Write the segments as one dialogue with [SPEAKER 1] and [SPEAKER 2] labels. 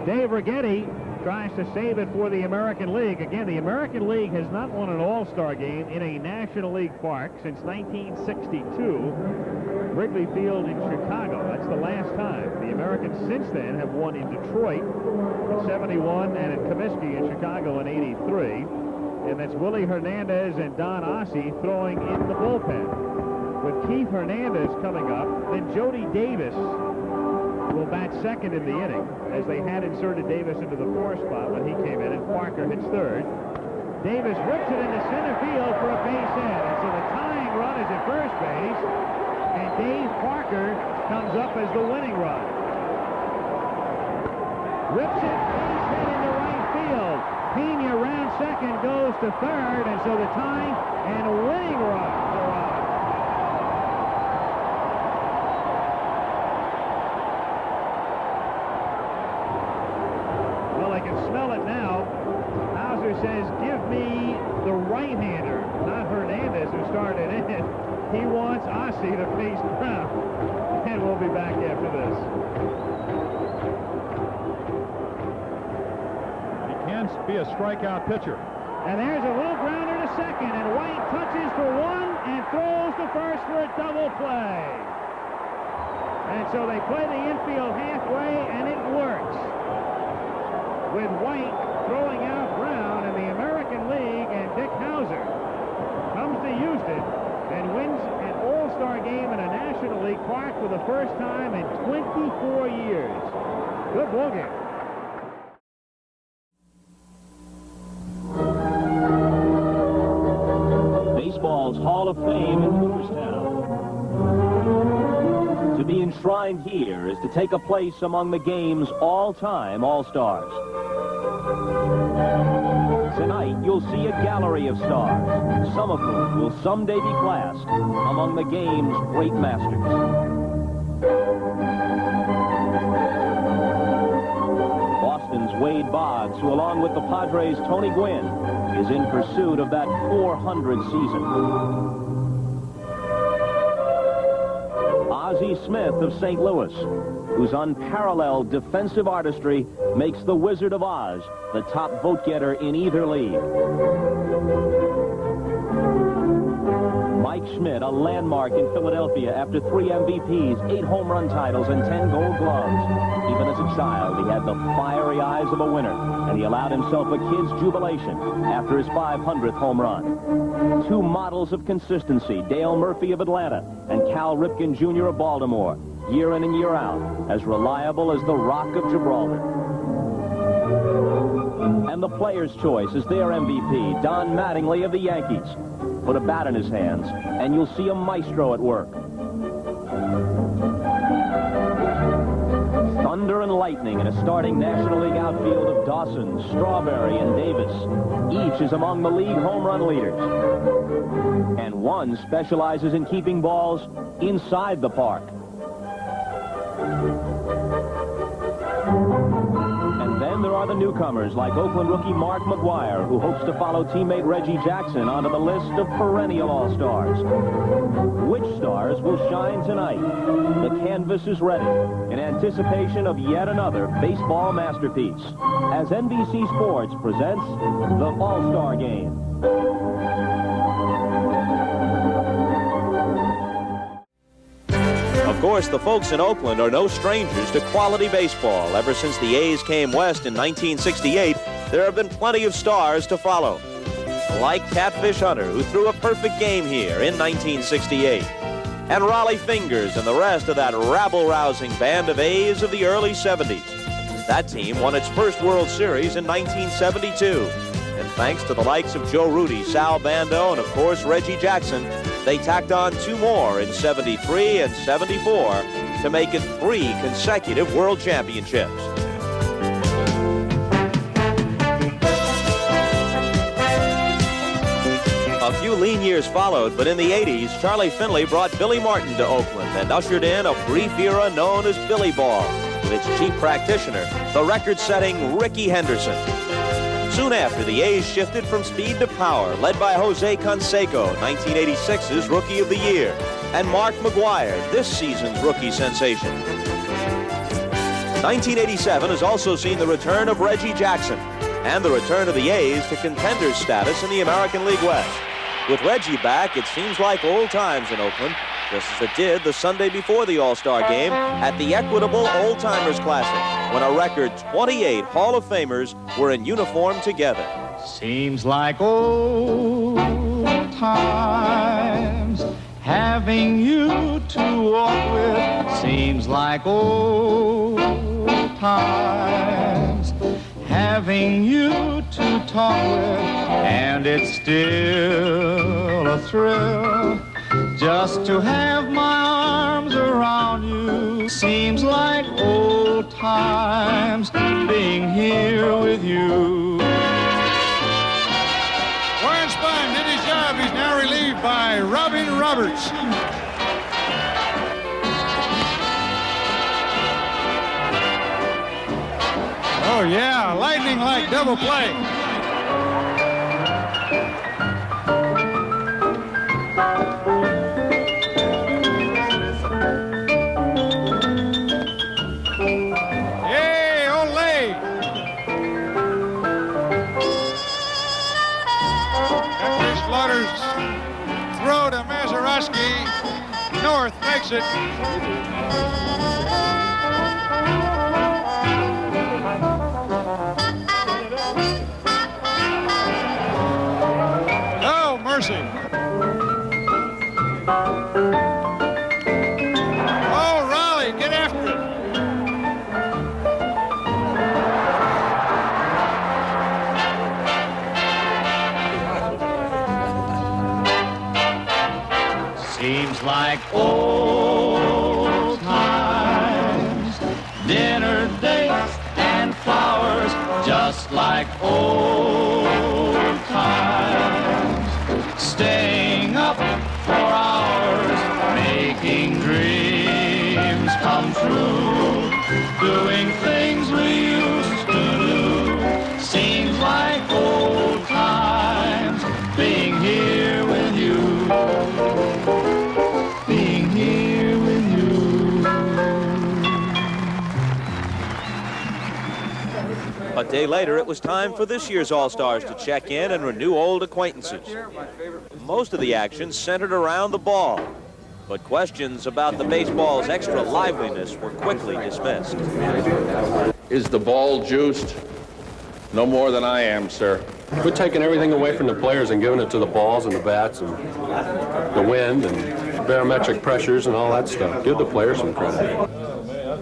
[SPEAKER 1] Dave Righetti tries to save it for the American League. Again, the American League has not won an All-Star game in a National League park since 1962. Wrigley Field in Chicago. That's the last time. The Americans since then have won in Detroit in 71 and in Comiskey in Chicago in 83. And that's Willie Hernandez and Don Ossie throwing in the bullpen. With Keith Hernandez coming up, then Jody Davis will bat second in the inning, as they had inserted Davis into the 4 spot when he came in, and Parker hits third. Davis whips it into center field for a base hit, and so the tying run is at first base, and Dave Parker comes up as the winning run. Whips it, base hit into right field. Pena around second, goes to third, and so the tying and winning run are on. Says, give me the right-hander, not Hernandez, who started in. He wants Ossie to face Brown. And we'll be back after this.
[SPEAKER 2] He can be a strikeout pitcher.
[SPEAKER 1] And there's a little grounder to second, and White touches for one and throws to first for a double play. And so they play the infield halfway, and it works. With White throwing out Brown, and the American League and Dick Hauser comes to Houston and wins an All-Star game in a National League park for the first time in 24 years. Good ball game.
[SPEAKER 3] Baseball's Hall of Fame in Cooperstown. To be enshrined here is to take a place among the game's all-time All-Stars. Tonight, you'll see a gallery of stars, some of whom will someday be classed among the game's great masters. Boston's Wade Boggs, who along with the Padres' Tony Gwynn, is in pursuit of that 400 season. Ozzie Smith of St. Louis, whose unparalleled defensive artistry makes the Wizard of Oz the top vote-getter in either league. Mike Schmidt, a landmark in Philadelphia after 3 MVPs, 8 home run titles, and 10 Gold Gloves. Even as a child, he had the fiery eyes of a winner, and he allowed himself a kid's jubilation after his 500th home run. 2 models of consistency, Dale Murphy of Atlanta and Cal Ripken Jr. of Baltimore, year in and year out, as reliable as the Rock of Gibraltar. And the Players' Choice is their MVP, Don Mattingly of the Yankees. Put a bat in his hands, and you'll see a maestro at work. Thunder and lightning in a starting National League outfield of Dawson, Strawberry, and Davis. Each is among the league home run leaders. And one specializes in keeping balls inside the park. And then there are the newcomers like Oakland rookie Mark McGwire, who hopes to follow teammate Reggie Jackson onto the list of perennial All-Stars. Which stars will shine tonight? The canvas is ready in anticipation of yet another baseball masterpiece as NBC Sports presents the All-Star Game.
[SPEAKER 4] Of course, the folks in Oakland are no strangers to quality baseball. Ever since the A's came west in 1968, there have been plenty of stars to follow. Like Catfish Hunter, who threw a perfect game here in 1968. And Raleigh Fingers and the rest of that rabble-rousing band of A's of the early 70s. That team won its first World Series in 1972. And thanks to the likes of Joe Rudy, Sal Bando, and of course Reggie Jackson, they tacked on 2 more in 73 and 74 to make it 3 consecutive World Championships. A few lean years followed, but in the 80s, Charlie Finley brought Billy Martin to Oakland and ushered in a brief era known as Billy Ball, with its chief practitioner, the record-setting Rickey Henderson. Soon after, the A's shifted from speed to power, led by Jose Canseco, 1986's Rookie of the Year, and Mark McGwire, this season's rookie sensation. 1987 has also seen the return of Reggie Jackson and the return of the A's to contenders status in the American League West. With Reggie back, it seems like old times in Oakland, just as it did the Sunday before the All-Star game at the Equitable Old Timers Classic, when a record 28 Hall of Famers were in uniform together.
[SPEAKER 5] Seems like old times, having you to walk with. Seems like old times, having you to talk with. And it's still a thrill just to have my arms around you. Seems like old times, being here with you.
[SPEAKER 2] Warren Spahn did his job. He's now relieved by Robin Roberts. Oh, yeah, lightning-like double play. Hey, Olay! Catfish Slaughter's throw to Mazeroski. North makes it. Oh, mercy. Oh, Raleigh, get after it.
[SPEAKER 5] Seems like old times, dinner dates and flowers, just like old times, staying up for hours, making dreams come true, doing things we used to do. Seems like old times, being here with you. Being here with you.
[SPEAKER 4] A day later, it was time for this year's All-Stars to check in and renew old acquaintances. Most of the action centered around the ball, but questions about the baseball's extra liveliness were quickly dismissed.
[SPEAKER 6] Is the ball juiced? No more than I am, sir.
[SPEAKER 7] We're taking everything away from the players and giving it to the balls and the bats and the wind and barometric pressures and all that stuff. Give the players some credit.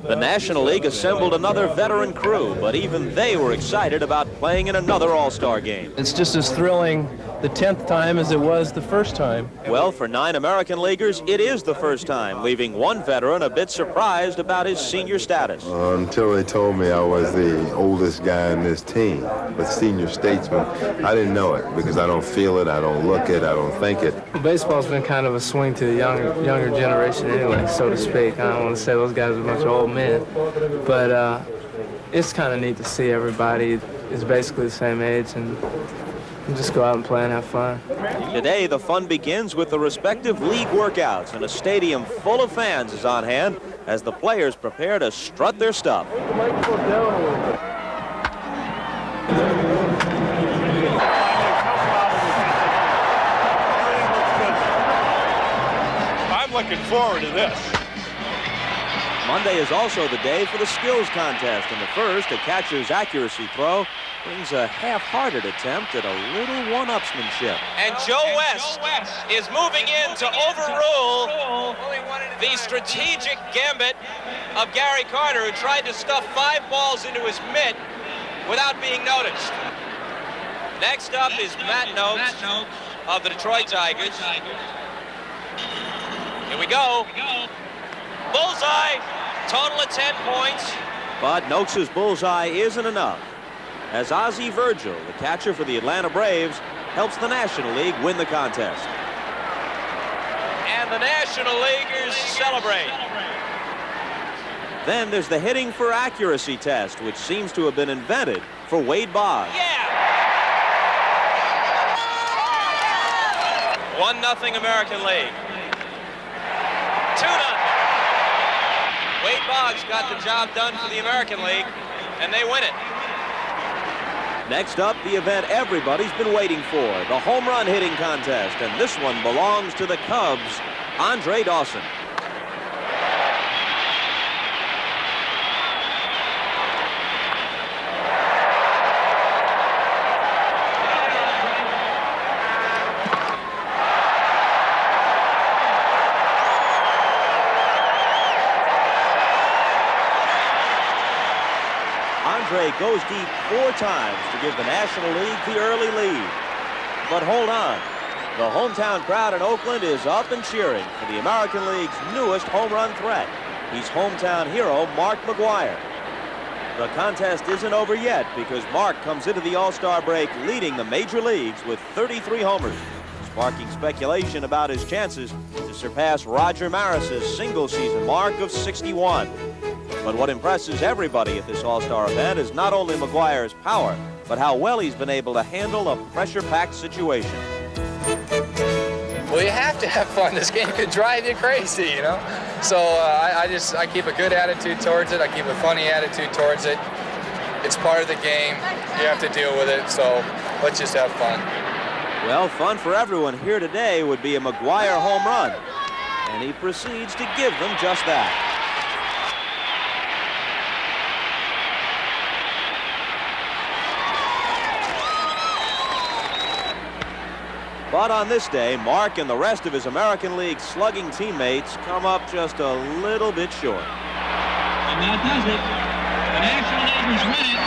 [SPEAKER 4] The National League assembled another veteran crew, but even they were excited about playing in another All-Star game.
[SPEAKER 8] It's just as thrilling the 10th time as it was the first time.
[SPEAKER 4] Well, for 9 American leaguers, it is the first time, leaving one veteran a bit surprised about his senior status.
[SPEAKER 9] Until they told me I was the oldest guy in this team, but senior statesman, I didn't know it because I don't feel it, I don't look it, I don't think it.
[SPEAKER 8] Baseball's been kind of a swing to the younger generation anyway, so to speak. I don't want to say those guys are a bunch of old men, but it's kind of neat to see everybody is basically the same age and just go out and play and have fun.
[SPEAKER 4] Today, the fun begins with the respective league workouts, and a stadium full of fans is on hand as the players prepare to strut their stuff.
[SPEAKER 2] I'm looking forward to this.
[SPEAKER 4] Monday is also the day for the skills contest. In the first, a catcher's accuracy throw brings a half-hearted attempt at a little one-upsmanship.
[SPEAKER 10] And Joe West is moving in to overrule the strategic gambit of Gary Carter, who tried to stuff 5 balls into his mitt without being noticed. Next up is Matt Noakes of the Detroit Tigers. Here we go. Bullseye. Total of 10 points.
[SPEAKER 4] But Noakes' bullseye isn't enough, as Ozzie Virgil, the catcher for the Atlanta Braves, helps the National League win the contest.
[SPEAKER 10] And the National Leaguers celebrate.
[SPEAKER 4] Then there's the hitting for accuracy test, which seems to have been invented for Wade Boggs.
[SPEAKER 10] Yeah! 1-0 American League. 2-0. Wade Boggs got the job done for the American League, and they win it.
[SPEAKER 4] Next up, the event everybody's been waiting for, the home run hitting contest. And this one belongs to the Cubs, Andre Dawson. Andre goes deep 4 times to give the National League the early lead. But hold on. The hometown crowd in Oakland is up and cheering for the American League's newest home run threat. He's hometown hero Mark McGwire. The contest isn't over yet because Mark comes into the All-Star break leading the major leagues with 33 homers, sparking speculation about his chances to surpass Roger Maris's single-season mark of 61. But what impresses everybody at this All-Star event is not only McGwire's power, but how well he's been able to handle a pressure-packed situation.
[SPEAKER 11] Well, you have to have fun. This game could drive you crazy, you know? So I keep a good attitude towards it. I keep a funny attitude towards it. It's part of the game. You have to deal with it, so let's just have fun.
[SPEAKER 4] Well, fun for everyone here today would be a McGwire home run. And he proceeds to give them just that. But on this day, Mark and the rest of his American League slugging teammates come up just a little bit short.
[SPEAKER 12] And that does it. The National Leaguers win it.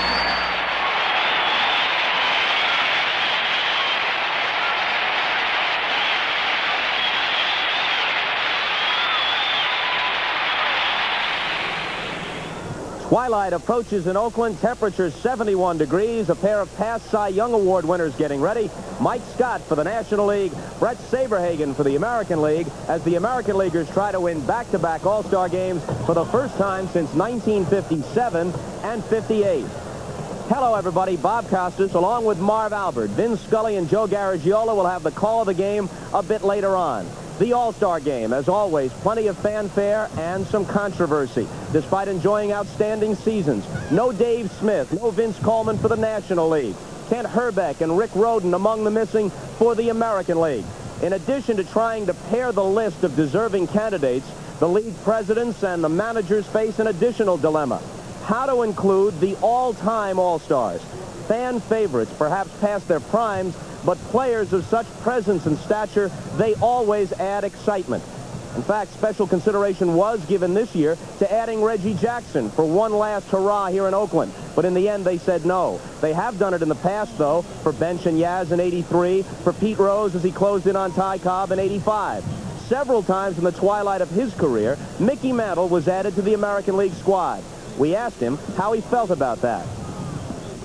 [SPEAKER 3] Twilight approaches in Oakland, temperature 71 degrees. A pair of past Cy Young Award winners getting ready. Mike Scott for the National League, Brett Saberhagen for the American League, as the American Leaguers try to win back-to-back All-Star games for the first time since 1957 and 58. Hello, everybody. Bob Costas, along with Marv Albert, Vin Scully, and Joe Garagiola will have the call of the game a bit later on. The All-Star Game, as always, plenty of fanfare and some controversy. Despite enjoying outstanding seasons, no Dave Smith, no Vince Coleman for the National League. Kent Herbeck and Rick Rhoden among the missing for the American League. In addition to trying to pair the list of deserving candidates, the league presidents and the managers face an additional dilemma. How to include the all-time All-Stars. Fan favorites, perhaps past their primes, but players of such presence and stature, they always add excitement. In fact, special consideration was given this year to adding Reggie Jackson for one last hurrah here in Oakland. But in the end, they said no. They have done it in the past, though, for Bench and Yaz in '83, for Pete Rose as he closed in on Ty Cobb in '85. Several times in the twilight of his career, Mickey Mantle was added to the American League squad. We asked him how he felt about that.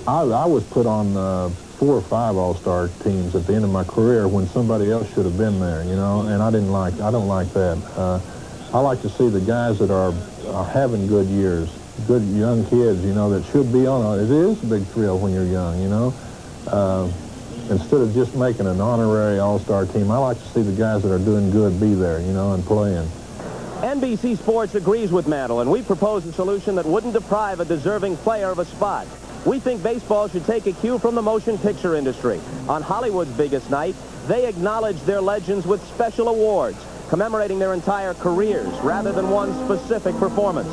[SPEAKER 13] I was put on 4 or 5 All-Star teams at the end of my career when somebody else should have been there, you know, and I don't like that. I like to see the guys that are having good years, good young kids, you know, that should be on it. It is a big thrill when you're young, you know. Instead of just making an honorary All-Star team, I like to see the guys that are doing good be there, you know, and playing.
[SPEAKER 3] NBC Sports agrees with Mantle, and we propose a solution that wouldn't deprive a deserving player of a spot. We think baseball should take a cue from the motion picture industry. On Hollywood's biggest night, they acknowledge their legends with special awards, commemorating their entire careers rather than one specific performance.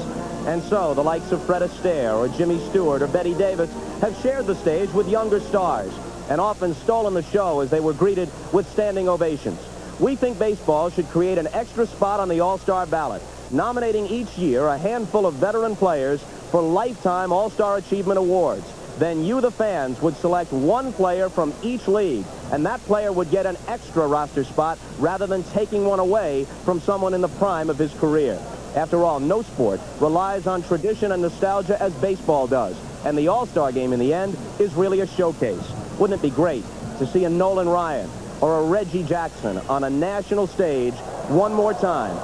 [SPEAKER 3] And so, the likes of Fred Astaire or Jimmy Stewart or Betty Davis have shared the stage with younger stars and often stolen the show as they were greeted with standing ovations. We think baseball should create an extra spot on the All-Star ballot, nominating each year a handful of veteran players for lifetime All-Star Achievement Awards. Then you, the fans, would select one player from each league, and that player would get an extra roster spot rather than taking one away from someone in the prime of his career. After all, no sport relies on tradition and nostalgia as baseball does, and the All-Star Game in the end is really a showcase. Wouldn't it be great to see a Nolan Ryan or a Reggie Jackson on a national stage one more time,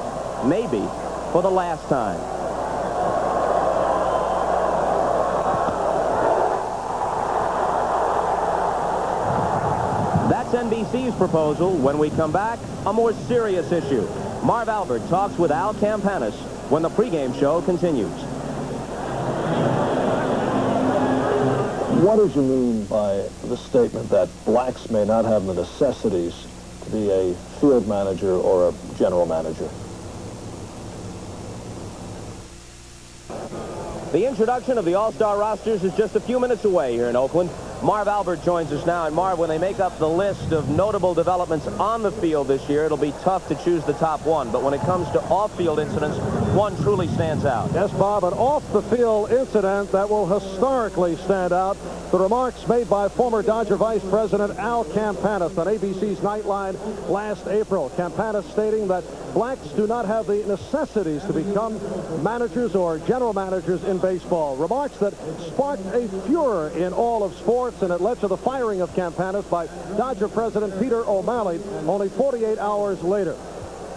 [SPEAKER 3] maybe for the last time? That's NBC's proposal. When we come back, a more serious issue. Marv Albert talks with Al Campanis when the pregame show continues.
[SPEAKER 14] What did you mean by the statement that blacks may not have the necessities to be a field manager or a general manager?
[SPEAKER 3] The introduction of the All-Star rosters is just a few minutes away here in Oakland. Marv Albert joins us now. And Marv, when they make up the list of notable developments on the field this year, it'll be tough to choose the top one. But when it comes to off-field incidents, one truly stands out.
[SPEAKER 15] Yes, Bob, an off-the-field incident that will historically stand out. The remarks made by former Dodger Vice President Al Campanis on ABC's Nightline last April. Campanis stating that blacks do not have the necessities to become managers or general managers in baseball. Remarks that sparked a furor in all of sports, and it led to the firing of Campanis by Dodger President Peter O'Malley only 48 hours later.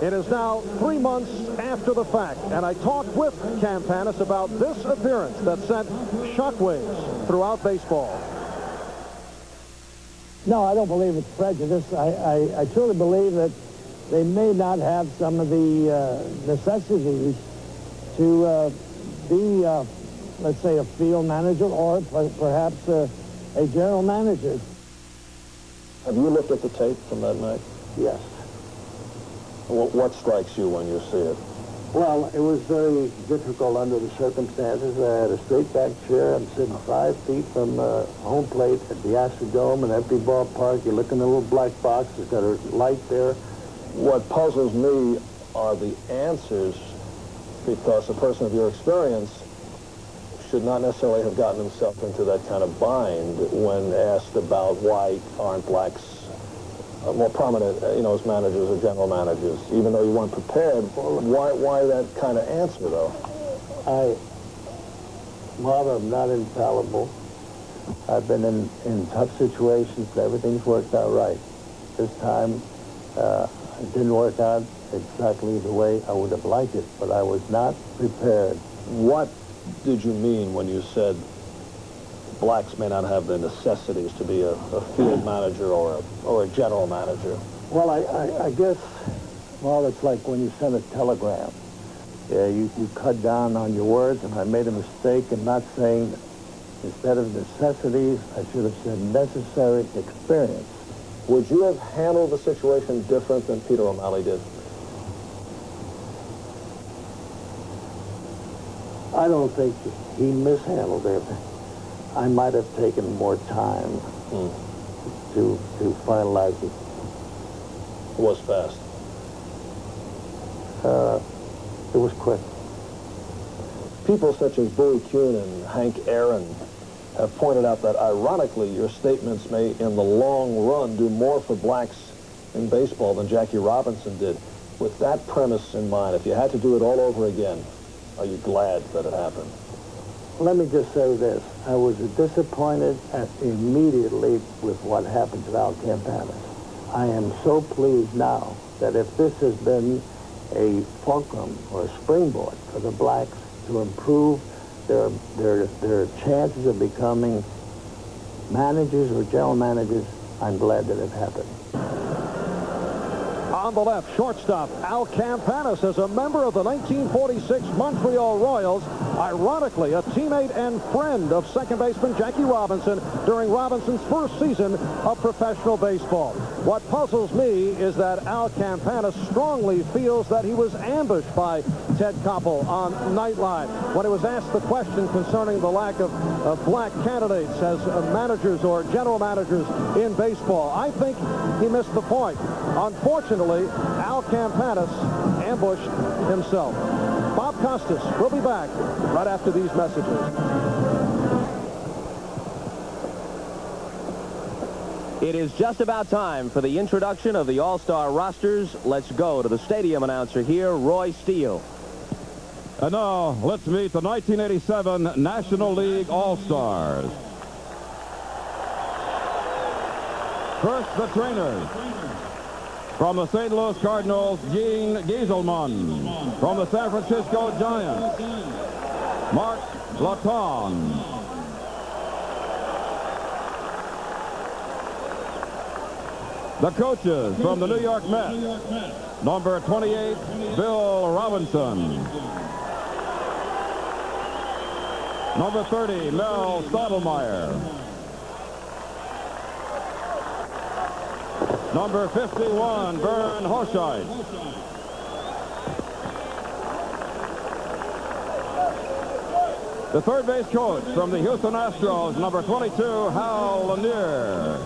[SPEAKER 15] It is now 3 months after the fact, and I talked with Campanis about this appearance that sent shockwaves throughout baseball.
[SPEAKER 16] No, I don't believe it's prejudice. I truly believe that they may not have some of the necessities to be, let's say, a field manager or perhaps a general manager.
[SPEAKER 14] Have you looked at the tape from that night?
[SPEAKER 16] Yes.
[SPEAKER 14] What strikes you when you see it?
[SPEAKER 16] Well, it was very difficult under the circumstances. I had a straight back chair. I'm sitting 5 feet from home plate at the Astrodome, an empty ballpark. You look in the little black box. It's got a light there.
[SPEAKER 14] What puzzles me are the answers, because a person of your experience should not necessarily have gotten himself into that kind of bind when asked about why aren't blacks more prominent, as managers or general managers, even though you weren't prepared. Why that kind of answer, though?
[SPEAKER 16] Bob, I'm not infallible. I've been in tough situations, and everything's worked out right. This time, it didn't work out exactly the way I would have liked it, but I was not prepared.
[SPEAKER 14] What did you mean when you said blacks may not have the necessities to be a field manager or a general manager?
[SPEAKER 16] Well, I guess, well, it's like when you send a telegram. Yeah, you cut down on your words, and I made a mistake in not saying, instead of necessities, I should have said necessary experience.
[SPEAKER 14] Would you have handled the situation different than Peter O'Malley did?
[SPEAKER 16] I don't think he mishandled it. I might have taken more time to finalize it.
[SPEAKER 14] It was fast.
[SPEAKER 16] It was quick.
[SPEAKER 14] People such as Bowie Kuhn and Hank Aaron have pointed out that, ironically, your statements may, in the long run, do more for blacks in baseball than Jackie Robinson did. With that premise in mind, if you had to do it all over again, are you glad that it happened?
[SPEAKER 16] Let me just say this. I was disappointed immediately with what happened to Al Campanis. I am so pleased now that if this has been a fulcrum or a springboard for the blacks to improve their chances of becoming managers or general managers, I'm glad that it happened.
[SPEAKER 15] On the left, shortstop Al Campanis is a member of the 1946 Montreal Royals, ironically a teammate and friend of second baseman Jackie Robinson during Robinson's first season of professional baseball. What puzzles me is that Al Campanis strongly feels that he was ambushed by Ted Koppel on Nightline when he was asked the question concerning the lack of black candidates as managers or general managers in baseball. I think he missed the point. Unfortunately, Al Campanis ambushed himself. Bob Costas will be back right after these messages.
[SPEAKER 3] It is just about time for the introduction of the All-Star rosters. Let's go to the stadium announcer here, Roy Steele.
[SPEAKER 17] And now, let's meet the 1987 National League All-Stars. First, the trainers. From the St. Louis Cardinals, Gene Gieselman. From the San Francisco Giants, Mark Laton. The coaches from the New York Mets, number 28, Bill Robinson. Number 30, Mel Stottlemyre. Number 51, Vern Hochheit. The third base coach from the Houston Astros, number 22, Hal Lanier.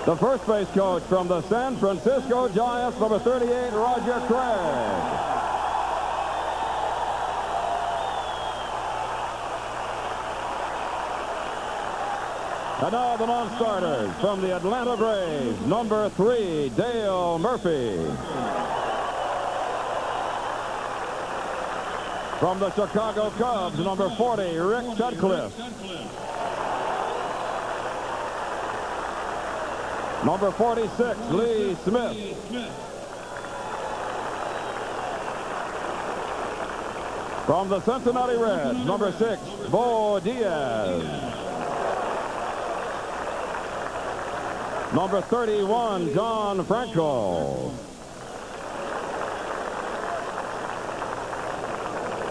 [SPEAKER 17] The first base coach from the San Francisco Giants, number 38, Roger Craig. And now the non-starters from the Atlanta Braves, number 3, Dale Murphy. From the Chicago Cubs, number 40, Rick Sutcliffe. Number 46, Lee Smith. From the Cincinnati Reds, number 6, Bo Diaz. Number 31, John Franco.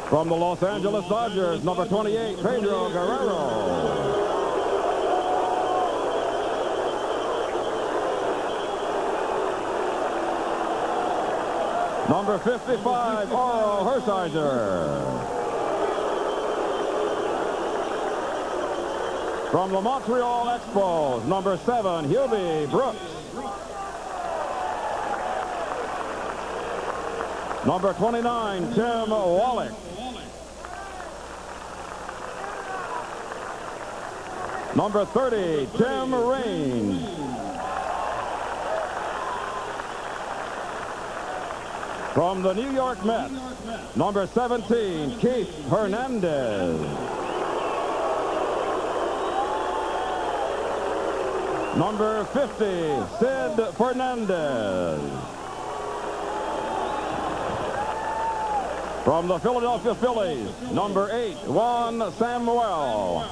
[SPEAKER 17] From the Los Angeles Dodgers, number 28, Pedro Guerrero. Number 55, Oro Hershiser. From the Montreal Expos, number 7, Hubie Brooks. Number 29, Tim Wallach. Number 30, Tim Raines. From the New York Mets, number 17, Keith Hernandez. Number 50, Sid Fernandez. From the Philadelphia Phillies, number 8, Juan Samuel.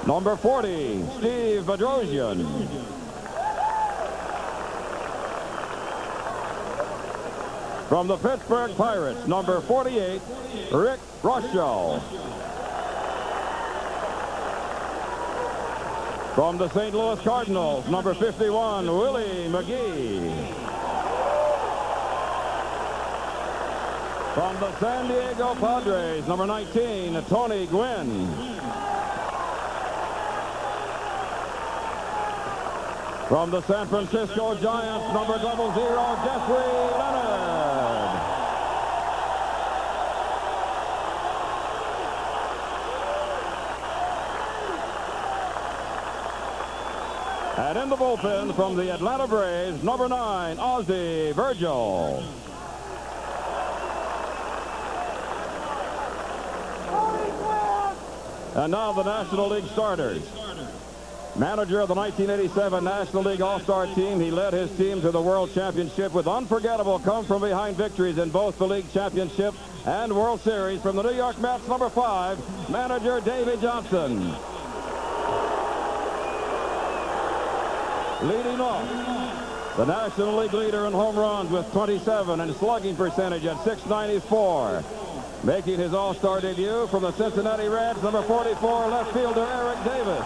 [SPEAKER 17] Number 40, Steve Bedrosian. From the Pittsburgh Pirates, number 48, Rick Rochelle. From the St. Louis Cardinals, number 51, Willie McGee. From the San Diego Padres, number 19, Tony Gwynn. From the San Francisco Giants, number 00, Jeffrey Leonard. And in the bullpen from the Atlanta Braves, number 9, Ozzie Virgil. And now the National League starters. Manager of the 1987 National League All-Star team, he led his team to the World Championship with unforgettable come-from-behind victories in both the League Championship and World Series. From the New York Mets, number 5, manager Davey Johnson. Leading off, the National League leader in home runs with 27 and slugging percentage at .694. Making his All-Star debut from the Cincinnati Reds, number 44, left fielder Eric Davis.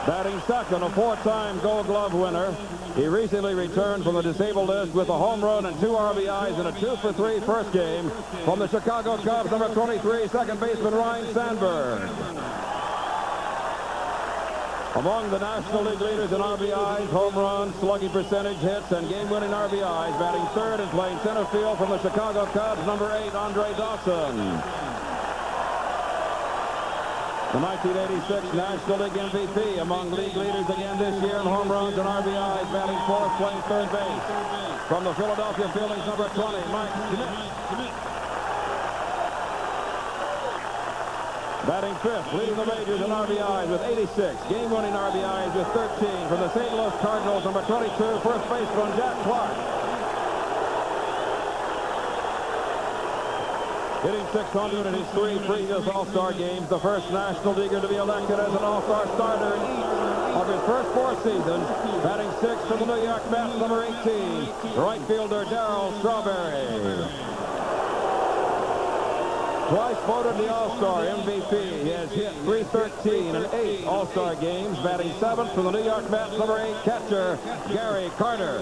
[SPEAKER 17] Batting second, a 4-time Gold Glove winner. He recently returned from the disabled list with a home run and 2 RBIs in a 2-for-3 first game. From the Chicago Cubs, number 23, second baseman Ryne Sandberg. Among the National League leaders in RBIs, home runs, slugging percentage, hits, and game-winning RBIs. Batting third and playing center field from the Chicago Cubs, number 8, Andre Dawson. The 1986 National League MVP among league leaders again this year in home runs and RBIs, batting fourth, playing third base. From the Philadelphia Phillies, number 20, Mike Schmidt. Batting fifth, leading the majors in RBIs with 86. Game-winning RBIs with 13. From the St. Louis Cardinals, number 22, first baseman Jack Clark. Hitting .600 in his 3 previous All-Star games. The first National Leaguer to be elected as an All-Star starter in each of his first 4 seasons. Batting 6th for the New York Mets, number 18, right fielder Darryl Strawberry. Twice voted the All-Star MVP. He has hit .313 in 8 All-Star games. Batting 7th for the New York Mets, number 8, catcher Gary Carter.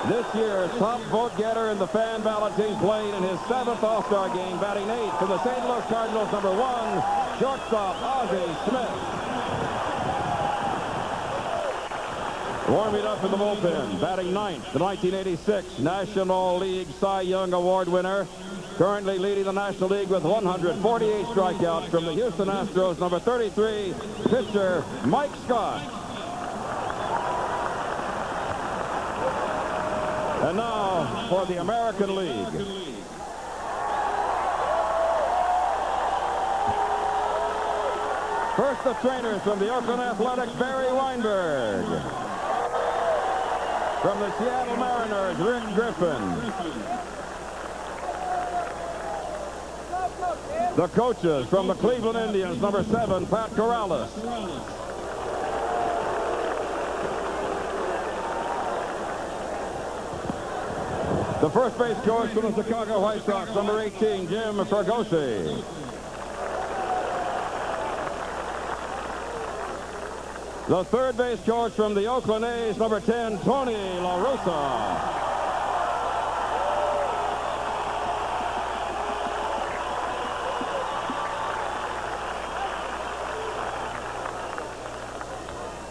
[SPEAKER 17] This year's top vote getter in the fan balloting played in his 7th All-Star game, batting 8th for the St. Louis Cardinals, number 1, shortstop Ozzie Smith. Warming up in the bullpen, batting 9th, the 1986 National League Cy Young Award winner, currently leading the National League with 148 strikeouts from the Houston Astros, number 33, pitcher Mike Scott. And now for the American League. First, the trainers from the Oakland Athletics, Barry Weinberg. From the Seattle Mariners, Rick Griffin. The coaches from the Cleveland Indians, number 7, Pat Corrales. The first base coach from the Chicago White Sox, number 18, Jim Fregosi. The third base coach from the Oakland A's, number 10, Tony La Russa.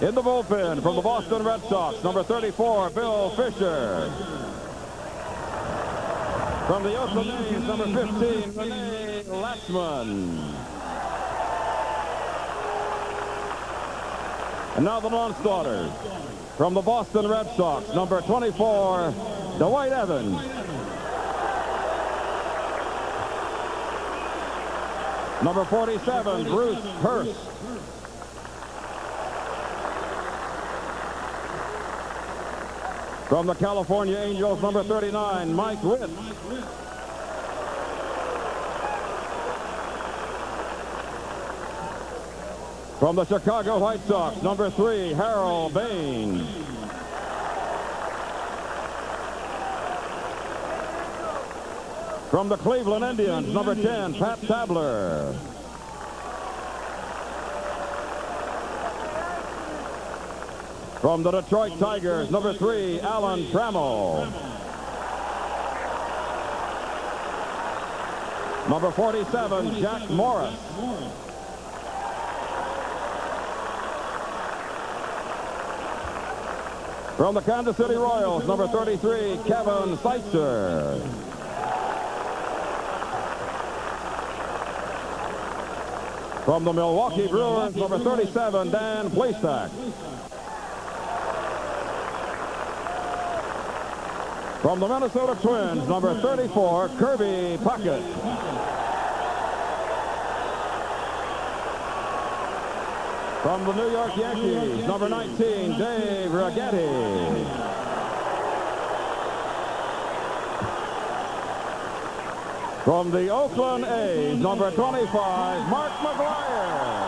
[SPEAKER 17] In the bullpen from the Boston Red Sox, number 34, Bill Fisher. From the Oakland A's, number 15, Rene Lassman. And now the non-starters. From the Boston Red Sox, number 24, Dwight Evans. Number 47, Bruce Hurst. From the California Angels, number 39, Mike Witt. From the Chicago White Sox, number 3, Harold Baines. From the Cleveland Indians, number 10, Pat Tabler. From the Detroit Tigers, number 3, Alan Trammell. Number 47, Jack Morris. From the Kansas City Royals, number 33, Kevin Seitzer. From the Milwaukee Brewers, number 37, Dan Plesac. From the Minnesota Twins, number 34, Kirby Puckett. From the New York Yankees, number 19, Dave Righetti. From the Oakland A's, number 25, Mark McGwire.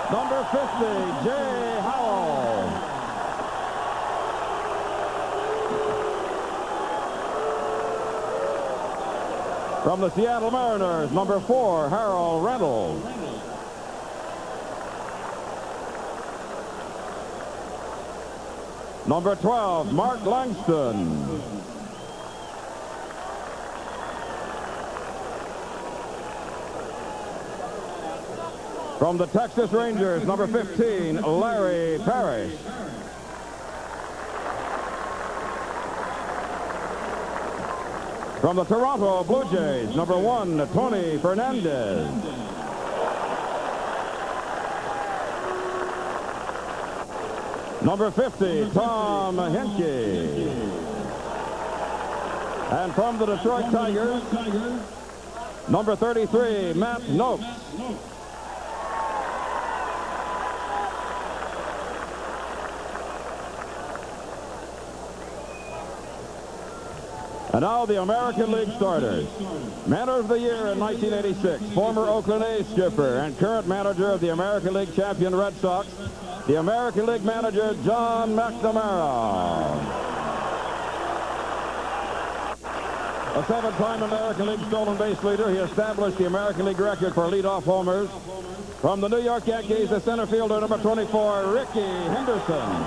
[SPEAKER 17] Number 50, Jay Howell. From the Seattle Mariners, number 4, Harold Reynolds. Number 12, Mark Langston. From the Texas Rangers, number 15, Larry Parrish. From the Toronto Blue Jays, number 1, Tony Fernandez. Number 50, Tom Henke. And from the Detroit Tigers, number 33, Matt Noakes. And now the American League starters. Manager of the Year in 1986, former Oakland A's skipper and current manager of the American League champion Red Sox, the American League manager John McNamara. A 7-time American League stolen base leader, he established the American League record for leadoff homers. From the New York Yankees, the center fielder number 24, Ricky Henderson.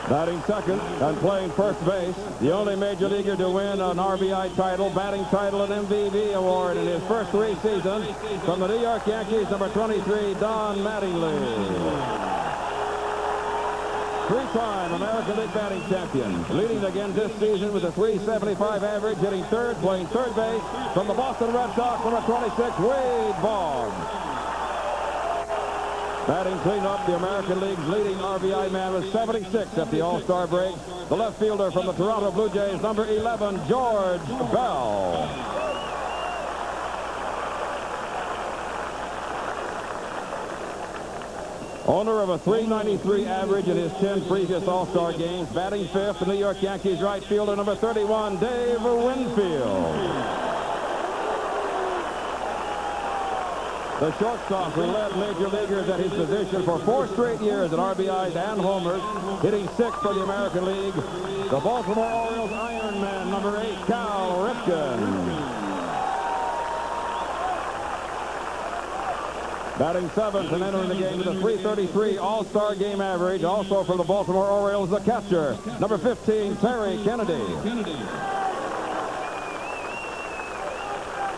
[SPEAKER 17] Batting second and playing first base, the only major leaguer to win an RBI title, batting title, and MVP award in his first 3 seasons. From the New York Yankees, number 23, Don Mattingly. 3-time American League batting champion, leading again this season with a .375 average, hitting third, playing third base. From the Boston Red Sox, number 26, Wade Boggs. Batting cleanup, the American League's leading RBI man was 76 at the All-Star break. The left fielder from the Toronto Blue Jays, number 11, George Bell. Owner of a .393 average in his 10 previous All-Star games. Batting fifth, the New York Yankees right fielder, number 31, Dave Winfield. The shortstop who led major leaguers at his position for 4 straight years in RBIs and homers, hitting 6 for the American League. The Baltimore Orioles Iron Man, number 8, Cal Ripken. Batting seventh and entering the game with a .333 All-Star game average, also for the Baltimore Orioles, the catcher, number 15, Terry Kennedy.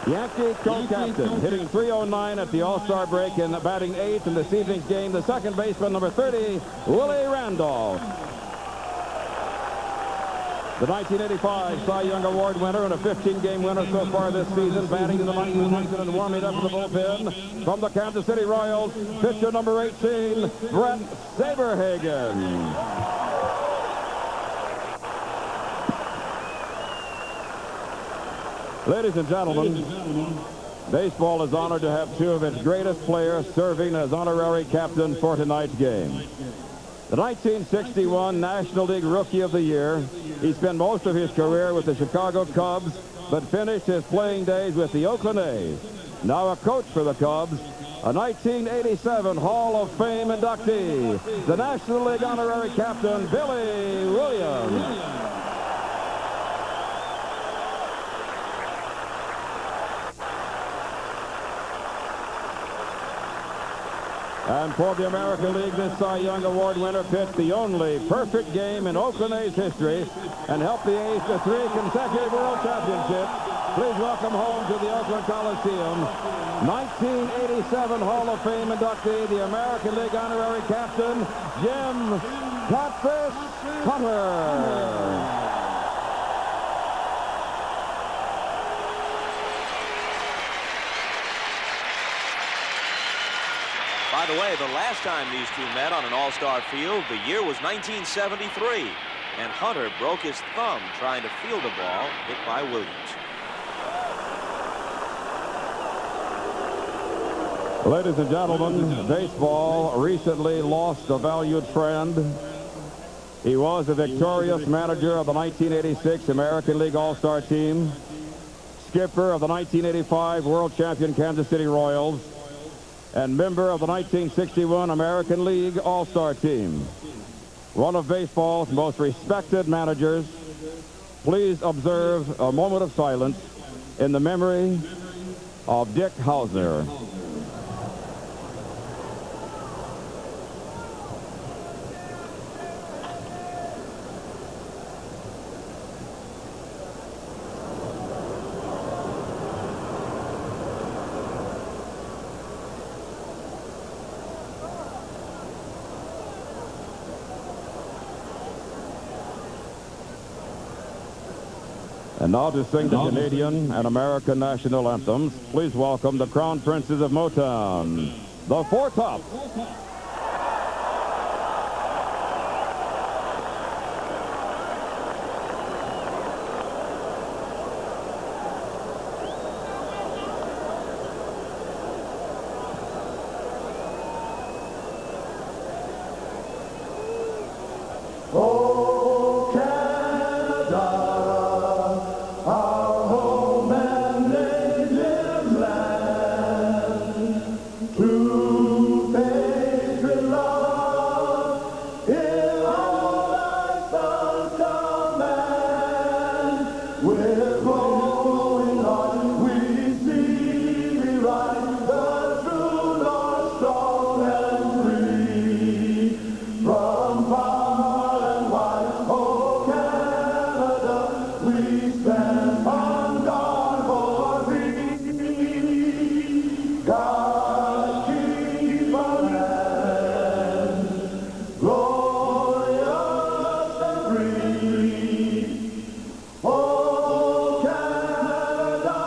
[SPEAKER 17] Yankee co-captain, hitting .309 at the All-Star break and batting 8th in this evening's game, the second baseman, number 30, Willie Randolph. The 1985 Cy Young Award winner and a 15-game winner so far this season, batting in the 19th and warming up in the bullpen. From the Kansas City Royals, pitcher number 18, Brett Saberhagen. Ladies and gentlemen, baseball is honored to have 2 of its greatest players serving as honorary captains for tonight's game. The 1961 National League Rookie of the Year, he spent most of his career with the Chicago Cubs, but finished his playing days with the Oakland A's. Now a coach for the Cubs, a 1987 Hall of Fame inductee, the National League honorary captain, Billy Williams. And for the American League, this Cy Young Award winner pitched the only perfect game in Oakland A's history and helped the A's to 3 consecutive World Championships. Please welcome home to the Oakland Coliseum, 1987 Hall of Fame inductee, the American League honorary captain, Jim Catfish Hunter.
[SPEAKER 4] By the way, the last time these two met on an all-star field, the year was 1973, and Hunter broke his thumb trying to field a ball hit by Williams.
[SPEAKER 17] Ladies and gentlemen, baseball recently lost a valued friend. He was the victorious manager of the 1986 American League All-Star team, skipper of the 1985 World Champion Kansas City Royals, and member of the 1961 American League All-Star team. One of baseball's most respected managers. Please observe a moment of silence in the memory of Dick Hauser. And now to sing the Canadian and American national anthems, please welcome the Crown Princes of Motown, the Four Tops.
[SPEAKER 5] With flowing heart, we see thee ride, the true north, strong and free. From far and wide, oh Canada, we stand on guard for thee. God keep our land glorious and free. Oh Canada,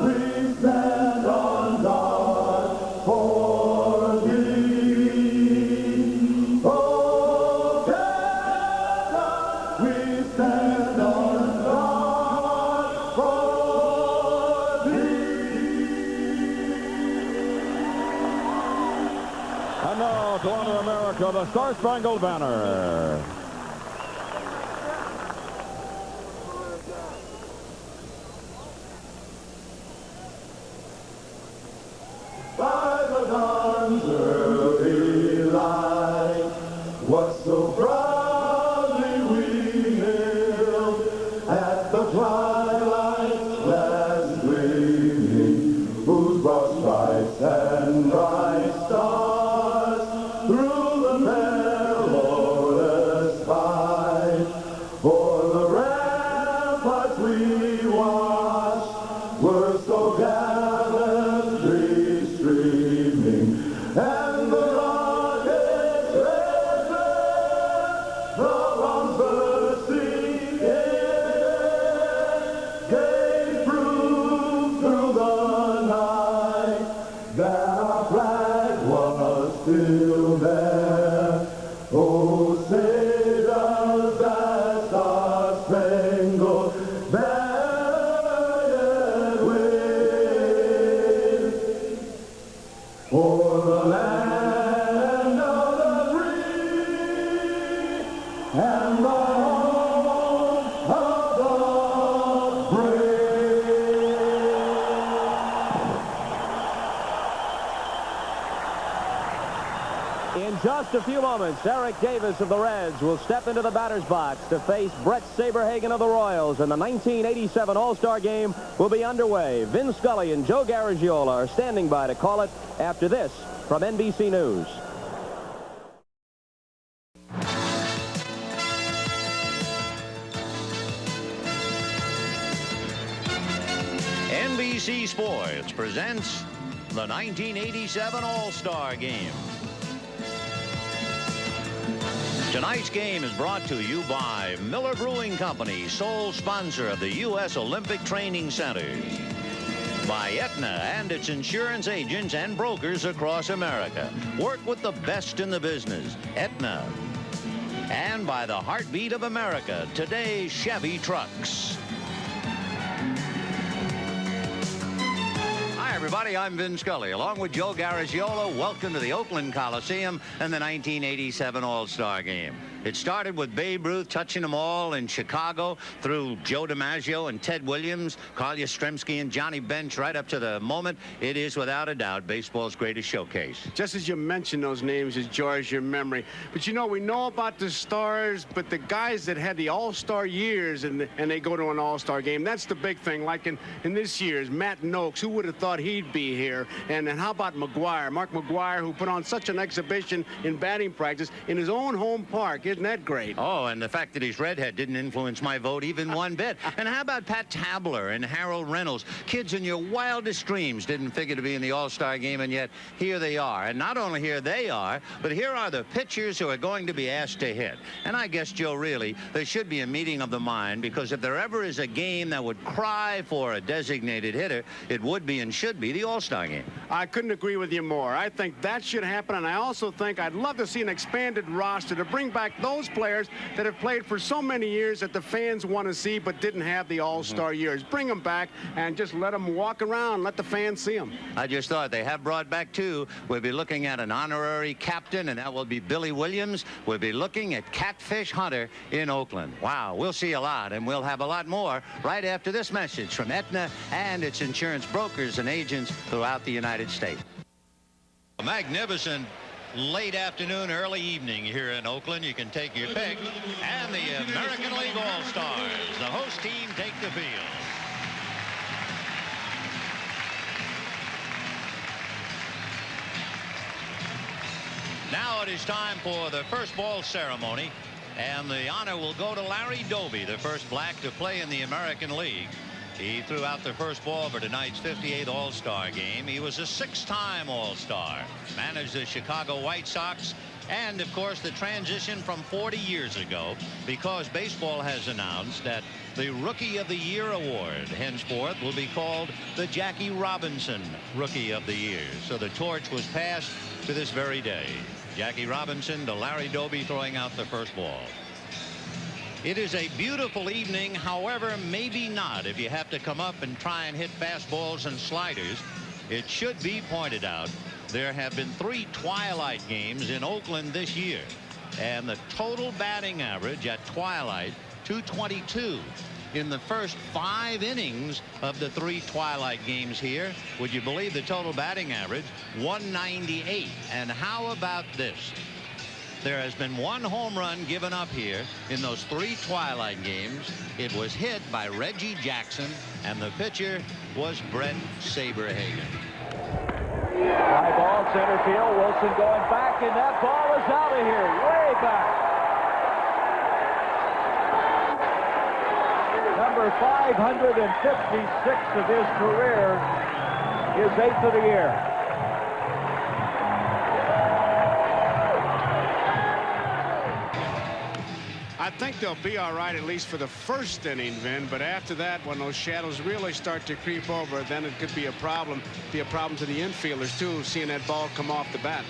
[SPEAKER 5] we stand on guard for thee. Oh Canada, we stand on guard for thee.
[SPEAKER 17] And now to honor America, the Star-Spangled Banner.
[SPEAKER 5] By the dawn's early light, what so proudly we hailed at the twilight's last gleaming, whose broad stripes and bright stars through the perilous fight, for the ramparts we watched were so gallantly streaming, and the rockets red glare, the bombs bursting in, gave proof through the night that our flag was still there. Oh, say does that star-spangled banner yet wave for the land of the free and the home of the brave.
[SPEAKER 15] In just a few moments, Eric Davis of the Reds will step into the batter's box to face Brett Saberhagen of the Royals, and the 1987 All-Star Game will be underway. Vin Scully and Joe Garagiola are standing by to call it after this from NBC News.
[SPEAKER 18] NBC Sports presents the 1987 All-Star Game. Tonight's game is brought to you by Miller Brewing Company, sole sponsor of the U.S. Olympic Training Centers. By Aetna and its insurance agents and brokers across America. Work with the best in the business, Aetna. And by the heartbeat of America, today's Chevy trucks. Hi, everybody. I'm Vin Scully, along with Joe Garagiola. Welcome to the Oakland Coliseum and the 1987 All-Star Game. It started with Babe Ruth touching them all in Chicago, through Joe DiMaggio and Ted Williams, Carl Yastrzemski and Johnny Bench, right up to the moment. It is, without a doubt, baseball's greatest showcase.
[SPEAKER 19] Just as you mentioned those names, it jars your memory. But, you know, we know about the stars, but the guys that had the all-star years and they go to an all-star game, that's the big thing. Like in this year's, Matt Noakes, who would have thought he'd be here? And how about McGuire, Mark McGuire, who put on such an exhibition in batting practice in his own home park. Isn't that great?
[SPEAKER 18] Oh, and the fact that he's redhead didn't influence my vote even one bit. And how about Pat Tabler and Harold Reynolds? Kids in your wildest dreams didn't figure to be in the All-Star Game, and yet here they are. And not only here they are, but here are the pitchers who are going to be asked to hit. And I guess, Joe, really, there should be a meeting of the mind, because if there ever is a game that would cry for a designated hitter, it would be and should be the All-Star Game.
[SPEAKER 19] I couldn't agree with you more. I think that should happen, and I also think I'd love to see an expanded roster to bring back those players that have played for so many years that the fans want to see but didn't have the all-star years. Bring them back and just let them walk around, let the fans see them.
[SPEAKER 18] I just thought they have brought back two. We'll be looking at an honorary captain, and that will be Billy Williams. We'll be looking at Catfish Hunter in Oakland. Wow, we'll see a lot, and we'll have a lot more right after this message from Aetna and its insurance brokers and agents throughout the United States.
[SPEAKER 20] A magnificent
[SPEAKER 18] late afternoon, early evening here in Oakland. You can take your pick. And the American League All-Stars, the host team, take the field. Now it is time for the first ball ceremony, and the honor will go to Larry Doby, the first black to play in the American League. He threw out the first ball for tonight's 58th All-Star game. He was a 6-time All-Star, managed the Chicago White Sox, and of course the transition from 40 years ago, because baseball has announced that the Rookie of the Year award henceforth will be called the Jackie Robinson Rookie of the Year. So the torch was passed to this very day. Jackie Robinson to Larry Doby throwing out the first ball. It is a beautiful evening, however, maybe not if you have to come up and try and hit fastballs and sliders. It should be pointed out there have been 3 twilight games in Oakland this year, and the total batting average at twilight, 222. In the first 5 innings of the 3 twilight games here, would you believe the total batting average? 198. And how about this? There has been 1 home run given up here in those 3 twilight games. It was hit by Reggie Jackson, and the pitcher was Bret Saberhagen.
[SPEAKER 20] High ball, center field. Wilson going back, and that ball is out of here, way back. Number 556 of his career, his 8th of the year.
[SPEAKER 19] I think they'll be all right, at least for the first inning, Vin. But after that, when those shadows really start to creep over, then it could be a problem. Be a problem to the infielders, too, seeing that ball come off the bat.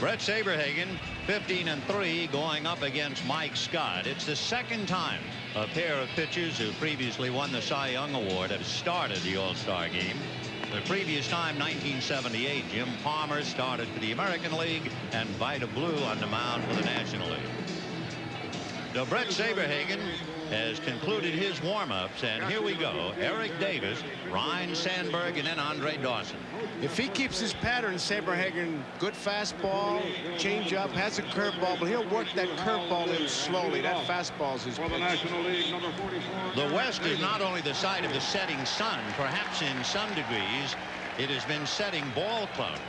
[SPEAKER 18] Bret Saberhagen, 15-3, going up against Mike Scott. It's the second time a pair of pitchers who previously won the Cy Young Award have started the All-Star game. The previous time, 1978, Jim Palmer started for the American League and Vida Blue on the mound for the National League. So Bret Saberhagen has concluded his warm-ups, and here we go. Eric Davis, Ryne Sandberg, and then Andre Dawson.
[SPEAKER 19] If he keeps his pattern, Saberhagen, good fastball, changeup, has a curveball, but he'll work that curveball in slowly. That fastball's his pitch.
[SPEAKER 18] The West is not only the site of the setting sun, perhaps in some degrees it has been setting ball clubs,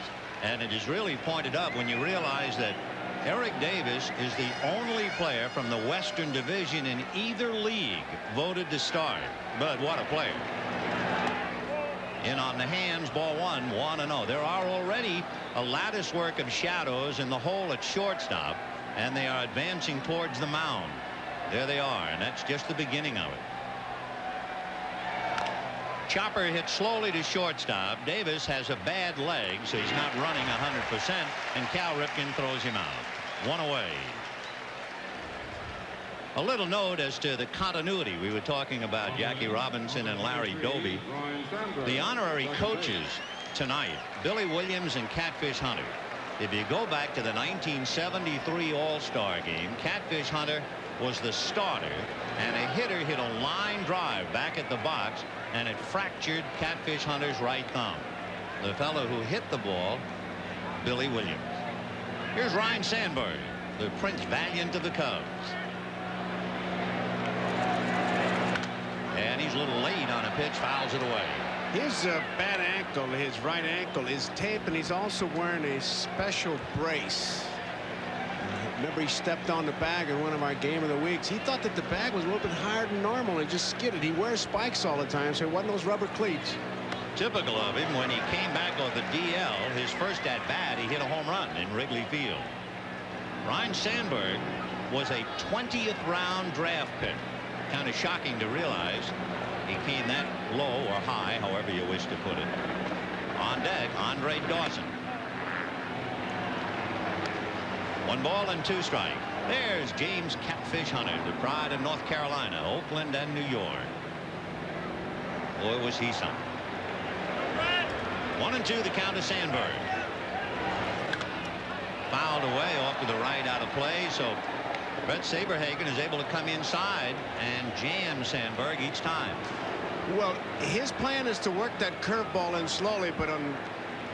[SPEAKER 18] and it is really pointed up when you realize that Eric Davis is the only player from the Western Division in either league voted to start. But what a player. In on the hands, ball 1, 1-0. There are already a lattice work of shadows in the hole at shortstop, and they are advancing towards the mound. There they are, and that's just the beginning of it. Chopper hits slowly to shortstop. Davis has a bad leg, so he's not running 100%, and Cal Ripken throws him out. 1 away. A little note as to the continuity. We were talking about Jackie Robinson and Larry Doby. The honorary coaches tonight, Billy Williams and Catfish Hunter. If you go back to the 1973 All-Star game, Catfish Hunter was the starter, and a hitter hit a line drive back at the box, and it fractured Catfish Hunter's right thumb. The fellow who hit the ball, Billy Williams. Here's Ryne Sandberg, the Prince Valiant of the Cubs. And he's a little late on a pitch, fouls it away.
[SPEAKER 19] His bad ankle, his right ankle, is taped, and he's also wearing a special brace. Remember, he stepped on the bag in one of our Game of the Weeks. He thought that the bag was a little bit higher than normal and just skidded. He wears spikes all the time, so it wasn't those rubber cleats.
[SPEAKER 18] Typical of him, when he came back on the DL, his first at bat, he hit a home run in Wrigley Field. Ryne Sandberg was a 20th round draft pick. Kind of shocking to realize he came that low or high, however you wish to put it. On deck, Andre Dawson. 1 ball and 2 strikes. There's James Catfish Hunter, the pride of North Carolina, Oakland, and New York. Boy, was he something. 1-2, the count to Sandberg. Fouled away off to the right, out of play, so Bret Saberhagen is able to come inside and jam Sandberg each time.
[SPEAKER 19] Well, his plan is to work that curveball in slowly, but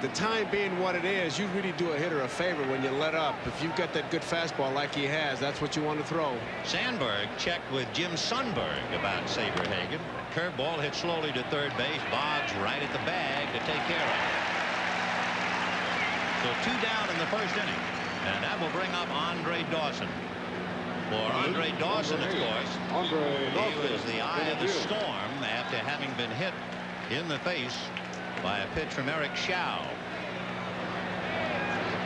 [SPEAKER 19] the time being what it is, you really do a hitter a favor when you let up. If you've got that good fastball like he has, that's what you want to throw.
[SPEAKER 18] Sandberg checked with Jim Sundberg about Saberhagen. Curveball hit slowly to third base. Boggs right at the bag to take care of it. So 2 down in the first inning. And that will bring up Andre Dawson. For Andre Dawson, of course, he was the eye of the storm after having been hit in the face by a pitch from Eric Shao.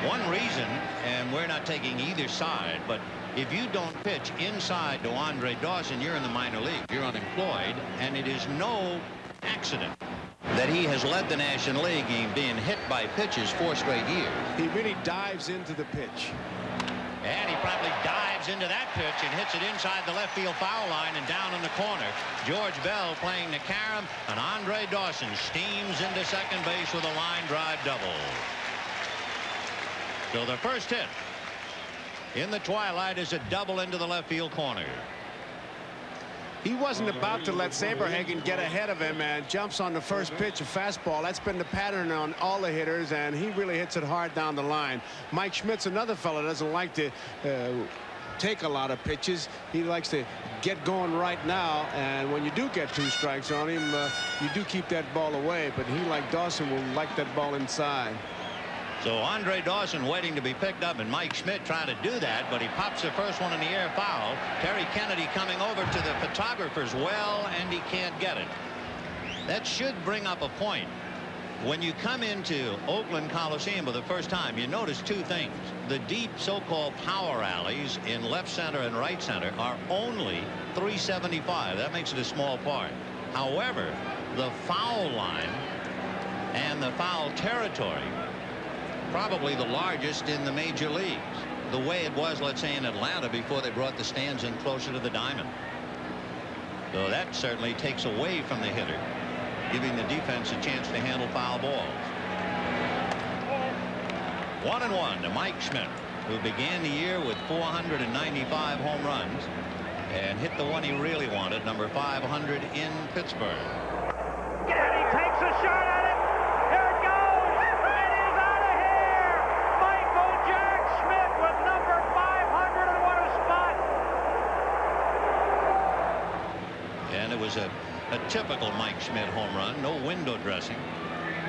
[SPEAKER 18] One reason, and we're not taking either side, but if you don't pitch inside to Andre Dawson, you're in the minor league. You're unemployed, and it is no accident that he has led the National League in being hit by pitches 4 straight years.
[SPEAKER 19] He really dives into the pitch.
[SPEAKER 18] And he probably dives into that pitch and hits it inside the left field foul line and down in the corner. George Bell playing the carom, and Andre Dawson steams into second base with a line drive double. So the first hit in the twilight is a double into the left field corner.
[SPEAKER 19] He wasn't about to let Saberhagen get ahead of him and jumps on the first pitch, a fastball. That's been the pattern on all the hitters, and he really hits it hard down the line. Mike Schmidt's another fellow that doesn't like to take a lot of pitches. He likes to get going right now, and when you do get 2 strikes on him, you do keep that ball away, but he, like Dawson, will like that ball inside.
[SPEAKER 18] So Andre Dawson waiting to be picked up, and Mike Schmidt trying to do that, but he pops the first one in the air foul. Terry Kennedy coming over to the photographer's well, and he can't get it. That should bring up a point. When you come into Oakland Coliseum for the first time, you notice 2 things. The deep so-called power alleys in left center and right center are only 375. That makes it a small part. However, the foul line and the foul territory, probably the largest in the major leagues, the way it was, let's say, in Atlanta before they brought the stands in closer to the diamond. So that certainly takes away from the hitter, giving the defense a chance to handle foul balls. 1-1 to Mike Schmidt, who began the year with 495 home runs and hit the one he really wanted, number 500 in Pittsburgh.
[SPEAKER 12] And he takes a shot at it. Here it goes. It is out of here. Michael Jack Schmidt with number 500, and what a spot.
[SPEAKER 18] And it was a typical Mike Schmidt home run. No window dressing.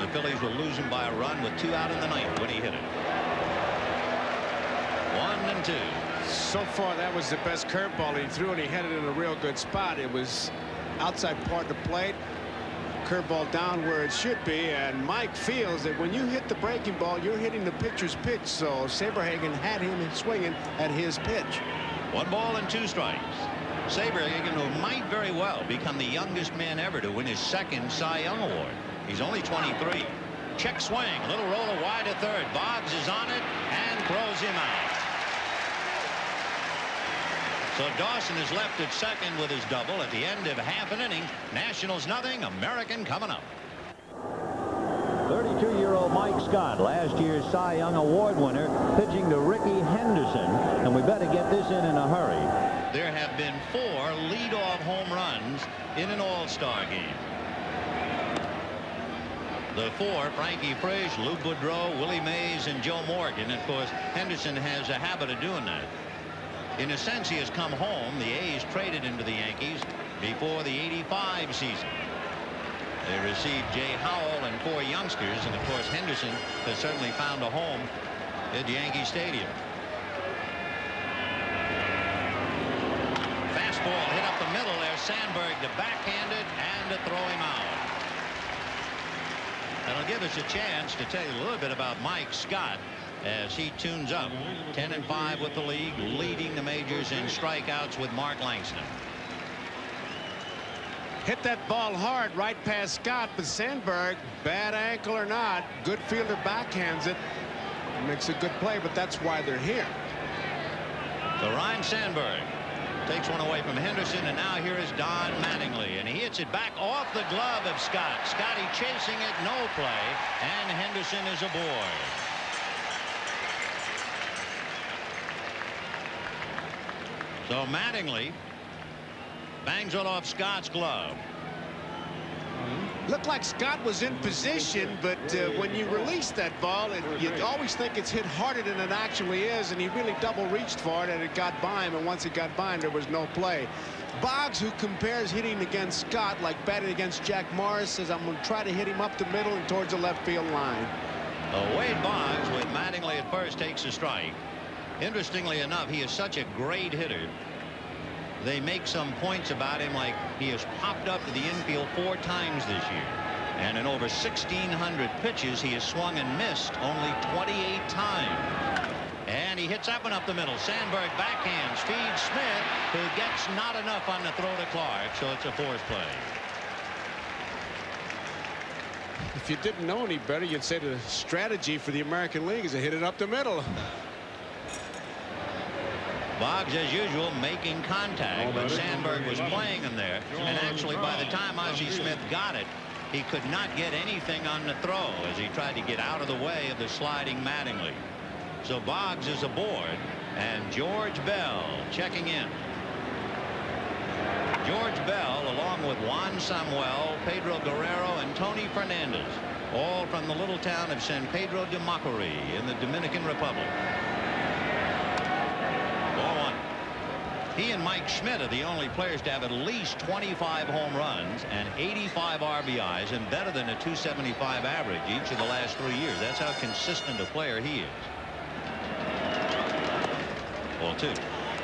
[SPEAKER 18] The Phillies were losing by a run with 2 out in the 9th when he hit it. 1-2.
[SPEAKER 19] So far, that was the best curveball he threw, and he had it in a real good spot. It was outside part of the plate. Curveball down where it should be, and Mike feels that when you hit the breaking ball, you're hitting the pitcher's pitch. So Saberhagen had him swinging at his pitch.
[SPEAKER 18] 1 ball and 2 strikes. Saberhagen, who might very well become the youngest man ever to win his 2nd Cy Young Award. He's only 23. Check swing, little roller wide to third. Boggs is on it and throws him out. So Dawson is left at second with his double at the end of half an inning. Nationals nothing, American coming up.
[SPEAKER 20] 32-year-old Mike Scott, last year's Cy Young Award winner, pitching to Ricky Henderson, and we better get this in a hurry.
[SPEAKER 18] There have been 4 leadoff home runs in an all-star game. The 4, Frankie Frisch, Lou Boudreau, Willie Mays, and Joe Morgan. Of course, Henderson has a habit of doing that. In a sense, he has come home. The A's traded him to the Yankees before the '85 season. They received Jay Howell and 4 youngsters, and of course Henderson has certainly found a home at Yankee Stadium. Fastball hit up the middle there. Sandberg to backhand it and to throw him out. That'll give us a chance to tell you a little bit about Mike Scott as he tunes up. 10-5 with the league, leading the majors in strikeouts with Mark Langston.
[SPEAKER 19] Hit that ball hard right past Scott, but Sandberg, bad ankle or not, good fielder backhands it. Makes a good play, but that's why they're here.
[SPEAKER 18] So Ryne Sandberg takes one away from Henderson, and now here is Don Mattingly, and he hits it back off the glove of Scott. Scotty chasing it, no play, and Henderson is aboard. So Mattingly bangs it off Scott's glove.
[SPEAKER 19] Looked like Scott was in position, but when you release that ball, you always think it's hit harder than it actually is, and he really double reached for it, and it got by him, and once it got by him, there was no play. Boggs, who compares hitting against Scott like batting against Jack Morris, says, I'm going to try to hit him up the middle and towards the left field line.
[SPEAKER 18] Wade Boggs, with Mattingly at first, takes a strike. Interestingly enough, he is such a great hitter. They make some points about him, like he has popped up to the infield 4 times this year. And in over 1,600 pitches, he has swung and missed only 28 times. And he hits that one up the middle. Sandberg backhands, feeds Smith, who gets not enough on the throw to Clark, so it's a force play.
[SPEAKER 19] If you didn't know any better, you'd say the strategy for the American League is to hit it up the middle.
[SPEAKER 18] Boggs, as usual, making contact, but Sandberg was playing him there. And actually, by the time Ozzie Smith got it, he could not get anything on the throw as he tried to get out of the way of the sliding Mattingly. So Boggs is aboard, and George Bell checking in. George Bell, along with Juan Samuel, Pedro Guerrero, and Tony Fernandez, all from the little town of San Pedro de Macorís in the Dominican Republic. He and Mike Schmidt are the only players to have at least 25 home runs and 85 RBIs and better than a .275 average each of the last 3 years. That's how consistent a player he is. Ball 2.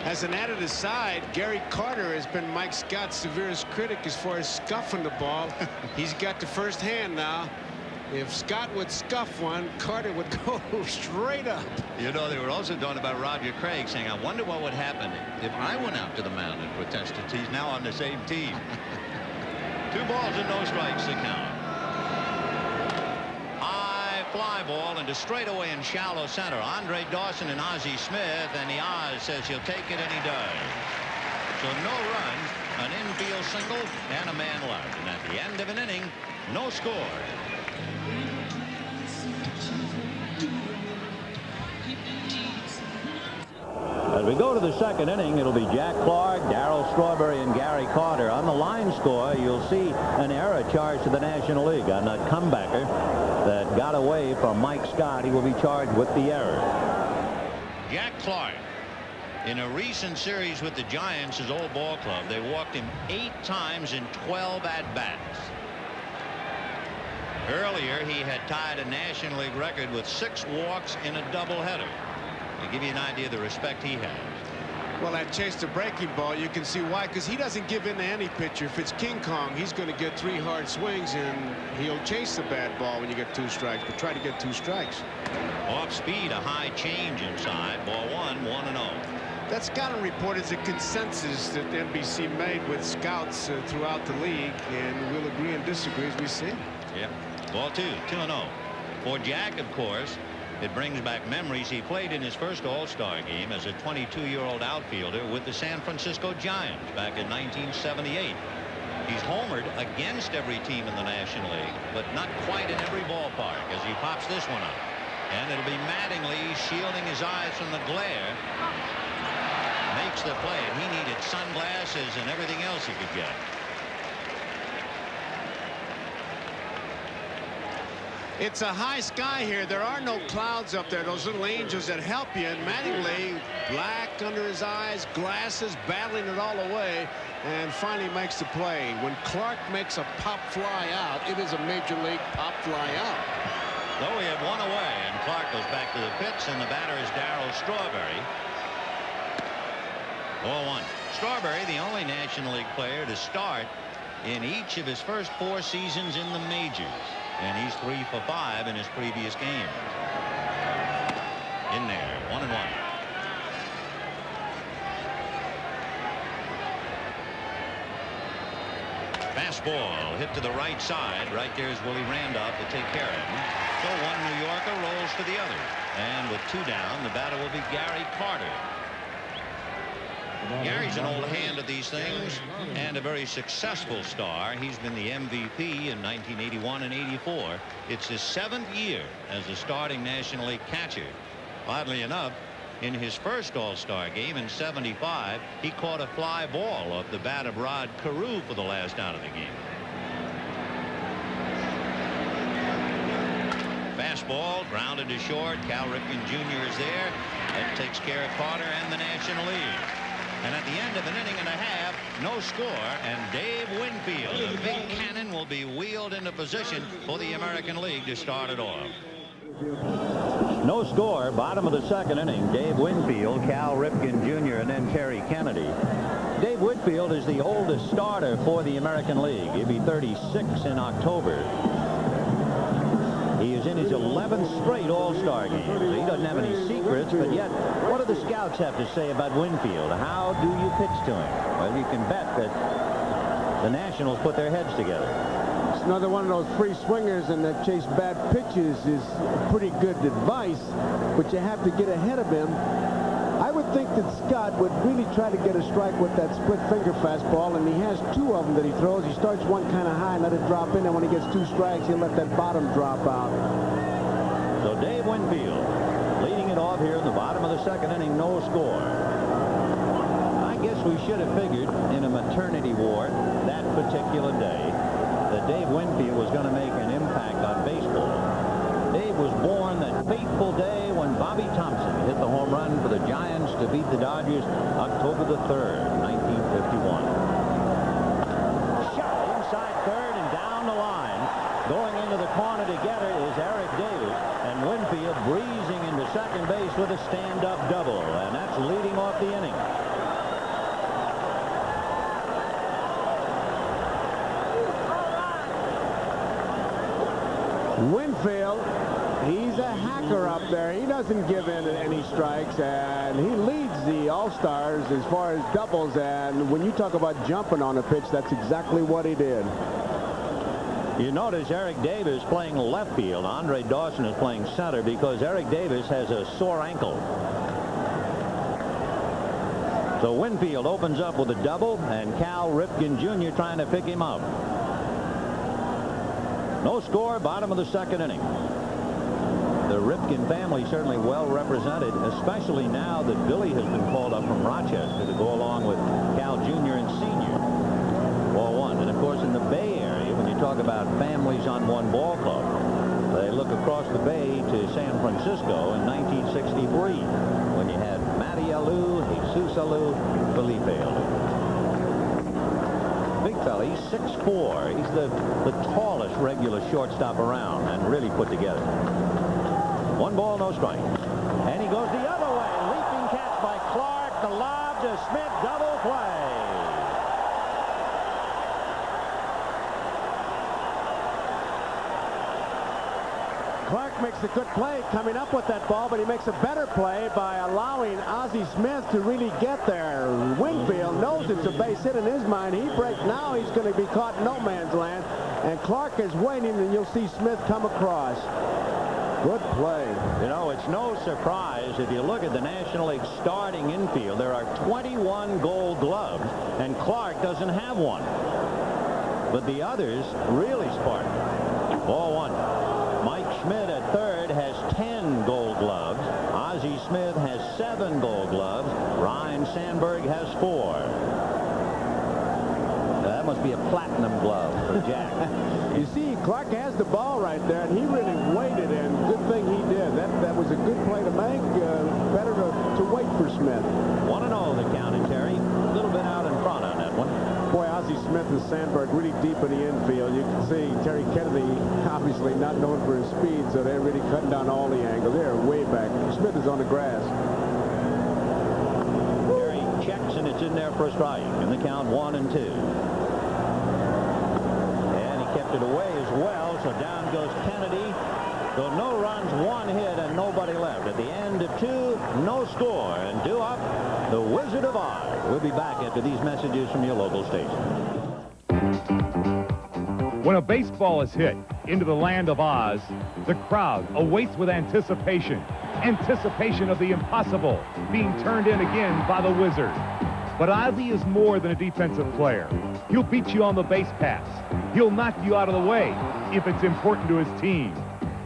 [SPEAKER 19] As an added aside, Gary Carter has been Mike Scott's severest critic as far as scuffing the ball. He's got the first hand now. If Scott would scuff one, Carter would go straight up.
[SPEAKER 18] You know, they were also talking about Roger Craig, saying, I wonder what would happen if I went out to the mound and protested. He's now on the same team. 2 balls and no strikes to count. High fly ball into straightaway in shallow center. Andre Dawson and Ozzie Smith, and the Oz says he'll take it, and he does. So no runs, an infield single, and a man left. And at the end of an inning, no score.
[SPEAKER 20] As we go to the second inning, it'll be Jack Clark, Darryl Strawberry, and Gary Carter. On the line score, you'll see an error charged to the National League on that comebacker that got away from Mike Scott. He will be charged with the error.
[SPEAKER 18] Jack Clark, in a recent series with the Giants, his old ball club, they walked him 8 times in 12 at-bats. Earlier, he had tied a National League record with 6 walks in a doubleheader. To give you an idea of the respect he has.
[SPEAKER 19] Well, that chase the breaking ball, you can see why, because he doesn't give in to any pitcher. If it's King Kong, he's going to get 3 hard swings, and he'll chase the bad ball when you get 2 strikes, but try to get 2 strikes.
[SPEAKER 18] Off speed, a high change inside. Ball 1, 1-0.
[SPEAKER 19] That scouting report is a consensus that NBC made with scouts throughout the league, and we'll agree and disagree as we see.
[SPEAKER 18] Yep. Ball 2, 2-0. For Jack, of course, it brings back memories. He played in his first All-Star game as a 22-year-old outfielder with the San Francisco Giants back in 1978. He's homered against every team in the National League, but not quite in every ballpark as he pops this one up. And it'll be Mattingly shielding his eyes from the glare. Makes the play, and he needed sunglasses and everything else he could get.
[SPEAKER 19] It's a high sky here. There are no clouds up there. Those little angels that help you. And Mattingly, black under his eyes, glasses, battling it all away, and finally makes the play. When Clark makes a pop fly out, it is a major league pop fly out.
[SPEAKER 18] Though he had 1 away, and Clark goes back to the pits, and the batter is Darryl Strawberry. Ball 1. Strawberry, the only National League player to start in each of his first 4 seasons in the majors. And he's 3 for 5 in his previous games. In there, 1-1. Fastball hit to the right side. Right there is Willie Randolph to take care of him. So one New Yorker rolls to the other. And with 2 down, the batter will be Gary Carter. Gary's an old hand at these things and a very successful star. He's been the MVP in 1981 and 84. It's his 7th year as a starting National League catcher. Oddly enough, in his first All-Star game in '75, he caught a fly ball off the bat of Rod Carew for the last out of the game. ball, grounded to short. Cal Ripken Jr. is there. That takes care of Carter and the National League. And at the end of an inning and a half, no score, and Dave Winfield, a big cannon, will be wheeled into position for the American League to start it off.
[SPEAKER 20] No score, bottom of the second inning. Dave Winfield, Cal Ripken Jr., and then Terry Kennedy. Dave Winfield is the oldest starter for the American League. He'll be 36 in October. He is in his 11th straight All-Star game. So he doesn't have any secrets, but yet, what do the scouts have to say about Winfield? How do you pitch to him? Well, you can bet that the Nationals put their heads together.
[SPEAKER 21] It's another one of those free swingers, and that chase bad pitches is pretty good advice, but you have to get ahead of him. I would think that Scott would really try to get a strike with that split finger fastball, and he has two of them that he throws. He starts one kind of high and let it drop in, and when he gets two strikes, he'll let that bottom drop out.
[SPEAKER 20] So Dave Winfield leading it off here in the bottom of the second inning, no score. I guess we should have figured in a maternity ward that particular day that Dave Winfield was going to make an impact on baseball. Dave was born that fateful day when Bobby Thompson hit the home run for the Giants to beat the Dodgers October the 3rd, 1951. Shot inside third and down the line. Going into the corner together is Eric Davis, and Winfield breezing into second base with a stand-up double, and that's leading off the inning.
[SPEAKER 21] Winfield, he's a hacker up there. He doesn't give in to any strikes, and he leads the All-Stars as far as doubles, and when you talk about jumping on a pitch, that's exactly what he did.
[SPEAKER 20] You notice Eric Davis playing left field. Andre Dawson is playing center because Eric Davis has a sore ankle. So Winfield opens up with a double, and Cal Ripken Jr. trying to pick him up. No score, bottom of the second inning. The Ripken family certainly well represented, especially now that Billy has been called up from Rochester to go along with Cal Jr. and Sr. Ball one. And of course in the Bay Area, when you talk about families on one ball club, they look across the bay to San Francisco in 1963 when you had Matty Alou, Jesus Alou, Felipe Alou. Big fella, he's 6'4". He's the tallest regular shortstop around and really put together. One ball, no strike. And he goes the other way. Leaping catch by Clark. The lob to Smith. Double play.
[SPEAKER 21] Clark makes a good play coming up with that ball, but he makes a better play by allowing Ozzie Smith to really get there. Winfield knows it's a base hit in his mind. He breaks now. He's going to be caught in no man's land, and Clark is waiting, and you'll see Smith come across. Good play.
[SPEAKER 20] You know, it's no surprise if you look at the National League starting infield. There are 21 Gold Gloves, and Clark doesn't have one. But the others really spark. Ball one. Mike Schmidt at third has 10 Gold Gloves. Ozzie Smith has 7 Gold Gloves. Ryan Sandberg has 4. That must be a platinum glove for Jack.
[SPEAKER 21] You see, Clark has the ball right there, and he really waited, and good thing he did. That was a good play to make. Better to wait for Smith.
[SPEAKER 20] 1-0 the count, and Terry a little bit out in front on that one.
[SPEAKER 21] Boy, Ozzie Smith and Sandberg really deep in the infield. You can see Terry Kennedy obviously not known for his speed, so they're really cutting down all the angles. They're way back. Smith is on the grass.
[SPEAKER 20] Terry checks, and it's in there for a strike. And the count 1-2. And he kept it away as well, so down goes Kennedy. So no runs, 1 hit, and nobody left. At the end of 2, no score. And due up, the Wizard of Oz. We'll be back after these messages from your local station.
[SPEAKER 22] When a baseball is hit into the land of Oz, the crowd awaits with anticipation. Anticipation of the impossible being turned in again by the Wizard. But Ozzie is more than a defensive player. He'll beat you on the base pass. He'll knock you out of the way if it's important to his team.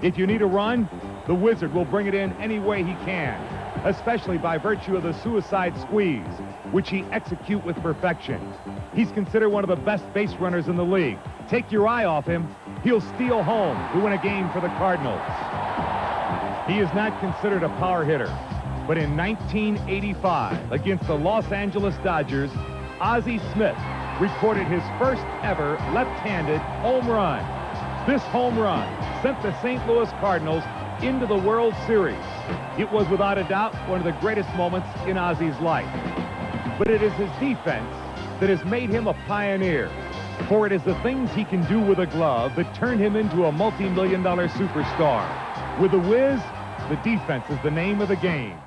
[SPEAKER 22] If you need a run, the Wizard will bring it in any way he can, especially by virtue of the suicide squeeze, which he executes with perfection. He's considered one of the best base runners in the league. Take your eye off him, he'll steal home to win a game for the Cardinals. He is not considered a power hitter, but in 1985, against the Los Angeles Dodgers, Ozzie Smith recorded his first ever left-handed home run. This home run sent the St. Louis Cardinals into the World Series. It was without a doubt one of the greatest moments in Ozzie's life. But it is his defense that has made him a pioneer, for it is the things he can do with a glove that turned him into a multi-million-dollar superstar. With the whiz, the defense is the name of the game.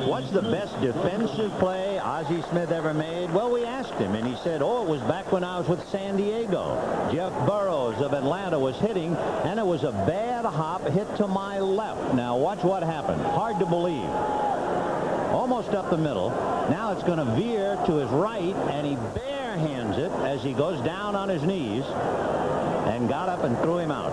[SPEAKER 20] What's the best defensive play Ozzie Smith ever made? Well, we asked him, and he said, oh, it was back when I was with San Diego. Jeff Burroughs of Atlanta was hitting, and it was a bad hop hit to my left. Now, watch what happened. Hard to believe. Almost up the middle. Now it's going to veer to his right, and he barehands it as he goes down on his knees and got up and threw him out.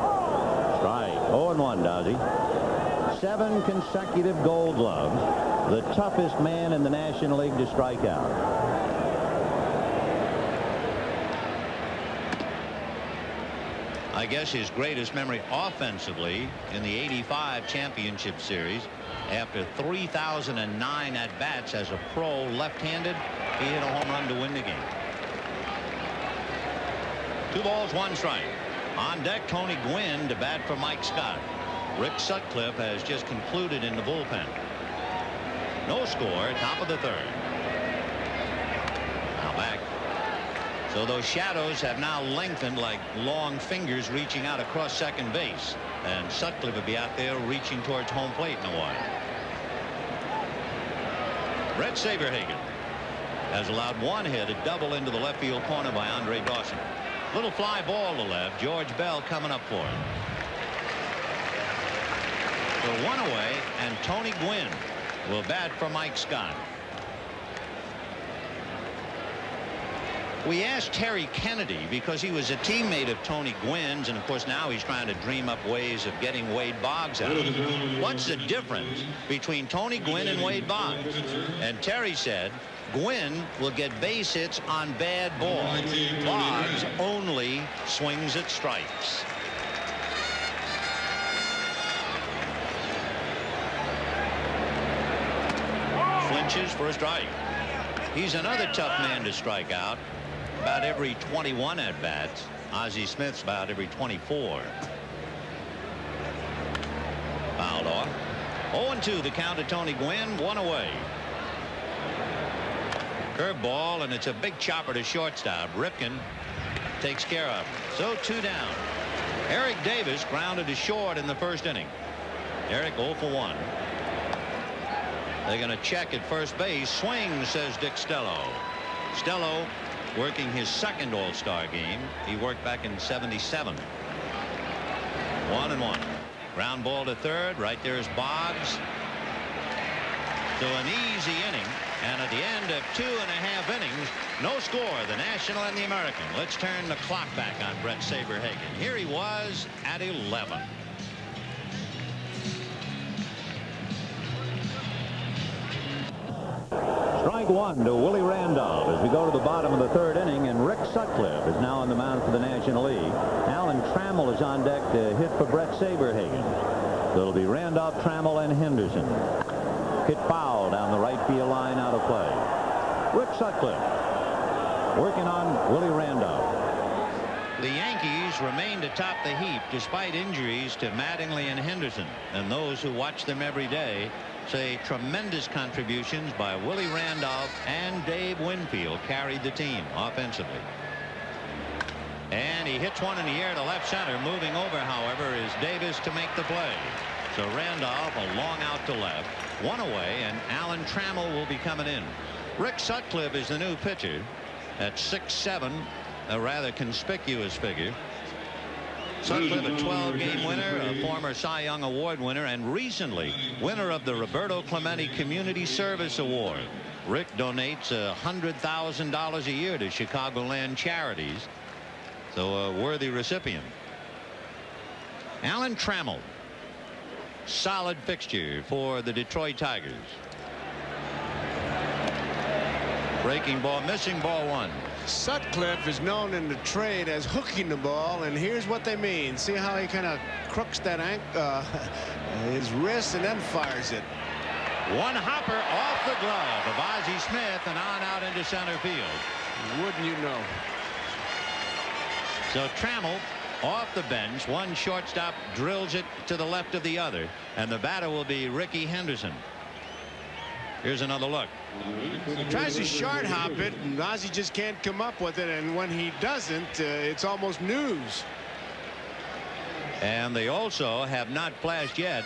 [SPEAKER 20] Strike. 0-1, Ozzie. 7 consecutive Gold Gloves. The toughest man in the National League to strike out. I guess his greatest memory offensively in the '85 championship series, after 3,009 at-bats as a pro left-handed, he hit a home run to win the game. 2 balls, 1 strike. On deck, Tony Gwynn to bat for Mike Scott. Rick Sutcliffe has just concluded in the bullpen. No score, top of the 3rd. Now back. So those shadows have now lengthened like long fingers reaching out across second base. And Sutcliffe will be out there reaching towards home plate in a while. Brett Saberhagen has allowed 1 hit, a double into the left field corner by Andre Dawson. Little fly ball to left. George Bell coming up for it. So 1 away, and Tony Gwynn will bat for Mike Scott. We asked Terry Kennedy because he was a teammate of Tony Gwynn's, and of course now he's trying to dream up ways of getting Wade Boggs out. What's the difference between Tony Gwynn and Wade Boggs? And Terry said Gwynn will get base hits on bad balls. Boggs only swings at strikes. Flinches for a strike. He's another tough man to strike out. About every 21 at-bats. Ozzie Smith's about every 24. Fouled off. 0-2 the count to Tony Gwynn. 1 away. Curveball, and it's a big chopper to shortstop. Ripken takes care of it. So 2 down. Eric Davis grounded to short in the 1st inning. Eric 0 for 1. They're going to check at first base. Swing, says Dick Stello. Stello working his 2nd All-Star game. He worked back in '77. 1-1. Ground ball to 3rd. Right there is Boggs. So an easy inning. And at the end of 2.5 innings, no score, the National and the American. Let's turn the clock back on Brett Saberhagen. Here he was at 11. Strike 1 to Willie Randolph as we go to the bottom of the 3rd inning, and Rick Sutcliffe is now on the mound for the National League. Alan Trammell is on deck to hit for Brett Saberhagen. So it'll be Randolph, Trammell, and Henderson. Hit foul down the right field line, out of play. Rick Sutcliffe working on Willie Randolph. The Yankees remained atop the heap despite injuries to Mattingly and Henderson, and those who watch them every day say tremendous contributions by Willie Randolph and Dave Winfield carried the team offensively. And he hits one in the air to left center. Moving over, however, is Davis to make the play. So Randolph a long out to left. 1 away, and Alan Trammell will be coming in. Rick Sutcliffe is the new pitcher at 6'7", a rather conspicuous figure. Sutcliffe, a 12-game winner, a former Cy Young Award winner, and recently winner of the Roberto Clemente Community Service Award. Rick donates $100,000 a year to Chicagoland charities, so a worthy recipient. Alan Trammell, solid fixture for the Detroit Tigers.
[SPEAKER 18] Breaking ball, missing ball one.
[SPEAKER 19] Sutcliffe is known in the trade as hooking the ball, and here's what they mean. See how he kind of crooks that his wrist and then fires it.
[SPEAKER 18] One hopper off the glove of Ozzie Smith and on out into center field.
[SPEAKER 19] Wouldn't you know?
[SPEAKER 18] So Trammell off the bench. One shortstop drills it to the left of the other, and the batter will be Rickey Henderson. Here's another look.
[SPEAKER 19] He tries to short hop it, and Ozzie just can't come up with it, and when he doesn't, it's almost news.
[SPEAKER 18] And they also have not flashed yet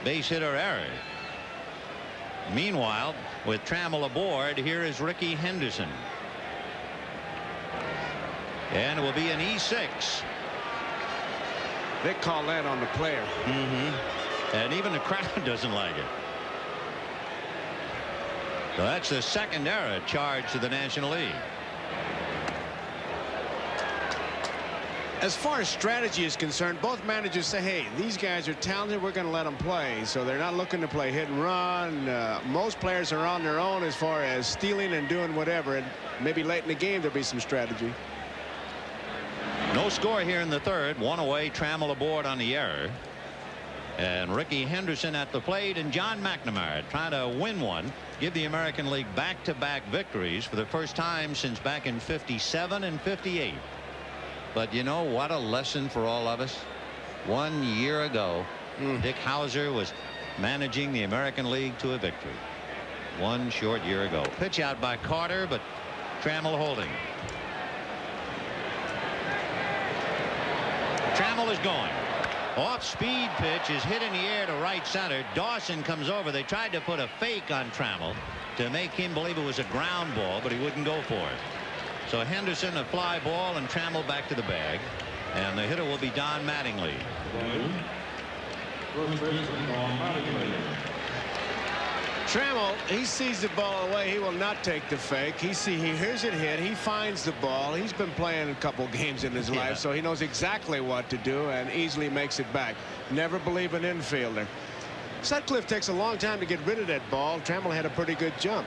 [SPEAKER 18] base hit or error. Meanwhile, with Trammell aboard, here is Rickey Henderson. And it will be an E6.
[SPEAKER 19] They call that on the player.
[SPEAKER 18] And even the crowd doesn't like it. So that's the second error charged to the National League.
[SPEAKER 19] As far as strategy is concerned, both managers say, hey, these guys are talented, we're going to let them play. So they're not looking to play hit and run. Most players are on their own as far as stealing and doing whatever, and maybe late in the game there'll be some strategy.
[SPEAKER 18] No score here in the third. One away. Trammell aboard on the error, and Rickey Henderson at the plate, and John McNamara trying to win one, give the American League back-to-back victories for the first time since back in '57 and '58. But you know what a lesson for all of us. 1 year ago, Dick Hauser was managing the American League to a victory. 1 short year ago. Pitch out by Carter, but Trammell holding. Trammell is going. Off-speed pitch is hit in the air to right center. Dawson comes over. They tried to put a fake on Trammell to make him believe it was a ground ball, but he wouldn't go for it. So Henderson a fly ball and Trammell back to the bag, and the hitter will be Don Mattingly.
[SPEAKER 19] Trammell, he sees the ball away. He will not take the fake. He hears it hit. He finds the ball. He's been playing a couple games in his life, so he knows exactly what to do and easily makes it back. Never believe an infielder. Sutcliffe takes a long time to get rid of that ball. Trammell had a pretty good jump.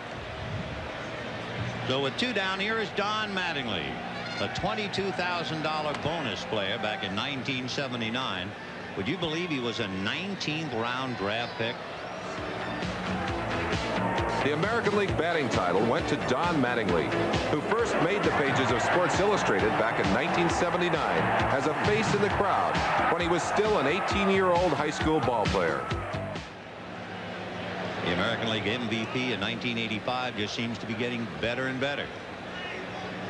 [SPEAKER 18] So with two down, here is Don Mattingly, a $22,000 bonus player back in 1979. Would you believe he was a 19th round draft pick?
[SPEAKER 1] The American League batting title went to Don Mattingly, who first made the pages of Sports Illustrated back in 1979 as a face in the crowd when he was still an 18-year-old high school ball player.
[SPEAKER 18] The American League MVP in 1985 just seems to be getting better and better.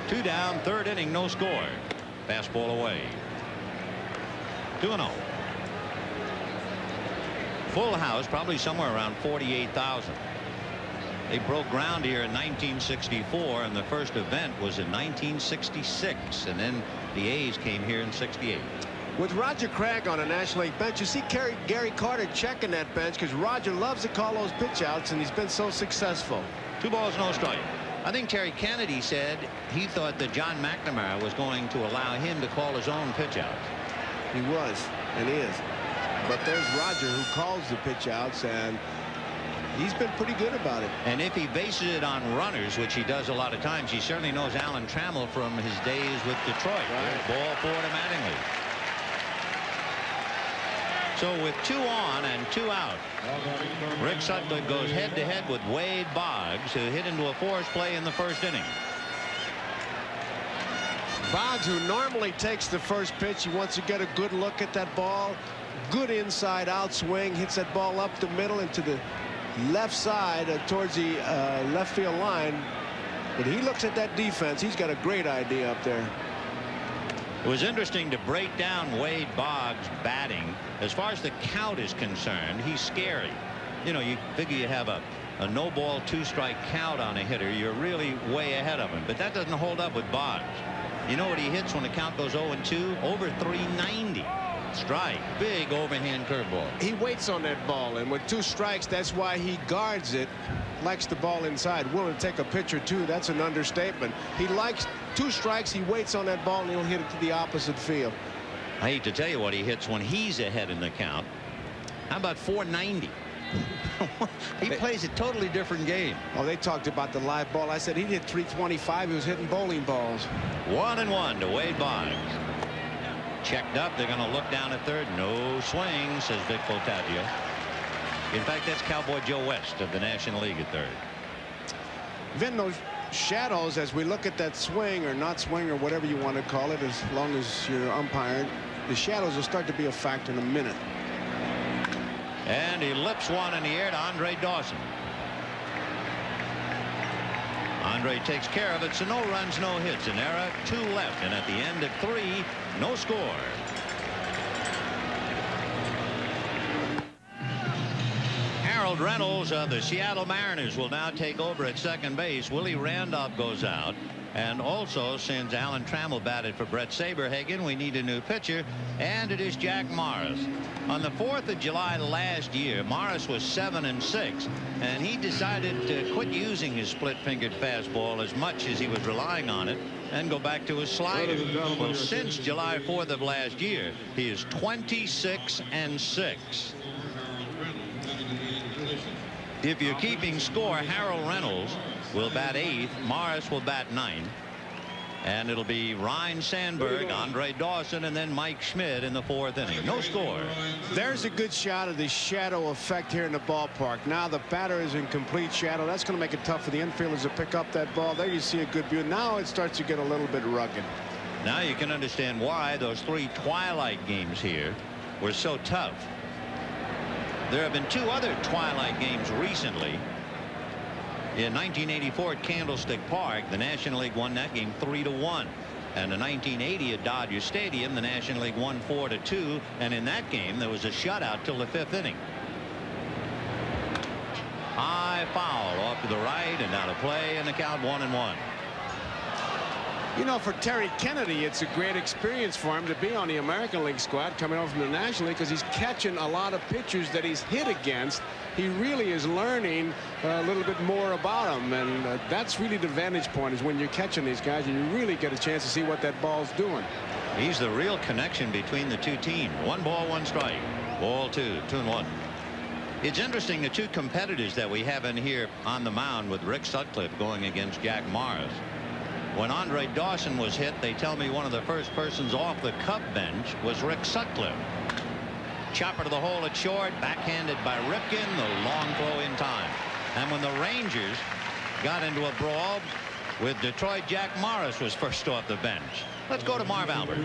[SPEAKER 18] Two down, third inning, no score. Fastball away. 2-0. Full house, probably somewhere around 48,000. They broke ground here in 1964, and the first event was in 1966, and then the A's came here in '68.
[SPEAKER 19] With Roger Craig on a National League bench, you see Gary Carter checking that bench because Roger loves to call those pitch outs, and he's been so successful.
[SPEAKER 18] 2 balls, no strike. I think Terry Kennedy said he thought that John McNamara was going to allow him to call his own pitch outs.
[SPEAKER 19] He was, and he is. But there's Roger who calls the pitch outs, and he's been pretty good about it.
[SPEAKER 18] And if he bases it on runners, which he does a lot of times, he certainly knows Alan Trammell from his days with Detroit. Right. Ball 4 to Mattingly. So with 2 on and 2 out, Rick Sutcliffe goes head-to-head with Wade Boggs, who hit into a force play in the first inning.
[SPEAKER 19] Boggs, who normally takes the first pitch, he wants to get a good look at that ball. Good inside out swing, hits that ball up the middle into the left side towards the left field line. But he looks at that defense. He's got a great idea up there.
[SPEAKER 18] It was interesting to break down Wade Boggs' batting. As far as the count is concerned, he's scary. You know, you figure you have a no ball 2 strike count on a hitter, you're really way ahead of him. But that doesn't hold up with Boggs. You know what he hits when the count goes 0-2? Over 390. Strike. Big overhand curveball.
[SPEAKER 19] He waits on that ball, and with 2 strikes, that's why he guards it. Likes the ball inside. Willing to take a pitch or 2, that's an understatement. He likes 2 strikes, he waits on that ball, and he'll hit it to the opposite field.
[SPEAKER 18] I hate to tell you what he hits when he's ahead in the count. How about 490? He plays a totally different game.
[SPEAKER 19] Oh, they talked about the live ball. I said he hit 325. He was hitting bowling balls.
[SPEAKER 18] 1-1 to Wade Boggs. Checked up. They're going to look down at third. No swing, says Vic Voltaggio. In fact, that's Cowboy Joe West of the National League at third.
[SPEAKER 19] Vin, those shadows, as we look at that swing or not swing or whatever you want to call it, as long as you're umpiring, the shadows will start to be a factor in a minute.
[SPEAKER 18] And he lips one in the air to Andre Dawson. Andre takes care of it, so no runs, no hits. An error, 2 left, and at the end of 3, no score. Harold Reynolds of the Seattle Mariners will now take over at second base. Willie Randolph goes out. And also, since Alan Trammell batted for Brett Saberhagen, we need a new pitcher, and it is Jack Morris. On the 4th of July last year, Morris was 7-6, and he decided to quit using his split-fingered fastball as much as he was relying on it and go back to his slider. Well, since July 4th of last year, he is 26-6. If you're keeping score, Harold Reynolds will bat 8th. Morris will bat 9th. And it'll be Ryne Sandberg, Andre Dawson, and then Mike Schmidt in the 4th inning. No score.
[SPEAKER 19] There's a good shot of the shadow effect here in the ballpark. Now the batter is in complete shadow. That's going to make it tough for the infielders to pick up that ball. There you see a good view. Now it starts to get a little bit rugged.
[SPEAKER 18] Now you can understand why those 3 twilight games here were so tough. There have been 2 other twilight games recently. In 1984 at Candlestick Park, the National League won that game 3-1. And in 1980 at Dodger Stadium, the National League won 4-2. And in that game, there was a shutout till the 5th inning. High foul off to the right, and now to play, and the count 1-1.
[SPEAKER 19] You know, for Terry Kennedy, it's a great experience for him to be on the American League squad coming over from the National League, because he's catching a lot of pitchers that he's hit against. He really is learning a little bit more about them, and that's really the vantage point, is when you're catching these guys and you really get a chance to see what that ball's doing.
[SPEAKER 18] He's the real connection between the 2 teams. 1 ball, 1 strike. Ball 2, 2-1. It's interesting, the 2 competitors that we have in here on the mound with Rick Sutcliffe going against Jack Morris. When Andre Dawson was hit, they tell me one of the first persons off the Cub bench was Rick Sutcliffe. Chopper to the hole at short, backhanded by Ripken, the long throw in time. And when the Rangers got into a brawl with Detroit, Jack Morris was first off the bench. Let's go to Marv Albert.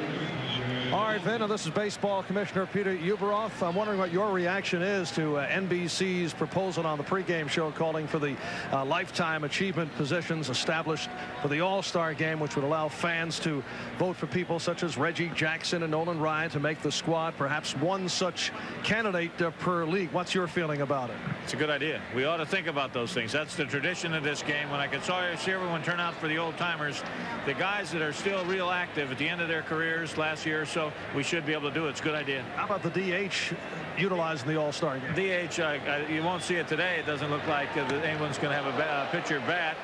[SPEAKER 15] All right, Vin, this is Baseball Commissioner Peter Ueberroth. I'm wondering what your reaction is to NBC's proposal on the pregame show calling for the lifetime achievement positions established for the All-Star game, which would allow fans to vote for people such as Reggie Jackson and Nolan Ryan to make the squad, perhaps one such candidate per league. What's your feeling about it?
[SPEAKER 6] It's a good idea. We ought to think about those things. That's the tradition of this game. When I could see everyone turn out for the old-timers, the guys that are still real active at the end of their careers last year or so, we should be able to do it. It's a good idea.
[SPEAKER 15] How about the DH utilizing the All-Star game?
[SPEAKER 6] DH, you won't see it today. It doesn't look like anyone's going to have a pitcher bat,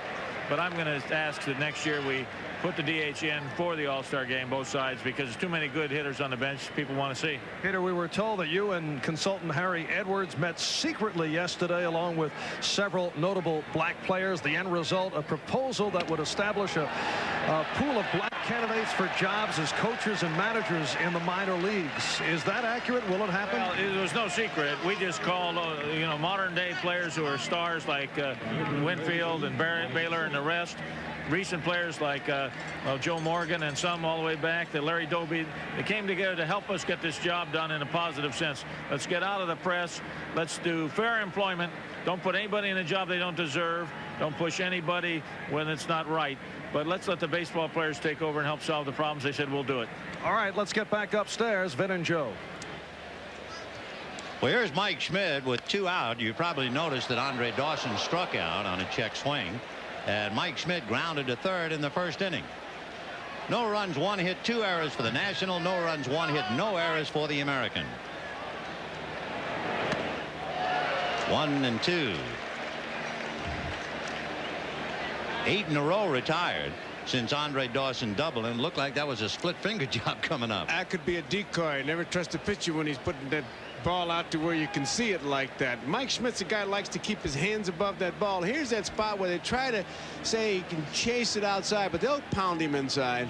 [SPEAKER 6] but I'm going to ask that next year we put the DH in for the All-Star game, both sides, because there's too many good hitters on the bench people want to see.
[SPEAKER 15] Peter, we were told that you and consultant Harry Edwards met secretly yesterday along with several notable black players. The end result, a proposal that would establish a pool of black candidates for jobs as coaches and managers in the minor leagues. Is that accurate? Will it happen?
[SPEAKER 6] Well, it was no secret. We just called, modern day players who are stars like Winfield and Baylor and the rest. Recent players like Joe Morgan and some all the way back to Larry Doby. They came together to help us get this job done in a positive sense. Let's get out of the press. Let's do fair employment. Don't put anybody in a job they don't deserve. Don't push anybody when it's not right. But let's let the baseball players take over and help solve the problems. They said we'll do it.
[SPEAKER 15] All right, let's get back upstairs. Vin and Joe.
[SPEAKER 18] Well, here's Mike Schmidt with 2 out. You probably noticed that Andre Dawson struck out on a check swing. And Mike Schmidt grounded to third in the 1st inning. No runs, 1 hit, 2 errors for the National. No runs, 1 hit, no errors for the American. 1-2. 8 in a row retired since Andre Dawson doubled, and looked like that was a split finger job coming up.
[SPEAKER 19] That could be a decoy. Never trust a pitcher when he's putting that ball out to where you can see it like that. Mike Schmidt's a guy who likes to keep his hands above that ball. Here's that spot where they try to say he can chase it outside, but they'll pound him inside.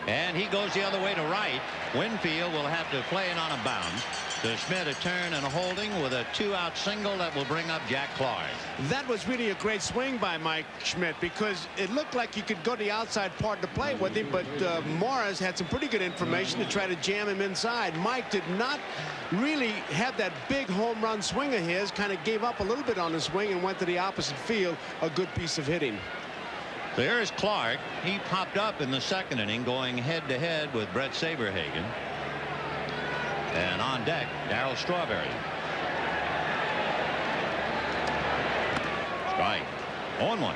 [SPEAKER 20] And he goes the other way to right. Winfield will have to play it on a bounce. To Schmidt, a turn and a holding with a 2-out single that will bring up Jack Clark.
[SPEAKER 19] That was really a great swing by Mike Schmidt, because it looked like you could go to the outside part to play with him, but Morris had some pretty good information to try to jam him inside. Mike did not really have that big home run swing of his, kind of gave up a little bit on the swing and went to the opposite field. A good piece of hitting.
[SPEAKER 20] There's Clark. He popped up in the second inning, going head-to-head with Brett Saberhagen. And on deck, Darryl Strawberry. Strike. 0-1.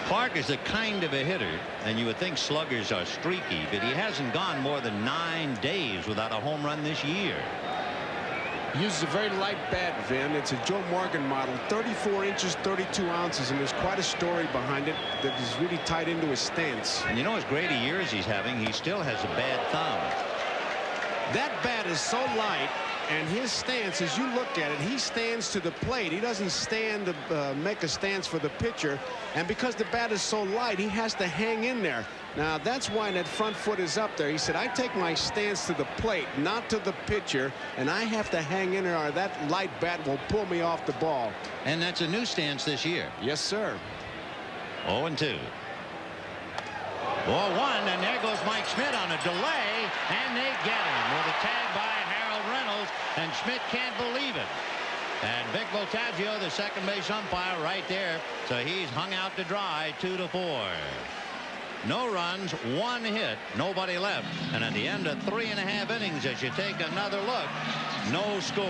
[SPEAKER 20] Clark is the kind of a hitter, and you would think sluggers are streaky, but he hasn't gone more than 9 days without a home run this year.
[SPEAKER 19] He uses a very light bat, Vin. It's a Joe Morgan model, 34 inches, 32 ounces, and there's quite a story behind it that is really tied into his stance.
[SPEAKER 20] And you know, as great a year as he's having, he still has a bad thumb.
[SPEAKER 19] That bat is so light, and his stance, as you look at it, he stands to the plate. He doesn't stand to make a stance for the pitcher, and because the bat is so light, he has to hang in there. Now, that's why that front foot is up there. He said, I take my stance to the plate, not to the pitcher, and I have to hang in there or that light bat will pull me off the ball.
[SPEAKER 20] And that's a new stance this year.
[SPEAKER 19] Yes, sir.
[SPEAKER 20] 0-2. Ball one, and there goes Mike Schmidt on a delay, and they get him with a tag by Harold Reynolds, and Schmidt can't believe it. And Vic Voltaggio, the second base umpire, right there, so he's hung out to dry. 2-4. No runs, 1 hit, nobody left, and at the end of 3.5 innings, as you take another look, no score.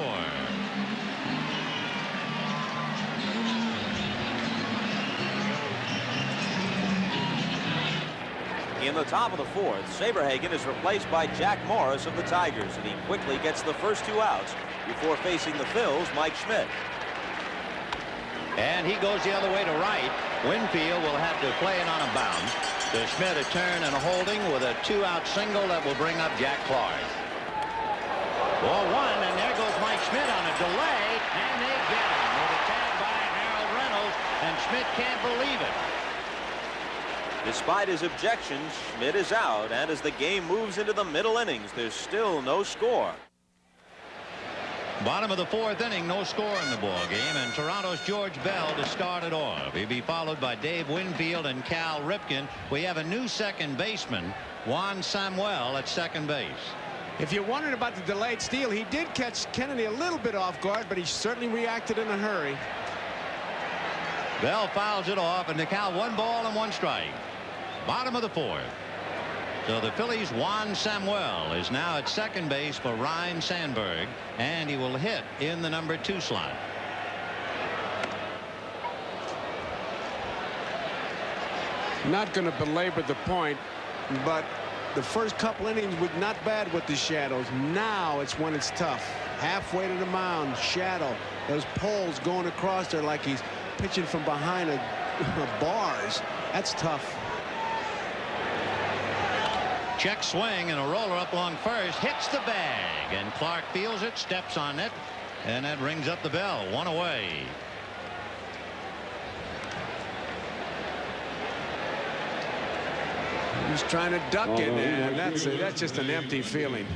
[SPEAKER 4] In the top of the fourth, Saberhagen is replaced by Jack Morris of the Tigers, and he quickly gets the first 2 outs before facing the Phil's Mike Schmidt.
[SPEAKER 20] And he goes the other way to right. Winfield will have to play it on a bounce. To Schmidt, a turn and a holding with a 2-out single that will bring up Jack Clark. Ball one, and there goes Mike Schmidt on a delay, and they get him with a tag by Harold Reynolds, and Schmidt can't believe it.
[SPEAKER 4] Despite his objections, Schmidt is out, and as the game moves into the middle innings, there's still no score.
[SPEAKER 20] Bottom of the 4th inning, no score in the ball game, and Toronto's George Bell to start it off. He'll be followed by Dave Winfield and Cal Ripken. We have a new second baseman, Juan Samuel, at second base.
[SPEAKER 19] If you're wondering about the delayed steal, he did catch Kennedy a little bit off guard, but he certainly reacted in a hurry.
[SPEAKER 20] Bell fouls it off, and to Cal, 1 ball and 1 strike. Bottom of the 4th. So the Phillies' Juan Samuel is now at second base for Ryne Sandberg, and he will hit in the number 2 slot.
[SPEAKER 19] Not going to belabor the point, but the first couple innings were not bad with the shadows. Now it's when it's tough. Halfway to the mound, shadow. Those poles going across there like he's pitching from behind a bars. That's tough.
[SPEAKER 20] Check swing and a roller up along first, hits the bag, and Clark feels it, steps on it, and that rings up the bell. 1 away.
[SPEAKER 19] He's trying to duck it, and that's just an empty feeling.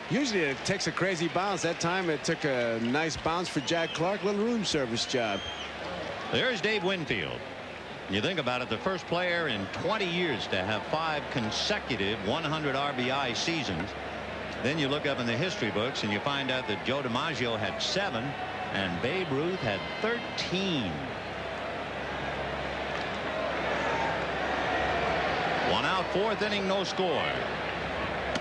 [SPEAKER 19] Usually it takes a crazy bounce. That time it took a nice bounce for Jack Clark. Little room service job.
[SPEAKER 20] There's Dave Winfield. You think about it, the first player in 20 years to have 5 consecutive 100 RBI seasons. Then you look up in the history books and you find out that Joe DiMaggio had 7 and Babe Ruth had 13. 1 out, 4th inning, no score.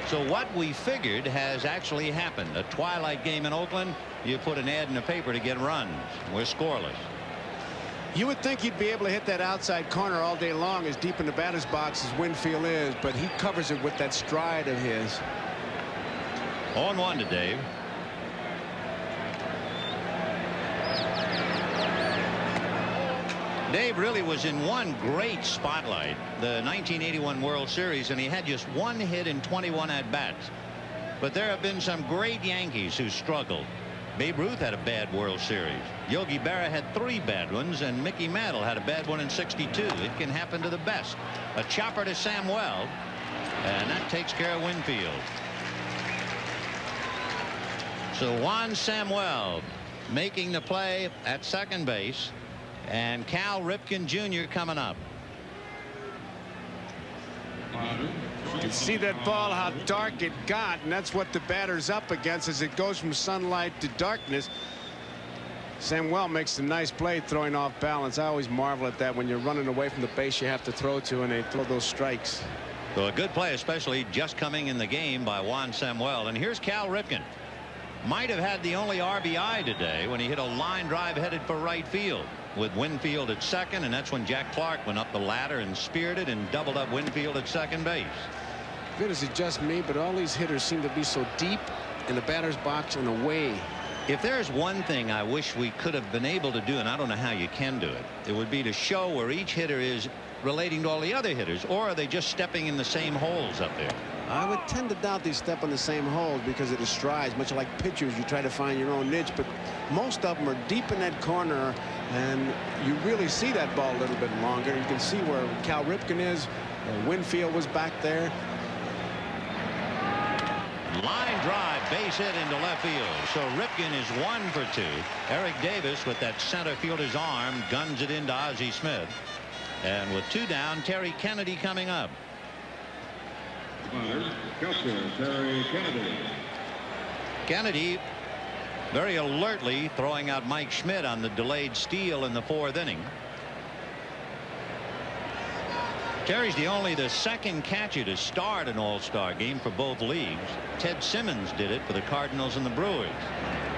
[SPEAKER 20] So what we figured has actually happened. A twilight game in Oakland, you put an ad in the paper to get runs. We're scoreless.
[SPEAKER 19] You would think he'd be able to hit that outside corner all day long, as deep in the batter's box as Winfield is, but he covers it with that stride of his.
[SPEAKER 20] 0-1 to Dave. Dave really was in one great spotlight, the 1981 World Series, and he had just 1 hit in 21 at-bats. But there have been some great Yankees who struggled. Babe Ruth had a bad World Series. Yogi Berra had 3 bad ones, and Mickey Mantle had a bad one in '62. It can happen to the best. A chopper to Samuel, and that takes care of Winfield. So Juan Samuel making the play at second base, and Cal Ripken Jr. coming up.
[SPEAKER 19] You can see that ball, how dark it got, and that's what the batter's up against as it goes from sunlight to darkness. Samuel makes a nice play throwing off balance. I always marvel at that when you're running away from the base you have to throw to, and they throw those strikes.
[SPEAKER 20] So a good play, especially just coming in the game by Juan Samuel. And here's Cal Ripken. Might have had the only RBI today when he hit a line drive headed for right field with Winfield at second, and that's when Jack Clark went up the ladder and speared it and doubled up Winfield at second base.
[SPEAKER 19] Good as it just me, but all these hitters seem to be so deep in the batter's box and away.
[SPEAKER 20] If there's one thing I wish we could have been able to do, and I don't know how you can do it, it would be to show where each hitter is relating to all the other hitters, or are they just stepping in the same holes up there?
[SPEAKER 19] I would tend to doubt they step on the same holes because of the strides. Much like pitchers, you try to find your own niche, but most of them are deep in that corner, and you really see that ball a little bit longer. You can see where Cal Ripken is. Winfield was back there.
[SPEAKER 20] Line drive, base hit into left field. So Ripken is 1 for 2. Eric Davis with that center fielder's arm guns it into Ozzie Smith. And with 2 down, Terry Kennedy coming up.
[SPEAKER 17] Terry Kennedy.
[SPEAKER 20] Kennedy very alertly throwing out Mike Schmidt on the delayed steal in the 4th inning. Terry's only the 2nd catcher to start an all-star game for both leagues. Ted Simmons did it for the Cardinals and the Brewers.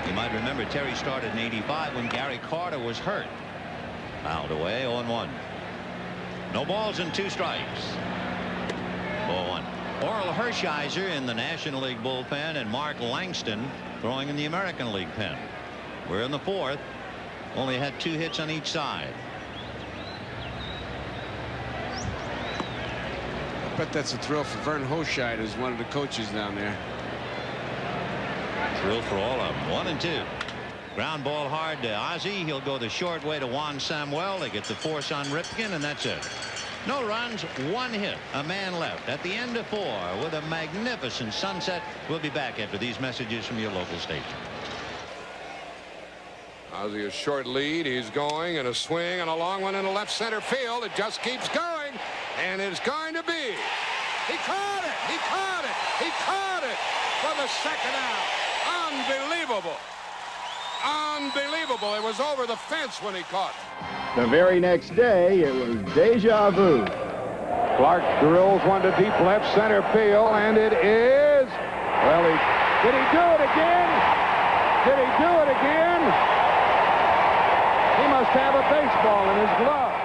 [SPEAKER 20] You might remember Terry started in '85 when Gary Carter was hurt. Fouled away, 0-1. No balls and 2 strikes. 0-1. Oral Hershiser in the National League bullpen, and Mark Langston throwing in the American League pen. We're in the 4th. Only had 2 hits on each side.
[SPEAKER 19] I bet that's a thrill for Vern Hochscheid, who's one of the coaches down there.
[SPEAKER 20] Thrill for all of them. 1-2. Ground ball hard to Ozzie. He'll go the short way to Juan Samuel. They get the force on Ripken, and that's it. No runs, 1 hit, a man left at the end of 4 with a magnificent sunset. We'll be back after these messages from your local station.
[SPEAKER 7] Ozzie, a short lead. He's going, and a swing and a long one into left center field. It just keeps going, and it's going to be. He caught it. He caught it. He caught it for the 2nd out. Unbelievable. Unbelievable. It was over the fence when he caught it.
[SPEAKER 17] The very next day, it was deja vu. Clark drills one to deep left center field, and it is. Well, did he do it again? Did he do it again? He must have a baseball in his glove.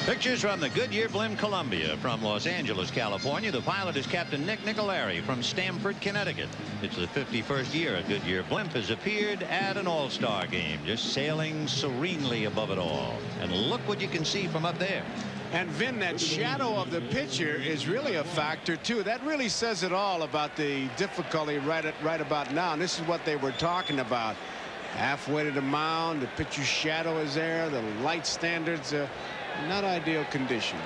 [SPEAKER 20] Pictures from the Goodyear Blimp Columbia from Los Angeles, California. The pilot is Captain Nick Nicolari from Stamford, Connecticut. It's the 51st year a Goodyear Blimp has appeared at an all-star game, just sailing serenely above it all. And look what you can see from up there.
[SPEAKER 19] And Vin, that shadow of the pitcher is really a factor too. That really says it all about the difficulty right about now. And this is what they were talking about. Halfway to the mound, the pitcher's shadow is there. The light standards not ideal conditions.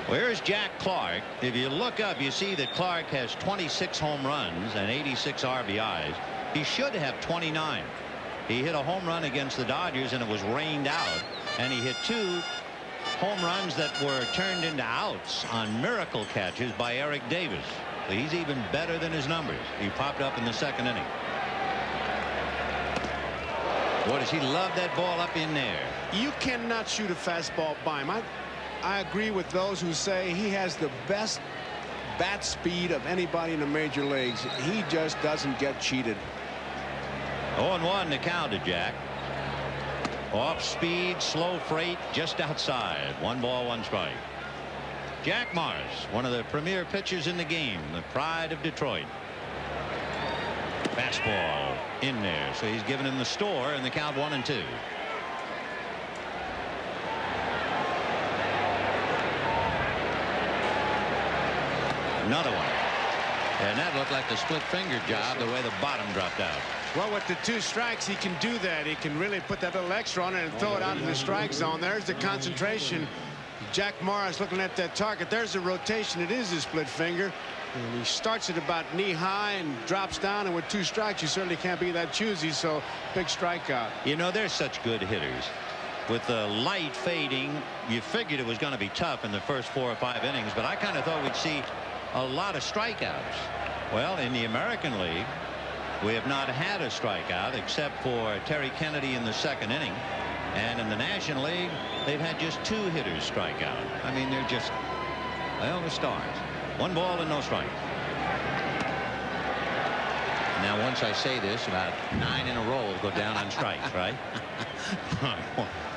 [SPEAKER 20] Well, here's Jack Clark. If you look up, you see that Clark has 26 home runs and 86 RBIs. He should have 29. He hit a home run against the Dodgers, and it was rained out. And he hit 2 home runs that were turned into outs on miracle catches by Eric Davis. So he's even better than his numbers. He popped up in the 2nd inning. Boy, does he love that ball up in there.
[SPEAKER 19] You cannot shoot a fastball by him. I agree with those who say he has the best bat speed of anybody in the major leagues. He just doesn't get cheated.
[SPEAKER 20] 0-1 to count to Jack. Off speed, slow freight, just outside. 1 ball, 1 strike. Jack Morris, one of the premier pitchers in the game, the pride of Detroit. Fastball in there, so he's given him the store, and the count 1-2.
[SPEAKER 18] Another one. And that looked like the split finger job, the way the bottom dropped out.
[SPEAKER 19] Well, with the 2 strikes, he can do that. He can really put that little extra on it and throw it out in the strike zone. There's the concentration. Jack Morris looking at that target. There's the rotation. It is a split finger. And he starts at about knee high and drops down. And with 2 strikes, you certainly can't be that choosy. So big strikeout.
[SPEAKER 18] You know, they're such good hitters. With the light fading, you figured it was going to be tough in the first 4 or 5 innings. But I kind of thought we'd see a lot of strikeouts. Well, in the American League, we have not had a strikeout except for Terry Kennedy in the 2nd inning. And in the National League, they've had just 2 hitters strike out. I mean, they're just, well, the stars. 1 ball and no strike. Now, once I say this, about 9 in a row will go down on strikes, right?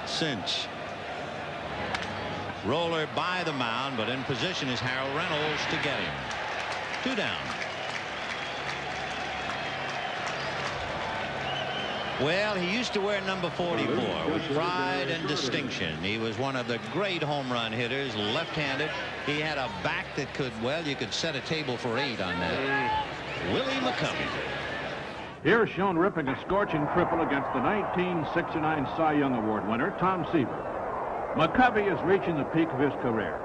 [SPEAKER 18] Cinch. Roller by the mound, but in position is Harold Reynolds to get him. 2 down. Well, he used to wear number 44 with pride and distinction. He was one of the great home run hitters, left-handed. He had a back that could, well, you could set a table for 8 on that. Willie McCovey.
[SPEAKER 22] Here shown ripping a scorching triple against the 1969 Cy Young Award winner, Tom Seaver. McCovey is reaching the peak of his career.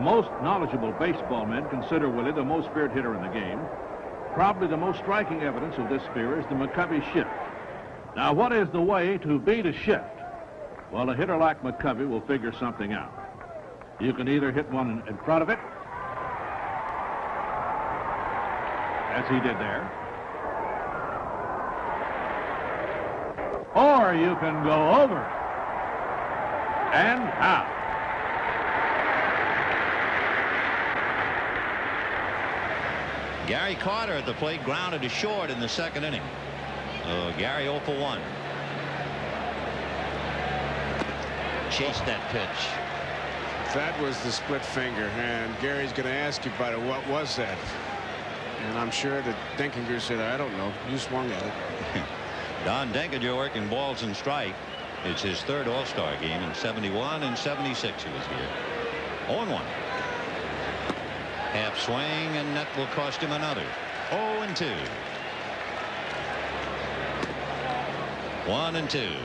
[SPEAKER 22] Most knowledgeable baseball men consider Willie the most feared hitter in the game. Probably the most striking evidence of this fear is the McCovey shift. Now, what is the way to beat a shift? Well, a hitter like McCovey will figure something out. You can either hit one in front of it, as he did there, or you can go over it. And out.
[SPEAKER 18] Gary Carter at the plate grounded to short in the 2nd inning. Gary 0 for 1. Chased that pitch.
[SPEAKER 19] That was the split finger, and Gary's going to ask you about it. What was that? And I'm sure that Denkinger said, I don't know. You swung at it.
[SPEAKER 18] Don Denkinger working balls and strike. It's his 3rd All-Star game. In 71 and 76 he was here. 0-1. Half swing, and that will cost him another. 0-2. 1-2.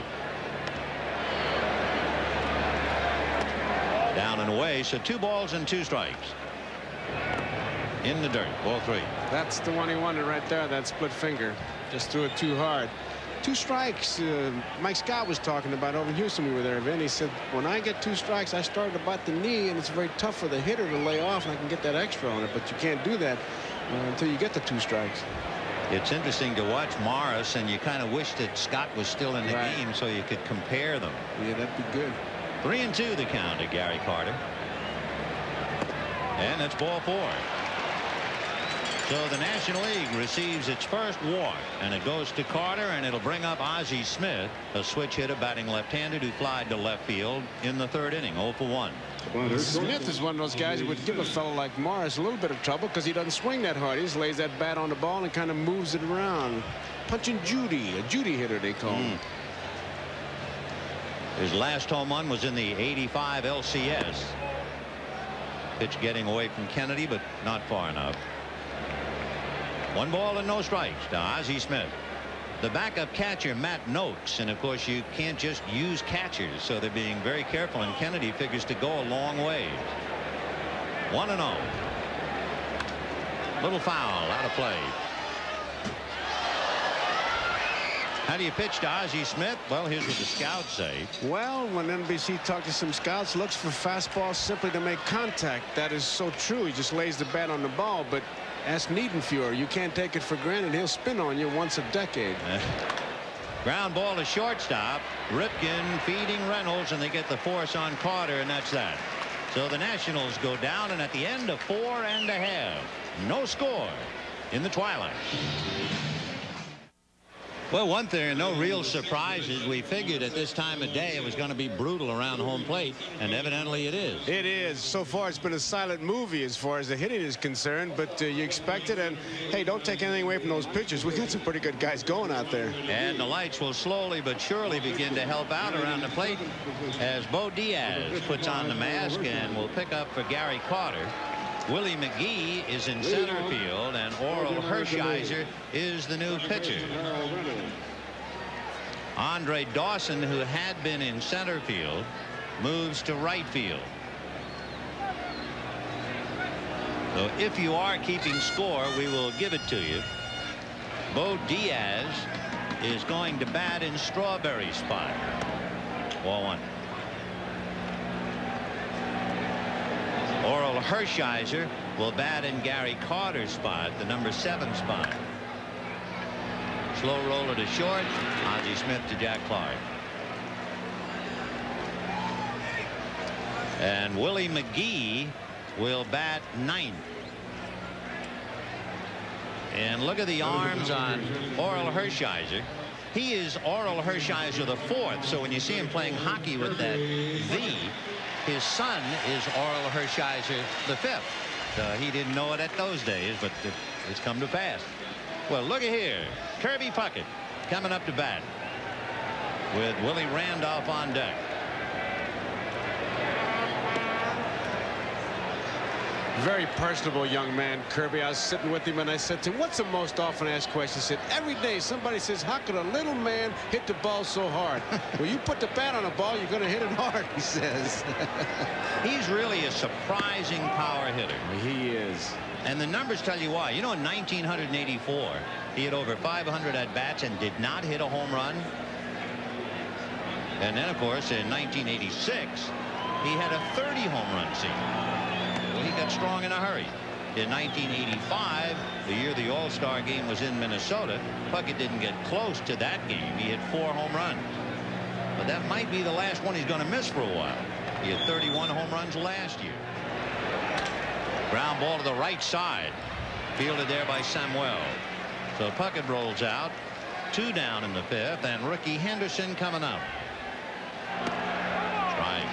[SPEAKER 18] Down and away, so 2 balls and 2 strikes. In the dirt, ball 3.
[SPEAKER 19] That's the one he wanted right there, that split finger. Just threw it too hard. 2 strikes. Mike Scott was talking about over in Houston. We were there, Vin. He said, when I get 2 strikes, I start about the knee, and it's very tough for the hitter to lay off, and I can get that extra on it. But you can't do that until you get the 2 strikes.
[SPEAKER 18] It's interesting to watch Morris, and you kind of wish that Scott was still in the game so you could compare them.
[SPEAKER 19] Yeah, that'd be good.
[SPEAKER 18] 3-2 the count to Gary Carter. And that's ball 4. So the National League receives its first walk, and it goes to Carter, and it'll bring up Ozzie Smith, a switch hitter batting left-handed who flied to left field in the 3rd inning, 0 for 1.
[SPEAKER 19] Smith is one of those guys who would give a fellow like Morris a little bit of trouble because he doesn't swing that hard. He just lays that bat on the ball and kind of moves it around. Punching Judy, a Judy hitter they call him.
[SPEAKER 18] His last home run was in the '85 LCS. Pitch getting away from Kennedy, but not far enough. 1 ball and no strikes to Ozzie Smith. The backup catcher, Matt Noakes, and of course you can't just use catchers, so they're being very careful, and Kennedy figures to go a long way. 1-0. Little foul out of play. How do you pitch to Ozzie Smith? Well, here's what the scouts say.
[SPEAKER 19] Well, when NBC talked to some scouts, looks for fastballs simply to make contact. That is so true. He just lays the bat on the ball, but ask Niedenfuhr. You can't take it for granted. He'll spin on you once a decade.
[SPEAKER 18] Ground ball to shortstop. Ripken feeding Reynolds, and they get the force on Carter, and that's that. So the Nationals go down, and at the end of 4 1/2, no score in the twilight. Well, one thing, no real surprises. We figured at this time of day it was going to be brutal around home plate, and evidently it is.
[SPEAKER 19] It is. So far, it's been a silent movie as far as the hitting is concerned, but you expect it, and hey, don't take anything away from those pitchers. We got some pretty good guys going out there.
[SPEAKER 18] And the lights will slowly but surely begin to help out around the plate as Bo Diaz puts on the mask and will pick up for Gary Carter. Willie McGee is in center field, and Oral Hershiser is the new pitcher. Andre Dawson, who had been in center field, moves to right field. So if you are keeping score, we will give it to you. Bo Diaz is going to bat in Strawberry's spot. Ball one. Oral Hershiser will bat in Gary Carter's spot, the number 7 spot. Slow roller to short. Ozzie Smith to Jack Clark. And Willie McGee will bat 9th. And look at the arms on Oral Hershiser. He is Oral Hershiser the 4th. So when you see him playing hockey with that V, his son is Oral Hershiser the 5th. He didn't know it at those days, but it's come to pass. Well, look at here. Kirby Puckett coming up to bat with Willie Randolph on deck.
[SPEAKER 19] Very personable young man, Kirby. I was sitting with him and I said to him, what's the most often asked question? He said, every day somebody says, how could a little man hit the ball so hard? Well, you put the bat on the ball, you're going to hit it hard, he says.
[SPEAKER 18] He's really a surprising power hitter.
[SPEAKER 19] He is.
[SPEAKER 18] And the numbers tell you why. You know, in 1984, he had over 500 at-bats and did not hit a home run. And then, of course, in 1986, he had a 30 home run season. Well, he got strong in a hurry. In 1985, the year the All-Star game was in Minnesota, Puckett didn't get close to that game. He hit 4 home runs. But that might be the last one he's going to miss for a while. He had 31 home runs last year. Ground ball to the right side. Fielded there by Samuel. So Puckett rolls out. 2 down in the 5th, and Ricky Henderson coming up. Strike.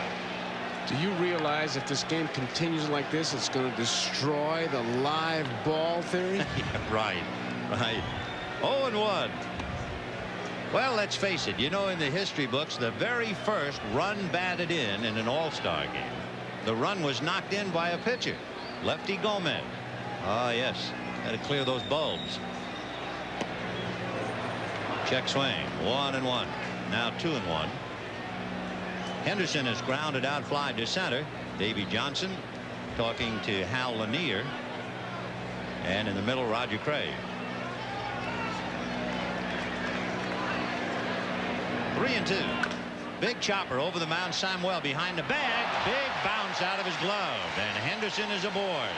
[SPEAKER 19] Do you realize if this game continues like this, it's going to destroy the live ball theory?
[SPEAKER 18] Yeah, right. 0-1. Well, let's face it. You know, in the history books, the very first run batted in an All-Star game, the run was knocked in by a pitcher, Lefty Gomez. Ah, yes. Got to clear those bulbs. Check swing. 1-1. Now 2-1. Henderson is grounded out, fly to center. Davy Johnson talking to Hal Lanier. And in the middle, Roger Craig. 3-2. Big chopper over the mound. Samuel behind the bag. Big bounce out of his glove. And Henderson is aboard.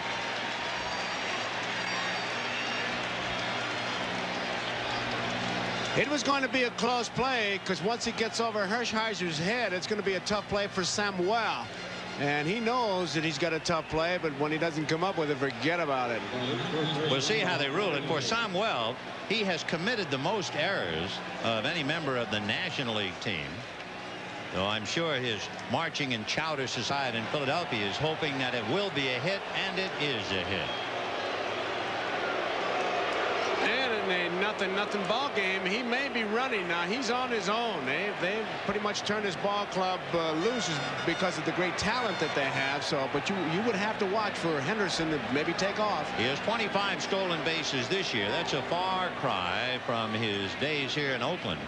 [SPEAKER 19] It was going to be a close play because once he gets over Hershiser's head, it's going to be a tough play for Samuel. And he knows that he's got a tough play, but when he doesn't come up with it, forget about it.
[SPEAKER 18] We'll see how they rule it. For Samuel, he has committed the most errors of any member of the National League team. So I'm sure his Marching and Chowder Society in Philadelphia is hoping that it will be a hit, and it is a hit.
[SPEAKER 19] And in a nothing ball game, he may be running now. He's on his own. They've pretty much turned his ball club loose because of the great talent that they have. So, but you would have to watch for Henderson to maybe take off.
[SPEAKER 18] He has 25 stolen bases this year. That's a far cry from his days here in Oakland.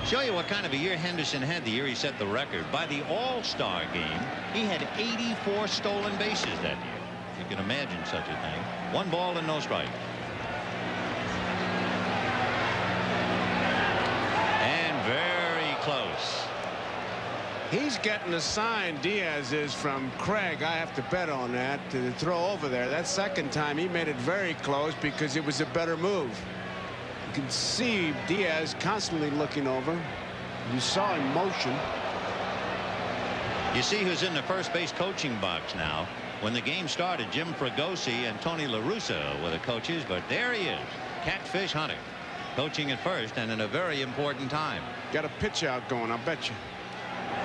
[SPEAKER 18] Show you what kind of a year Henderson had the year he set the record. By the All-Star game, he had 84 stolen bases that year. You can imagine such a thing. 1 ball and no strike. And very close.
[SPEAKER 19] He's getting a sign, Diaz is, from Craig. I have to bet on that, to throw over there. That second time he made it very close because it was a better move. You can see Diaz constantly looking over. You saw him motion.
[SPEAKER 18] You see who's in the first base coaching box now. When the game started, Jim Fregosi and Tony La Russa were the coaches, but there he is, Catfish Hunter, coaching at first and in a very important time.
[SPEAKER 19] Got a pitch out going, I'll bet you.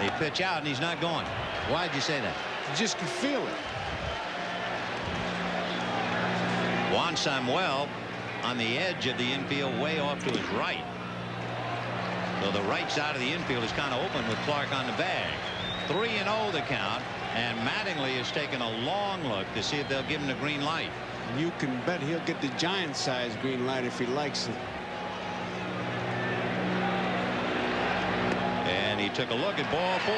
[SPEAKER 18] They pitch out and he's not going. Why'd you say that?
[SPEAKER 19] You just can feel it.
[SPEAKER 18] Juan Samuel on the edge of the infield, way off to his right. So the right side of the infield is kind of open with Clark on the bag. 3-0 the count, and Mattingly has taken a long look to see if they'll give him the green light.
[SPEAKER 19] You can bet he'll get the giant-sized green light if he likes it.
[SPEAKER 18] And he took a look at ball 4.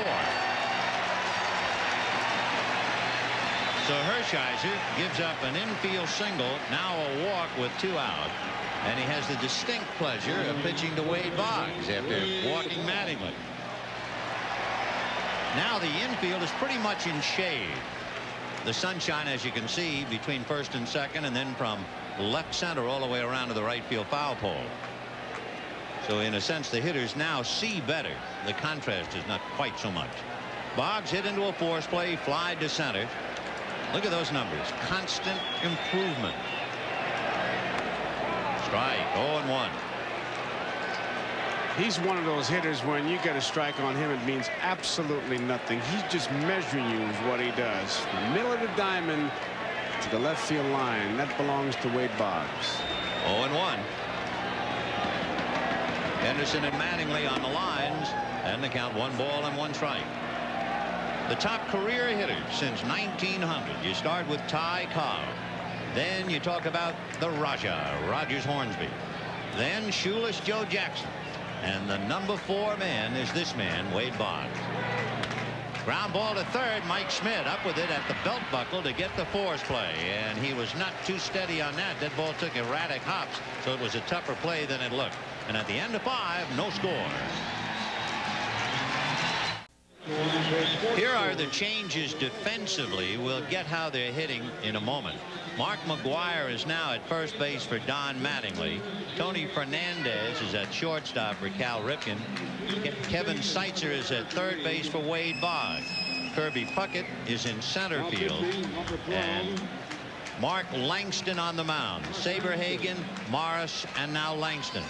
[SPEAKER 18] So Hershiser gives up an infield single, now a walk with 2 out. And he has the distinct pleasure of pitching to Wade Boggs after walking Mattingly. Now the infield is pretty much in shade. The sunshine, as you can see, between first and second, and then from left center all the way around to the right field foul pole. So in a sense, the hitters now see better. The contrast is not quite so much. Boggs hit into a force play, fly to center. Look at those numbers. Constant improvement. Strike. 0-1.
[SPEAKER 19] He's one of those hitters when you get a strike on him, it means absolutely nothing. He's just measuring you is what he does. From the middle of the diamond to the left field line. That belongs to Wade Boggs.
[SPEAKER 18] 0-1. Henderson and Mattingly on the lines, and the count 1 ball and 1 strike. The top career hitters since 1900. You start with Ty Cobb. Then you talk about the Raja, Rogers Hornsby. Then shoeless Joe Jackson. And the number 4 man is this man, Wade Boggs. Ground ball to third. Mike Schmidt up with it at the belt buckle to get the force play. And he was not too steady on that. That ball took erratic hops, so it was a tougher play than it looked. And at the end of 5, no score. Here are the changes defensively. We'll get how they're hitting in a moment. Mark McGuire is now at first base for Don Mattingly. Tony Fernandez is at shortstop for Cal Ripken. Kevin Seitzer is at third base for Wade Boggs. Kirby Puckett is in center field. And Mark Langston on the mound. Saberhagen, Morris, and now Langston.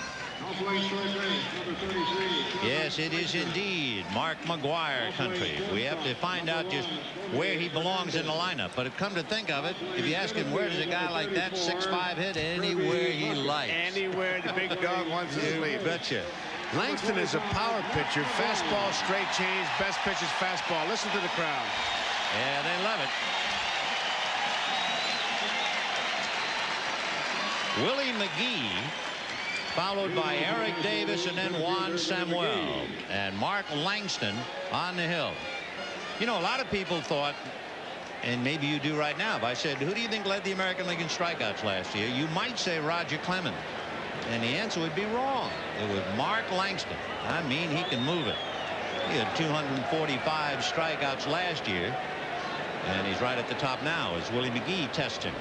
[SPEAKER 18] Yes, it is indeed Mark McGuire country. We have to find out just where he belongs in the lineup. But come to think of it, if you ask him where does a guy like that 6'5" hit, anywhere he likes.
[SPEAKER 19] Anywhere the big dog wants to sleep.
[SPEAKER 18] Betcha.
[SPEAKER 19] Langston is a power pitcher. Fastball, straight change, best pitch is fastball. Listen to the crowd.
[SPEAKER 18] Yeah, they love it. Willie McGee, followed by Eric Davis and then Juan Samuel, and Mark Langston on the hill. You know, a lot of people thought, and maybe you do right now, if I said, who do you think led the American League in strikeouts last year? You might say Roger Clemens. And the answer would be wrong. It was Mark Langston. I mean, he can move it. He had 245 strikeouts last year, and he's right at the top now as Willie McGee tests him.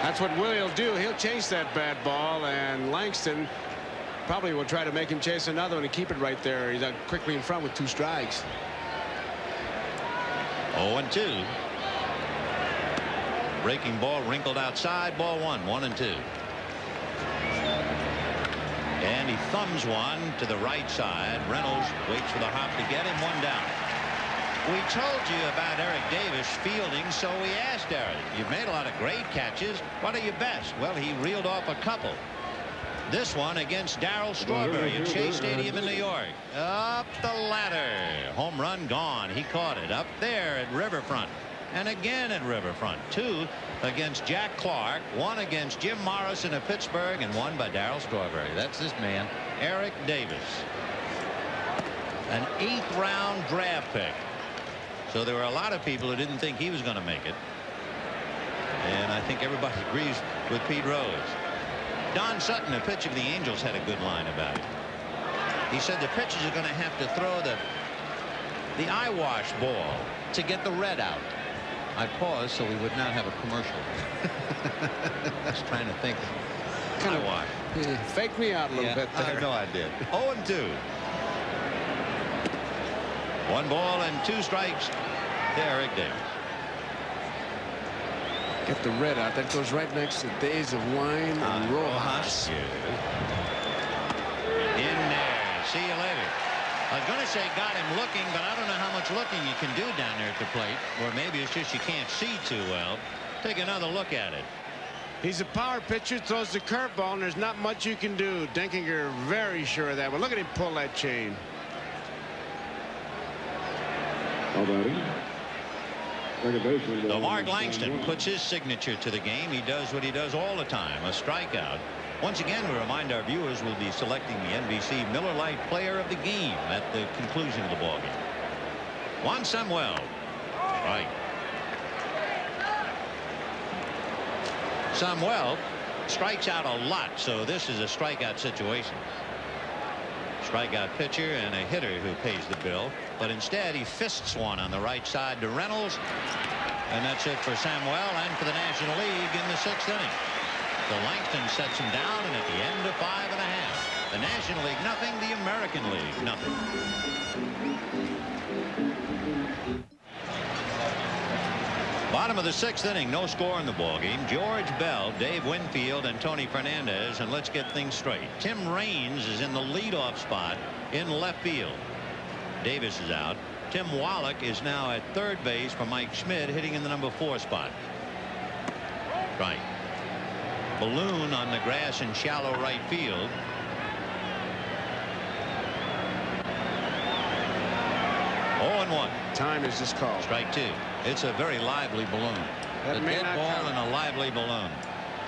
[SPEAKER 19] That's what Willie will do. He'll chase that bad ball, and Langston probably will try to make him chase another one and keep it right there. He's quickly in front with 2 strikes.
[SPEAKER 18] 0-2. Breaking ball wrinkled outside. Ball 1, 1-2. And he thumbs one to the right side. Reynolds waits for the hop to get him. 1 down. We told you about Eric Davis fielding, so we asked Eric, you've made a lot of great catches. What are your best? Well, he reeled off a couple. This one against Darryl Strawberry at Shea Stadium in New York. Up the ladder. Home run gone. He caught it up there at Riverfront. And again at Riverfront. 2 against Jack Clark. 1 against Jim Morrison of Pittsburgh. And 1 by Darryl Strawberry. That's this man, Eric Davis. An 8th round draft pick. So there were a lot of people who didn't think he was going to make it. And I think everybody agrees with Pete Rose. Don Sutton, a pitcher of the Angels, had a good line about it. He said the pitchers are going to have to throw the eyewash ball to get the red out. I paused so we would not have a commercial. I was trying to think.
[SPEAKER 19] Kind of
[SPEAKER 18] eyewash.
[SPEAKER 19] Fake me out a little bit there.
[SPEAKER 18] I know I did. 0-2. 1 ball and 2 strikes to Eric Davis.
[SPEAKER 19] Get the red out. That goes right next to Days of Wine and Rojas.
[SPEAKER 18] In there. See you later. I was going to say got him looking, but I don't know how much looking you can do down there at the plate. Or maybe it's just you can't see too well. Take another look at it.
[SPEAKER 19] He's a power pitcher, throws the curveball, and there's not much you can do. Denkinger very sure of that. Well, look at him pull that chain.
[SPEAKER 18] So Mark Langston puts his signature to the game. He does what he does all the time, a strikeout. Once again, we remind our viewers we'll be selecting the NBC Miller Lite Player of the Game at the conclusion of the ballgame. Juan Samuel. Right. Samuel strikes out a lot, so this is a strikeout situation. Strikeout pitcher and a hitter who pays the bill, but instead he fists one on the right side to Reynolds, and that's it for Samuel and for the National League in the 6th inning. So Langston sets him down, and at the end of 5 1/2, the National League nothing, the American League nothing. Bottom of the 6th inning, no score in the ballgame. George Bell, Dave Winfield, and Tony Fernandez, and let's get things straight. Tim Raines is in the leadoff spot in left field. Davis is out. Tim Wallach is now at third base for Mike Schmidt, hitting in the number 4 spot. Right. Balloon on the grass in shallow right field. Oh, 0-1.
[SPEAKER 19] Time is just called.
[SPEAKER 18] Strike 2. It's a very lively balloon.
[SPEAKER 19] That
[SPEAKER 18] a dead ball and a lively balloon.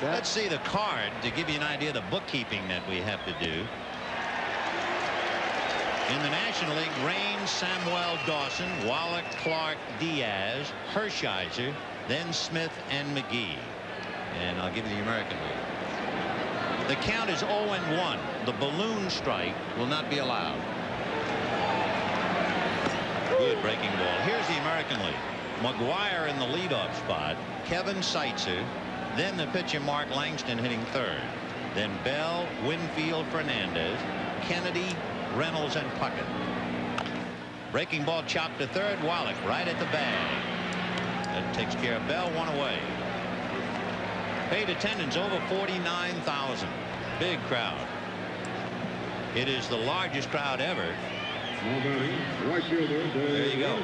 [SPEAKER 18] Let's see the card to give you an idea of the bookkeeping that we have to do. In the National League, Raines, Samuel, Dawson, Wallach, Clark, Diaz, Hershiser, then Smith and McGee. And I'll give you the American League. The count is 0-1. The balloon strike will not be allowed. Good breaking ball. Here's the American League. McGuire in the leadoff spot. Kevin Seitzer. Then the pitcher Mark Langston hitting third. Then Bell, Winfield, Fernandez, Kennedy, Reynolds, and Puckett. Breaking ball chopped to third. Wallach right at the bag. That takes care of Bell. 1 away. Paid attendance over 49,000. Big crowd. It is the largest crowd ever. There you go.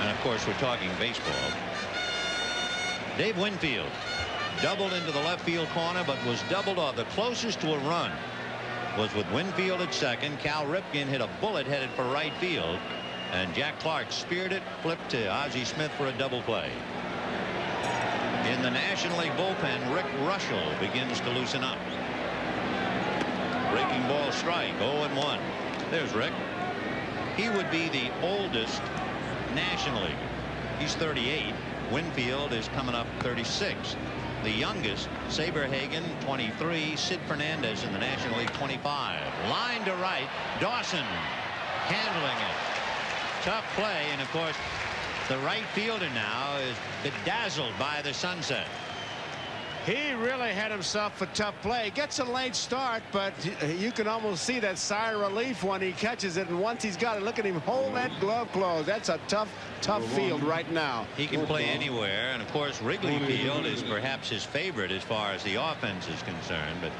[SPEAKER 18] And of course we're talking baseball. Dave Winfield doubled into the left field corner, but was doubled off. The closest to a run was with Winfield at second. Cal Ripken hit a bullet headed for right field, and Jack Clark speared it, flipped to Ozzie Smith for a double play. In the National League bullpen, Rick Russell begins to loosen up. Breaking ball strike. 0-1. There's Rick. He would be the oldest National League. He's 38. Winfield is coming up 36. The youngest, Saberhagen, 23. Sid Fernandez in the National League, 25. Line to right. Dawson handling it. Tough play, and of course the right fielder now is bedazzled by the sunset.
[SPEAKER 19] He really had himself a tough play. Gets a late start, but you can almost see that sigh of relief when he catches it. And once he's got it, look at him hold that glove close. That's a tough field right now.
[SPEAKER 18] He can play anywhere. And of course, Wrigley Field is perhaps his favorite as far as the offense is concerned. But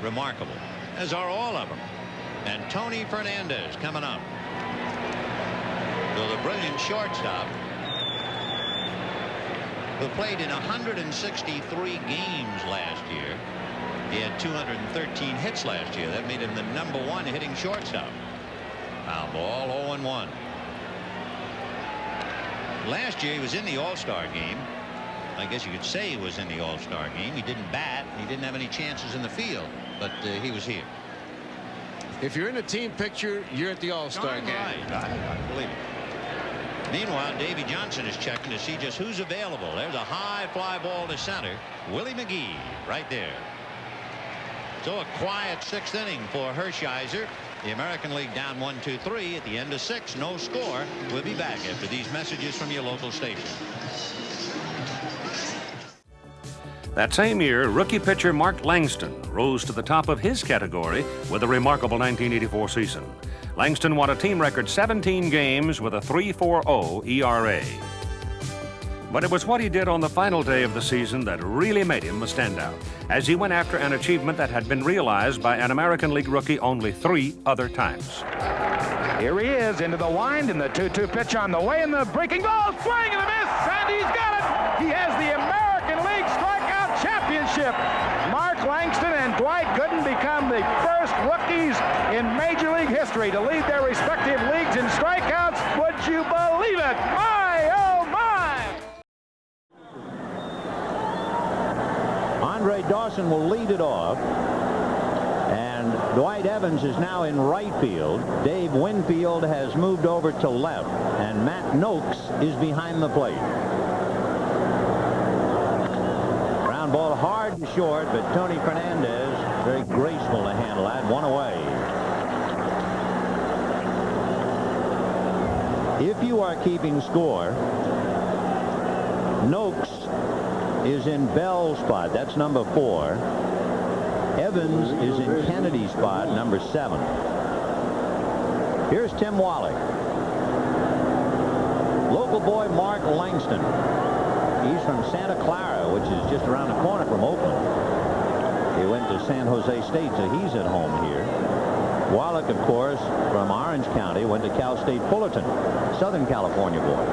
[SPEAKER 18] remarkable, as are all of them. And Tony Fernandez coming up. So the brilliant shortstop, who played in 163 games last year. He had 213 hits last year. That made him the #1 hitting shortstop. Foul ball. 0-1. Last year he was in the All-Star game. I guess you could say he was in the All-Star game. He didn't bat. He didn't have any chances in the field, but he was here.
[SPEAKER 19] If you're in a team picture, you're at the All-Star game.
[SPEAKER 18] Right. I believe it. Meanwhile, Davey Johnson is checking to see just who's available. There's a high fly ball to center. Willie McGee right there. So a quiet 6th inning for Hershiser. The American League down 1-2-3 at the end of 6. No score. We'll be back after these messages from your local station.
[SPEAKER 8] That same year, rookie pitcher Mark Langston rose to the top of his category with a remarkable 1984 season. Langston won a team record 17 games with a 3.40 ERA. But it was what he did on the final day of the season that really made him a standout, as he went after an achievement that had been realized by an American League rookie only 3 other times.
[SPEAKER 9] Here he is into the wind, and the 2-2 pitch on the way, and the breaking ball, swing and a miss, and he's got it!
[SPEAKER 2] He has the American League Strikeout Championship. Mark Langston and Dwight Gooden become the first rookies in Major League history to lead their respective leagues in strikeouts. Would you believe it? My, oh, my!
[SPEAKER 20] Andre Dawson will lead it off. And Dwight Evans is now in right field. Dave Winfield has moved over to left. And Matt Noakes is behind the plate. Ground ball hard and short, but Tony Fernandez very graceful to handle that. One away. If you are keeping score, Noakes is in Bell's spot. That's number 4. Evans is in Kennedy's spot, number 7. Here's Tim Wallach. Local boy Mark Langston. He's from Santa Clara, which is just around the corner from Oakland. He went to San Jose State, so he's at home here. Wallach, of course, from Orange County, went to Cal State Fullerton, Southern California boy.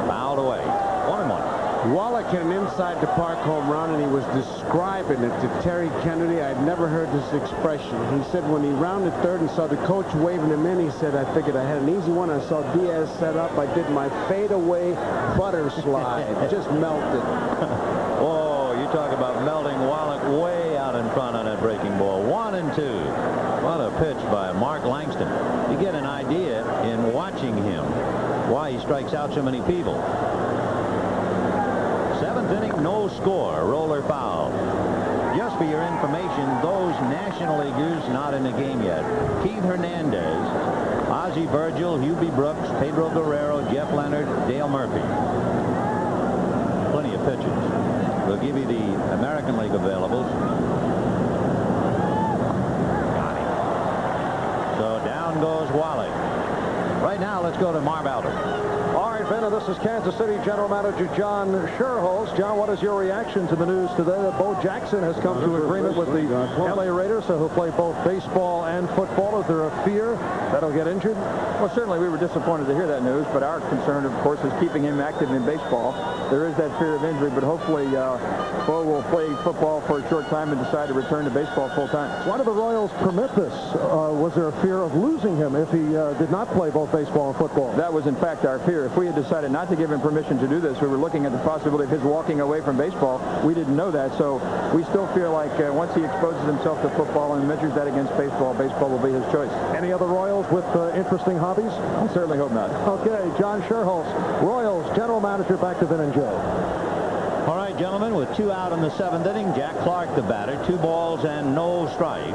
[SPEAKER 20] Fouled away. 1-1.
[SPEAKER 21] Wallach hit an inside the park home run, and he was describing it to Terry Kennedy. I'd never heard this expression. He said when he rounded third and saw the coach waving him in, he said, I figured I had an easy one. I saw Diaz set up. I did my fadeaway butter slide. Just melted.
[SPEAKER 20] Oh, you talk about melting. Wallach way out in front on that breaking ball. 1-2. What a pitch by Mark Langston. You get an idea in watching him why he strikes out so many people. 7th inning, no score. Roller foul. Just for your information, those National Leaguers not in the game yet: Keith Hernandez, Ozzie Virgil, Hubie Brooks, Pedro Guerrero, Jeff Leonard, Dale Murphy. Plenty of pitchers. We'll give you the American League availables. Got him. So down goes Wallach. Right now, let's go to Marv Albert.
[SPEAKER 15] All right, Ben, this is Kansas City General Manager John Sherholz. John, what is your reaction to the news today that Bo Jackson has come to agreement with the LA Raiders, who'll play both baseball and football? Is there a fear that he'll get injured?
[SPEAKER 9] Well, certainly we were disappointed to hear that news, but our concern, of course, is keeping him active in baseball. There is that fear of injury, but hopefully Bo will play football for a short time and decide to return to baseball full time.
[SPEAKER 15] Why did the Royals permit this? Was there a fear of losing him if he did not play both baseball and football?
[SPEAKER 9] That was, in fact, our fear. If we had decided not to give him permission to do this, we were looking at the possibility of his walking away from baseball. We didn't know that, so we still feel like once he exposes himself to football and measures that against baseball, baseball will be his choice.
[SPEAKER 15] Any other Royals with interesting hobbies?
[SPEAKER 9] I certainly hope not.
[SPEAKER 15] Okay, John Sherholz, Royals General Manager, back to Vin and Joe.
[SPEAKER 20] All right, gentlemen, with 2 out in the 7th inning, Jack Clark the batter, 2 balls and no strikes.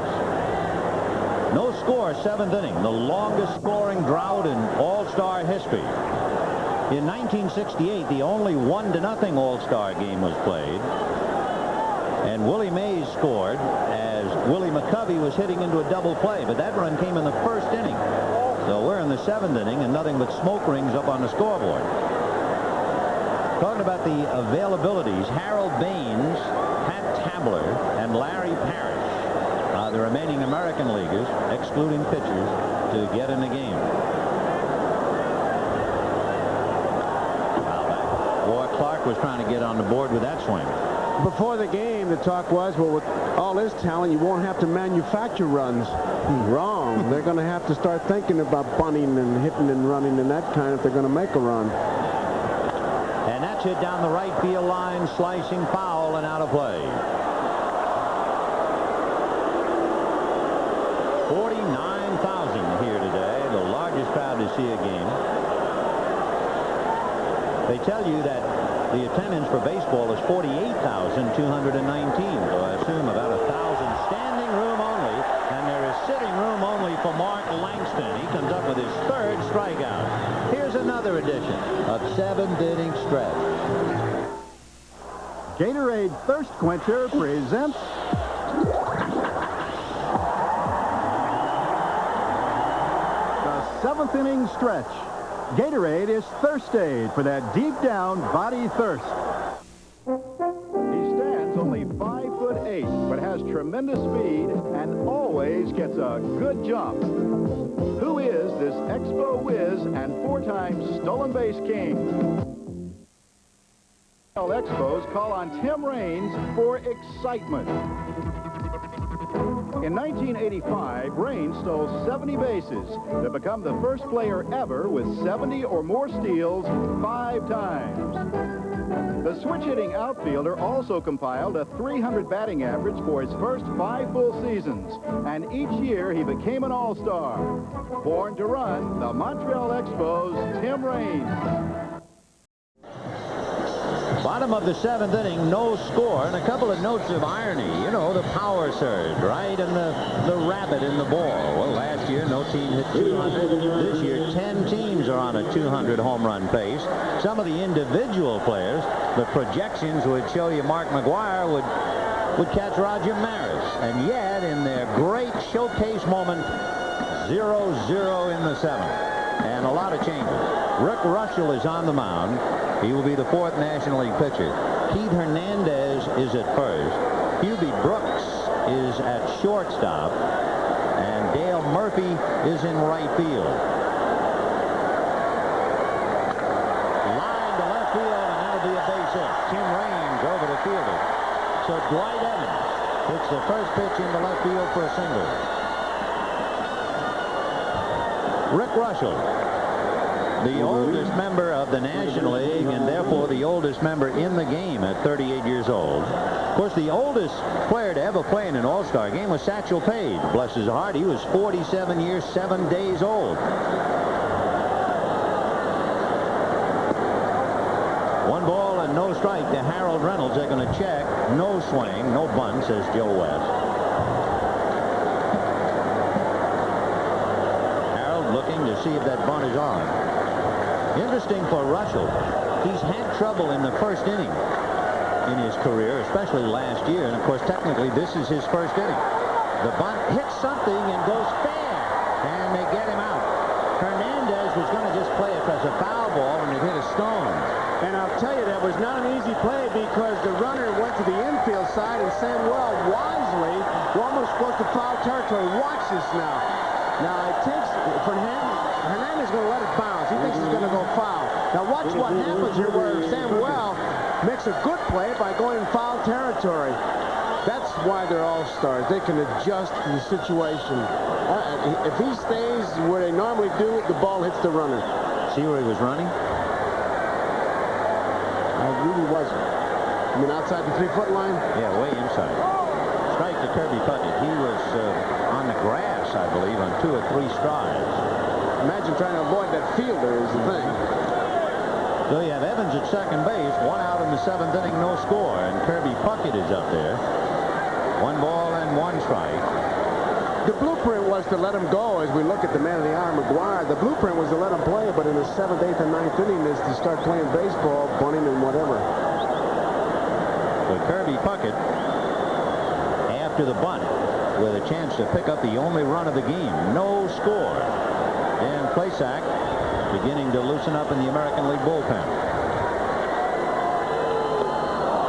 [SPEAKER 20] No score, 7th inning, the longest scoring drought in All-Star history. In 1968, the only 1-0 All-Star game was played. And Willie Mays scored as Willie McCovey was hitting into a double play, but that run came in the 1st inning. So we're in the 7th inning, and nothing but smoke rings up on the scoreboard. Talking about the availabilities, Harold Baines, Pat Tabler, and Larry Parrish are the remaining American leaguers, excluding pitchers, to get in the game. Boy, Clark was trying to get on the board with that swing.
[SPEAKER 21] Before the game, the talk was, well, with all this talent, you won't have to manufacture runs. Wrong. They're going to have to start thinking about bunting and hitting and running and that kind if they're going to make a run.
[SPEAKER 20] And that's hit down the right field line, slicing foul and out of play. 49,000 here today, the largest crowd to see a game. They tell you that the attendance for baseball is 48,219, so I assume about 1,000. Standing room only, and there is sitting room only for Mark Langston. He comes up with his 3rd strikeout. Here's another edition of 7th inning stretch.
[SPEAKER 23] Gatorade Thirst Quencher presents the 7th inning stretch. Gatorade is thirst aid for that deep down body thirst. He stands only 5'8", but has tremendous speed and always gets a good jump. Who is this Expo Whiz and 4-time stolen base king? Expos call on Tim Raines for excitement. In 1985, Raines stole 70 bases to become the first player ever with 70 or more steals 5 times. The switch-hitting outfielder also compiled a 300 batting average for his first 5 full seasons, and each year he became an all-star. Born to run, the Montreal Expos, Tim Raines.
[SPEAKER 20] Bottom of the 7th inning, no score, and a couple of notes of irony. You know, the power surge, right, and the rabbit in the ball. Well, last year, no team hit 200. This year, 10 teams are on a 200 home run pace. Some of the individual players, the projections would show you Mark McGwire would catch Roger Maris. And yet, in their great showcase moment, 0-0 in the 7th. And a lot of changes. Rick Russell is on the mound. He will be the 4th National League pitcher. Keith Hernandez is at first. Hubie Brooks is at shortstop. And Dale Murphy is in right field. Line to left field, and that'll be a base hit. Tim Raines over the fielder. So Dwight Evans hits the first pitch into left field for a single. Rick Russell, the oldest member of the National League and therefore the oldest member in the game at 38 years old. Of course, the oldest player to ever play in an All-Star game was Satchel Paige. Bless his heart, he was 47 years, 7 days old. 1 ball and no strike to Harold Reynolds. They're going to check. No swing, no bunt, says Joe West. Looking to see if that bunt is on. Interesting for Russell. He's had trouble in the first inning in his career, especially last year. And, of course, technically, this is his first inning. The bunt hits something and goes fair. And they get him out. Hernandez was going to just play it as a foul ball and it hit a stone.
[SPEAKER 21] And I'll tell you, that was not an easy play because the runner went to the infield side and Samuel wisely, we're almost close to foul territory. Watch this now. Now, it takes Hernandez going to let it bounce. He thinks he's going to go foul. Now, watch what happens here where Samuel makes a good play by going in foul territory. That's why they're all-stars. They can adjust to the situation. If he stays where they normally do, the ball hits the runner.
[SPEAKER 20] See where he was running?
[SPEAKER 21] I really wasn't. I mean, outside the 3-foot line?
[SPEAKER 20] Yeah, way inside. Strike to Kirby Puckett. He was on the grass, I believe, on 2 or 3 strides.
[SPEAKER 21] Imagine trying to avoid that fielder is the thing.
[SPEAKER 20] So you have Evans at second base, 1 out in the 7th inning, no score, and Kirby Puckett is up there. 1 ball and 1 strike.
[SPEAKER 21] The blueprint was to let him go as we look at the man of the hour, McGwire. The blueprint was to let him play, but in the 7th, 8th, and 9th inning is to start playing baseball, bunting, and whatever.
[SPEAKER 20] So Kirby Puckett, after the bunt, with a chance to pick up the only run of the game. No score. Dan Plesac beginning to loosen up in the American League bullpen.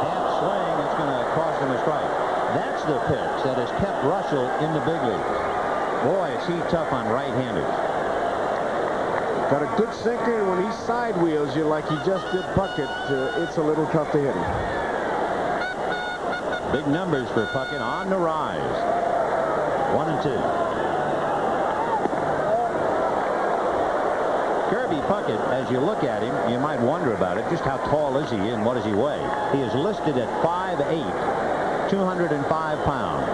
[SPEAKER 20] Half swing, it's going to cost him a strike. That's the pitch that has kept Russell in the big leagues. Boy, is he tough on right-handers.
[SPEAKER 21] Got a good sinker, and when he side wheels you like he just did Puckett, it's a little tough to hit him.
[SPEAKER 20] Big numbers for Puckett on the rise. 1 and 2. Kirby Puckett, as you look at him, you might wonder about it. Just how tall is he and what does he weigh? He is listed at 5'8", 205 pounds.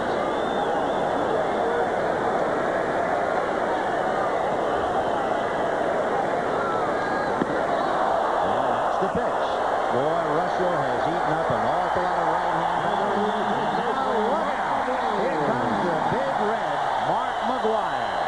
[SPEAKER 20] And that's the pitch. Boy, Russell has eaten up an awful lot of right-hand power. Now look out. Here comes the big red, Mark McGwire.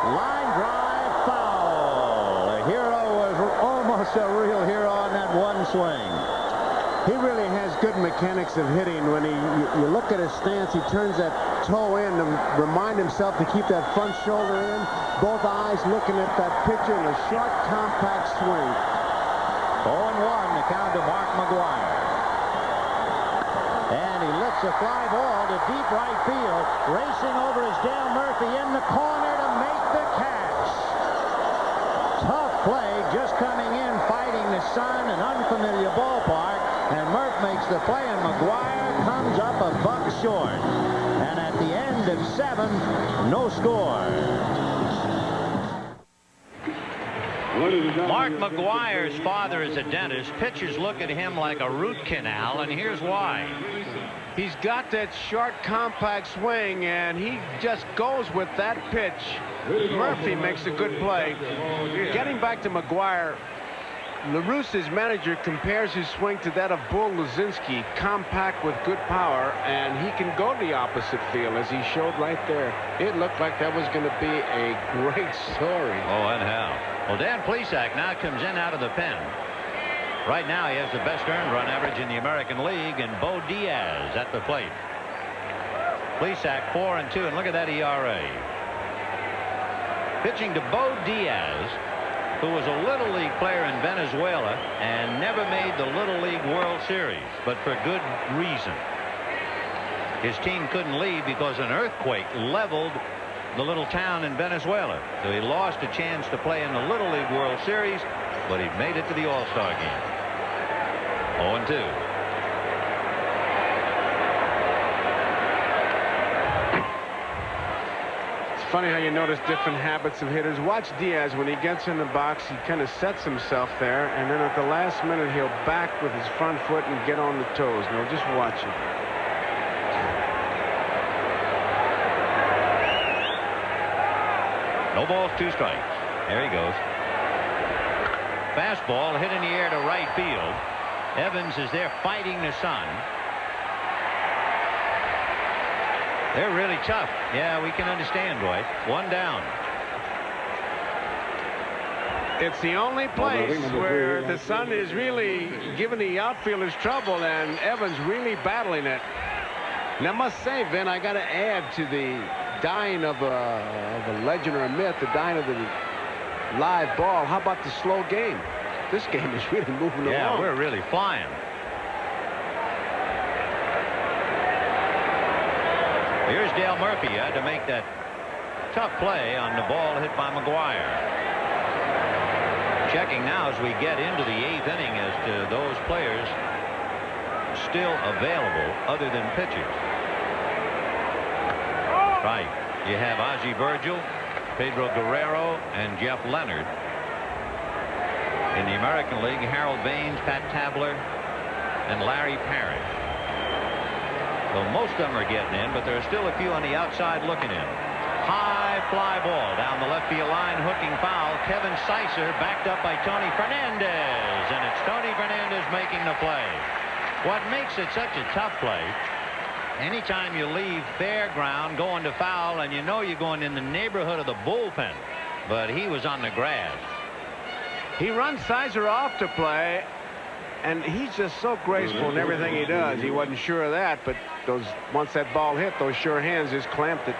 [SPEAKER 20] Line drive foul. The hero was
[SPEAKER 21] really has good mechanics of hitting. When you look at his stance, he turns that toe in to remind himself to keep that front shoulder in. Both eyes looking at that pitcher in a short, compact swing.
[SPEAKER 20] 0-1 the count to Mark McGwire. And he lifts a fly ball to deep right field. Racing over is Dale Murphy in the corner to make the catch. Tough play, just coming in, fighting the sun, an unfamiliar ballpark. And Murph makes the play, and McGwire comes up a buck short. And at the end of 7, no score.
[SPEAKER 18] Mark McGwire's father is a dentist. Pitchers look at him like a root canal, and here's why.
[SPEAKER 19] He's got that short, compact swing, and he just goes with that pitch. Murphy makes a good play. Getting back to McGwire, LaRusse's manager compares his swing to that of Bull Luzinski, compact with good power, and he can go to the opposite field, as he showed right there. It looked like that was going to be a great story.
[SPEAKER 18] Oh, and how. Well, Dan Plesac now comes in out of the pen. Right now, he has the best earned run average in the American League, and Bo Diaz at the plate. Plesac 4-2, and look at that ERA. Pitching to Bo Diaz, who was a Little League player in Venezuela and never made the Little League World Series, but for good reason. His team couldn't leave because an earthquake leveled the little town in Venezuela. So he lost a chance to play in the Little League World Series, but he made it to the All-Star game. 0-2.
[SPEAKER 19] Funny how you notice different habits of hitters. Watch Diaz. When he gets in the box, he kind of sets himself there, and then at the last minute he'll back with his front foot and get on the toes. Now just watch it.
[SPEAKER 18] No balls, 2 strikes. There he goes. Fastball hit in the air to right field. Evans is there fighting the sun. They're really tough. Yeah, we can understand, Roy. 1 down.
[SPEAKER 19] It's the only place where the sun is really giving the outfielders trouble, and Evans really battling it. And I must say, Vin, I got to add to the dying of a legend or a myth, the dying of the live ball. How about the slow game? This game is really moving along.
[SPEAKER 18] Yeah, we're really flying. Here's Dale Murphy to make that tough play on the ball hit by McGwire. Checking now as we get into the 8th inning as to those players still available other than pitchers. Right. You have Ozzie Virgil, Pedro Guerrero, and Jeff Leonard. In the American League, Harold Baines, Pat Tabler, and Larry Parrish. Well, most of them are getting in, but there are still a few on the outside looking in. High fly ball down the left field line, hooking foul. Kevin Sicer backed up by Tony Fernandez, and it's Tony Fernandez making the play. What makes it such a tough play, anytime you leave fair ground going to foul, and you know you're going in the neighborhood of the bullpen, but he was on the grass.
[SPEAKER 19] He runs Sicer off to play, and he's just so graceful in everything he does. He wasn't sure of that, but once that ball hit, those sure hands just clamped it.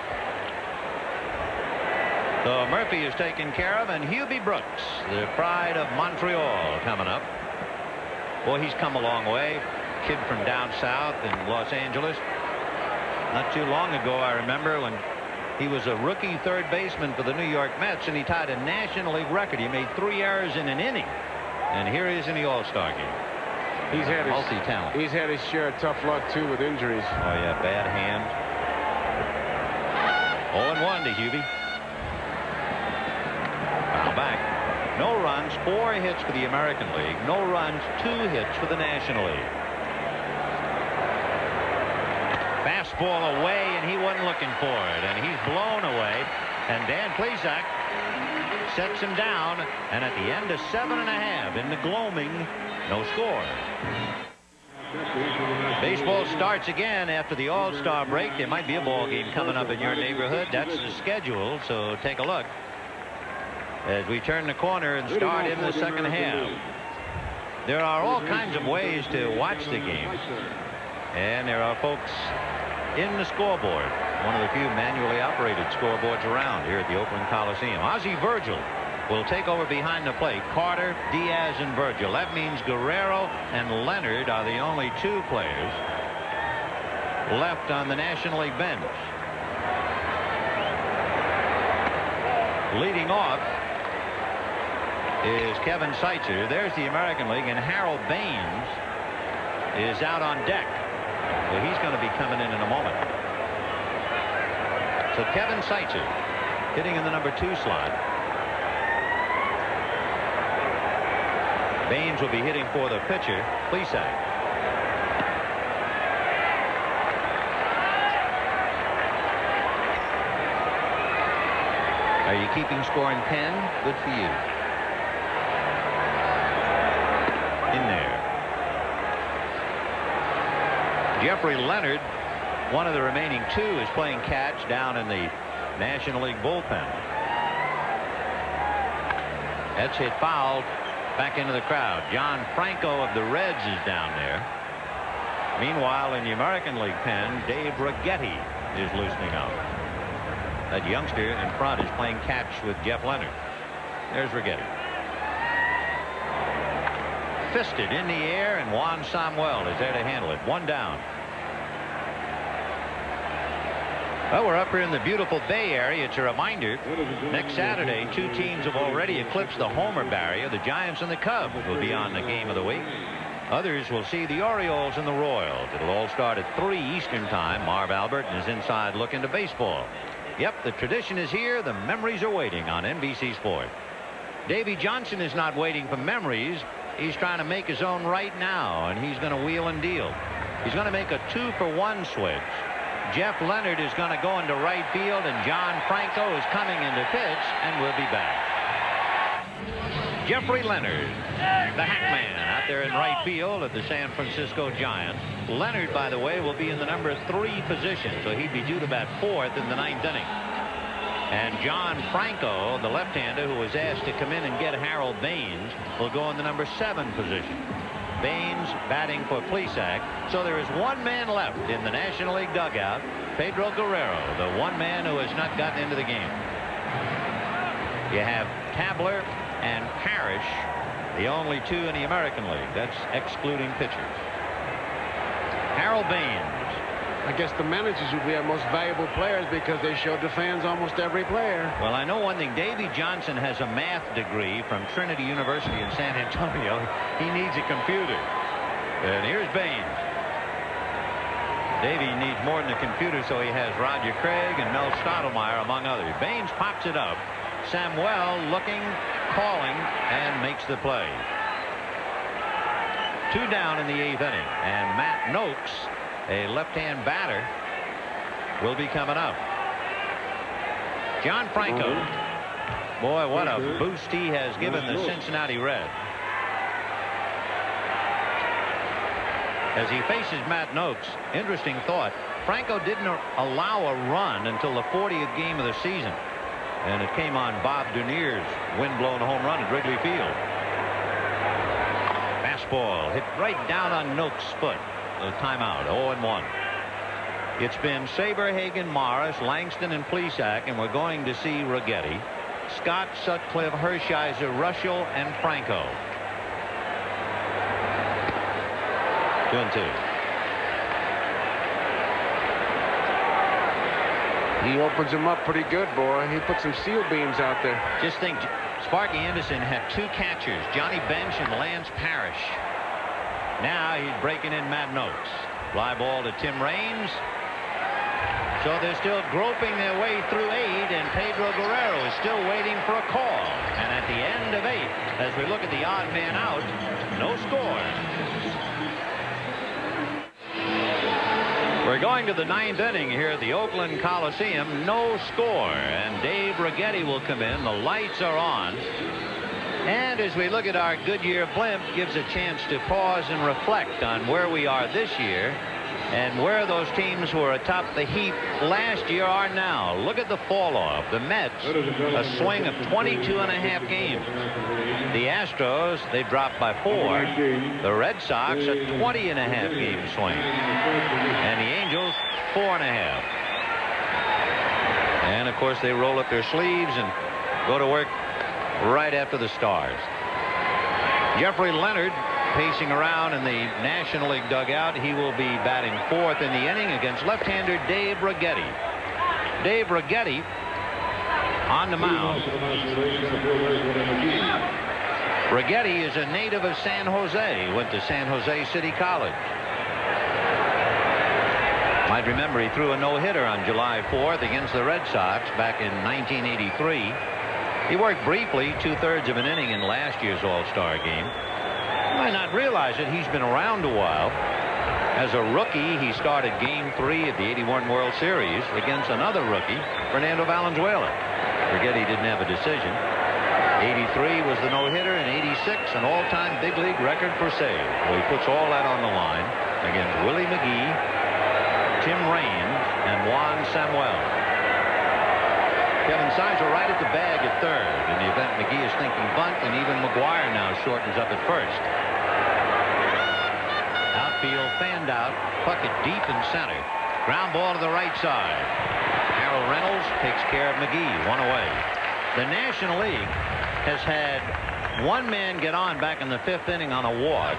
[SPEAKER 18] So Murphy is taken care of, and Hubie Brooks, the pride of Montreal, coming up. Boy, he's come a long way. Kid from down south in Los Angeles. Not too long ago, I remember when he was a rookie third baseman for the New York Mets, and he tied a National League record. He made 3 errors in an inning, and here he is in the All-Star game.
[SPEAKER 19] He's had
[SPEAKER 18] multi-talent.
[SPEAKER 19] He's had his share of tough luck too with injuries.
[SPEAKER 18] Oh yeah, bad hands. 0-1 to Hubie. Foul back. No runs, 4 hits for the American League. No runs, 2 hits for the National League. Fastball away, and he wasn't looking for it, and he's blown away. And Dan Plesac sets him down, and at the end of 7.5 in the gloaming, no score. Baseball starts again after the All-Star break. There might be a ball game coming up in your neighborhood. That's the schedule, so take a look as we turn the corner and start in the second half.
[SPEAKER 20] There are all kinds of ways to watch the game. And there are folks in the scoreboard. One of the few manually operated scoreboards around here at the Oakland Coliseum. Ozzie Virgil will take over behind the plate. Carter, Diaz, and Virgil. That means Guerrero and Leonard are the only two players left on the National League bench. Leading off is Kevin Seitzer. There's the American League, and Harold Baines is out on deck. So he's going to be coming in a moment. So Kevin Seitzer hitting in the number 2 slot. Baines will be hitting for the pitcher, Plesac. Are you keeping score in pen? Good for you. In there. Jeffrey Leonard, one of the remaining 2, is playing catch down in the National League bullpen. That's hit foul back into the crowd. John Franco of the Reds is down there. Meanwhile, in the American League pen, Dave Righetti is loosening up. That youngster in front is playing catch with Jeff Leonard. There's Righetti. Fisted in the air, and Juan Samuel is there to handle it. 1 down. Well, we're up here in the beautiful Bay Area. It's a reminder, next Saturday, 2 teams have already eclipsed the homer barrier. The Giants and the Cubs will be on the game of the week. Others will see the Orioles and the Royals. It'll all start at 3 Eastern time. Marv Albert and his Inside Look into Baseball. Yep, the tradition is here. The memories are waiting on NBC Sport. Davey Johnson is not waiting for memories. He's trying to make his own right now, and he's going to wheel and deal. He's going to make a 2-for-1 switch. Jeff Leonard is going to go into right field, and John Franco is coming into pitch, and we'll be back. Jeffrey Leonard, the Hackman, out there in right field of the San Francisco Giants. Leonard, by the way, will be in the number 3 position, so he'd be due to bat 4th in the 9th inning. And John Franco, the left-hander who was asked to come in and get Harold Baines, will go in the number 7 position. Baines batting for Plesac. So there is 1 man left in the National League dugout. Pedro Guerrero, the 1 man who has not gotten into the game. You have Tabler and Parrish, the only 2 in the American League. That's excluding pitchers. Harold Baines.
[SPEAKER 19] I guess the managers would be our most valuable players because they showed the fans almost every player.
[SPEAKER 20] Well, I know one thing. Davey Johnson has a math degree from Trinity University in San Antonio. He needs a computer. And here's Baines. Davey needs more than a computer, so he has Roger Craig and Mel Stottlemyre, among others. Baines pops it up. Samuel looking, calling, and makes the play. 2 down in the 8th inning. And Matt Noakes, a left-hand batter, will be coming up. John Franco. Boy, what a boost he has given the Cincinnati Reds. As he faces Matt Noakes, interesting thought. Franco didn't allow a run until the 40th game of the season. And it came on Bob Dunier's wind-blown home run at Wrigley Field. Fastball hit right down on Noakes' foot. A timeout, 0-1. It's been Saberhagen, Morris, Langston, and Plesac, and we're going to see Righetti, Scott, Sutcliffe, Hershiser, Ruschel, and Franco. 2-2.
[SPEAKER 19] He opens him up pretty good, boy. He put some seal beams out there.
[SPEAKER 20] Just think, Sparky Anderson had 2 catchers, Johnny Bench and Lance Parrish. Now he's breaking in Matt Noakes. Fly ball to Tim Raines. So they're still groping their way through 8, and Pedro Guerrero is still waiting for a call. And at the end of 8, as we look at the odd man out, no score. We're going to the 9th inning here at the Oakland Coliseum. No score, and Dave Righetti will come in. The lights are on. And as we look at our Goodyear blimp, gives a chance to pause and reflect on where we are this year
[SPEAKER 10] And where those teams were atop the heap last year are now. Look at the fall off. The Mets, a swing of 22.5 games. The Astros, they dropped by 4. The Red Sox, a 20.5 game swing. And the Angels, 4.5. And of course they roll up their sleeves and go to work right after the Stars. Jeffrey Leonard pacing around in the National League dugout. He will be batting 4th in the inning against left-hander Dave Righetti. Dave Righetti on the mound. Righetti is a native of San Jose. Went to San Jose City College. Might remember he threw a no-hitter on July 4th against the Red Sox back in 1983. He worked briefly 2/3 of an inning in last year's All-Star game. You might not realize it. He's been around a while. As a rookie, he started Game 3 of the '81 World Series against another rookie, Fernando Valenzuela. Righetti didn't have a decision. '83 was the no-hitter, and '86 an all-time big league record for saves. Well, he puts all that on the line against Willie McGee, Tim Raines, and Juan Samuel. Kevin Sizer right at the bag at 3rd. In the event McGee is thinking bunt, and even McGuire now shortens up at 1st. Outfield fanned out. Puckett deep in center. Ground ball to the right side. Harold Reynolds takes care of McGee. 1 away. The National League has had one man get on back in the 5th inning on a walk.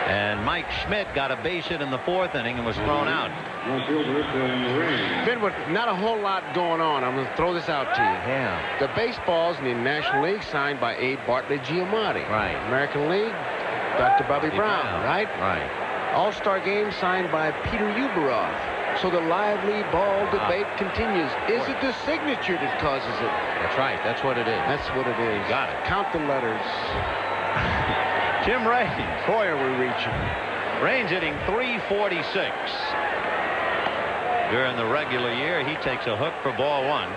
[SPEAKER 10] And Mike Schmidt got a base hit in the 4th inning and was thrown out.
[SPEAKER 19] Ben, with not a whole lot going on, I'm going to throw this out to you.
[SPEAKER 10] Yeah.
[SPEAKER 19] The baseballs in the National League signed by A. Bartlett Giamatti.
[SPEAKER 10] Right.
[SPEAKER 19] American League, Dr. Bobby Brown, right?
[SPEAKER 10] Right.
[SPEAKER 19] All-Star Game signed by Peter Uberoff. So the lively ball debate continues. Is it the signature that causes it?
[SPEAKER 10] That's right. That's what it is.
[SPEAKER 19] That's what it is.
[SPEAKER 10] Got it.
[SPEAKER 19] Count the letters.
[SPEAKER 10] Jim Raines.
[SPEAKER 19] Boy, are we reaching.
[SPEAKER 10] Raines hitting .346. During the regular year, he takes a hook for ball 1.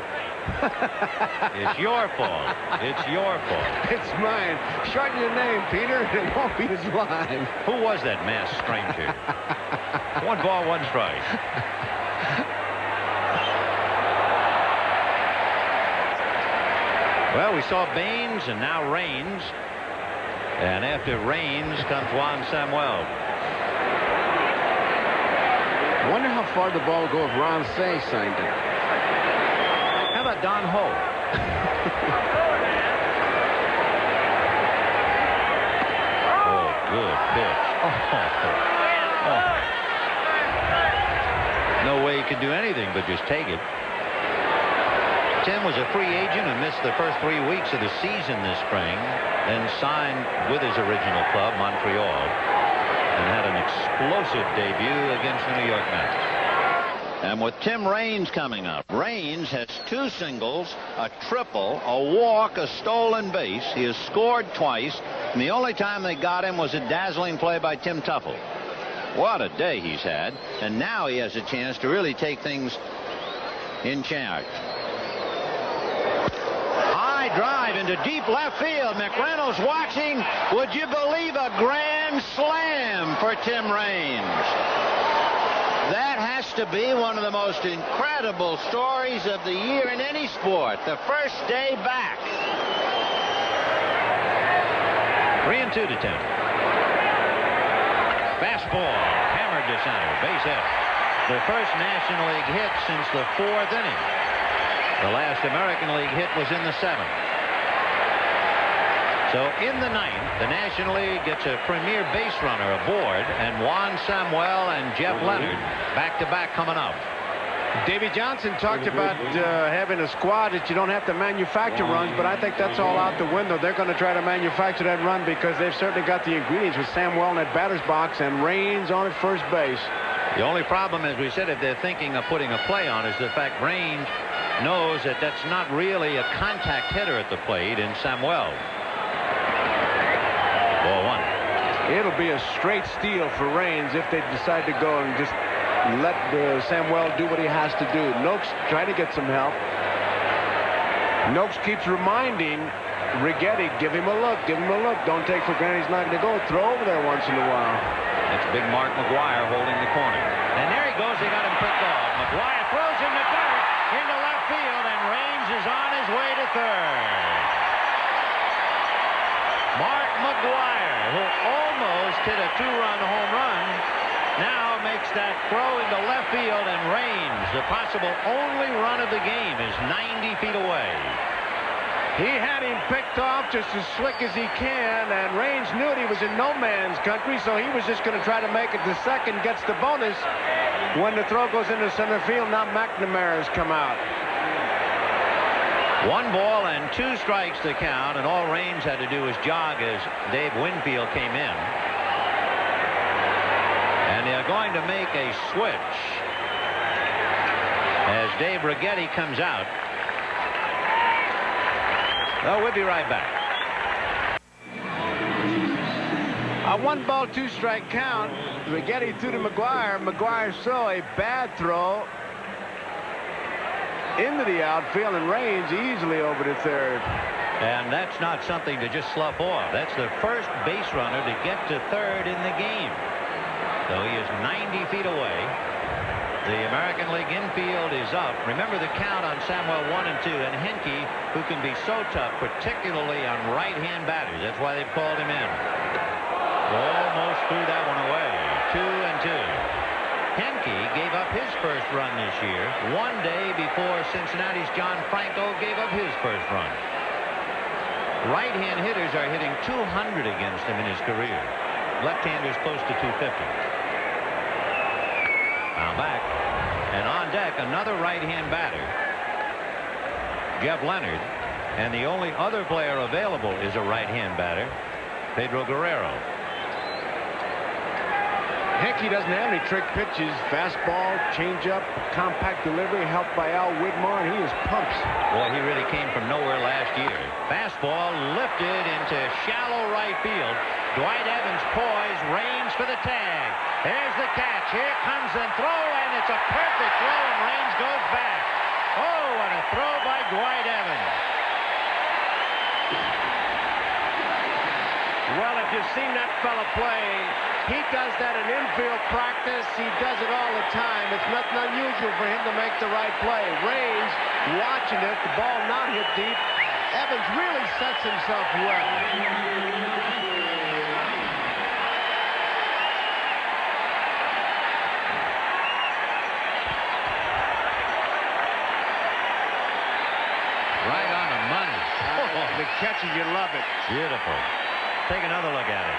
[SPEAKER 10] It's your fault. It's your fault.
[SPEAKER 19] It's mine. Shorten your name, Peter. It won't be as line.
[SPEAKER 10] Who was that masked stranger? 1 ball, 1 strike. Well, we saw Baines and now Raines. And after Raines comes Juan Samuel.
[SPEAKER 19] I wonder how far the ball will go if Ron Say signed it.
[SPEAKER 10] How about Don Ho? Oh, good pitch. Oh. No way he could do anything but just take it. Tim was a free agent and missed the first 3 weeks of the season this spring, then signed with his original club, Montreal, and had an explosive debut against the New York Mets. And with Tim Raines coming up, Raines has 2 singles, a triple, a walk, a stolen base. He has scored twice, and the only time they got him was a dazzling play by Tim Tuffle. What a day he's had, and now he has a chance to really take things in charge. High drive into deep left field. McReynolds watching. Would you believe a grand slam for Tim Raines? That has to be one of the most incredible stories of the year in any sport. The first day back. 3-2 to Tim. Fastball hammered to center. Base hit. The first National League hit since the 4th inning. The last American League hit was in the 7th. So in the 9th, the National League gets a premier base runner aboard, and Juan Samuel and Jeff Leonard back-to-back coming up.
[SPEAKER 19] Davey Johnson talked about having a squad that you don't have to manufacture runs, but I think that's all out the window. They're going to try to manufacture that run because they've certainly got the ingredients with Samuel in that batter's box and Raines on at first base.
[SPEAKER 10] The only problem, as we said, if they're thinking of putting a play on, is the fact Raines knows that that's not really a contact hitter at the plate in Samuel. Ball 1.
[SPEAKER 19] It'll be a straight steal for Raines if they decide to go and just let Samuel do what he has to do. Noakes trying to get some help. Noakes keeps reminding Righetti, give him a look, give him a look. Don't take for granted he's not going to go. Throw over there once in a while.
[SPEAKER 10] That's big Mark McGwire holding the corner. And there he goes. They got him picked off. McGwire throws in the dirt into left field, and Raines is on his way to third. Mark McGwire, who almost hit a 2-run home run, now makes that throw into left field, and Raines, the possible only run of the game, is 90 feet away.
[SPEAKER 2] He had him picked off just as slick as he can, and Raines knew he was in no man's country, so he was just going to try to make it to second, gets the bonus. When the throw goes into center field, now McNamara's come out.
[SPEAKER 10] 1 ball and 2 strikes to count, and all Raines had to do was jog as Dave Winfield came in. And they're going to make a switch as Dave Righetti comes out. Oh, we'll be right back.
[SPEAKER 2] A 1 ball, 2 strike count. Righetti threw to McGwire. McGwire saw a bad throw into the outfield, and Raines easily over to third.
[SPEAKER 10] And that's not something to just slough off. That's the first base runner to get to third in the game. So he is 90 feet away. The American League infield is up. Remember the count on Samuel 1 and 2, and Henke, who can be so tough, particularly on right-hand batters. That's why they've called him in. Almost threw that one away. 2 and 2. Henke gave up his first run this year, 1 day before Cincinnati's John Franco gave up his first run. Right-hand hitters are hitting 200 against him in his career. Left-handers close to 250. Now back, and on deck another right-hand batter, Jeff Leonard, and the only other player available is a right-hand batter, Pedro Guerrero.
[SPEAKER 2] Henke doesn't have any trick pitches. Fastball, changeup, compact delivery, helped by Al Widmar, and he is pumps.
[SPEAKER 10] Boy, he really came from nowhere last year. Fastball lifted into shallow right field. Dwight Evans poised, Raines for the tag. There's the catch. Here comes the throw, and it's a perfect throw, and Raines goes back. Oh, what a throw by Dwight Evans.
[SPEAKER 2] Well, if you've seen that fella play, he does that in infield practice. He does it all the time. It's nothing unusual for him to make the right play. Raines watching it, the ball not hit deep. Evans really sets himself well.
[SPEAKER 10] Right on the money.
[SPEAKER 2] The catches, you love it.
[SPEAKER 10] Beautiful. Take another look at it.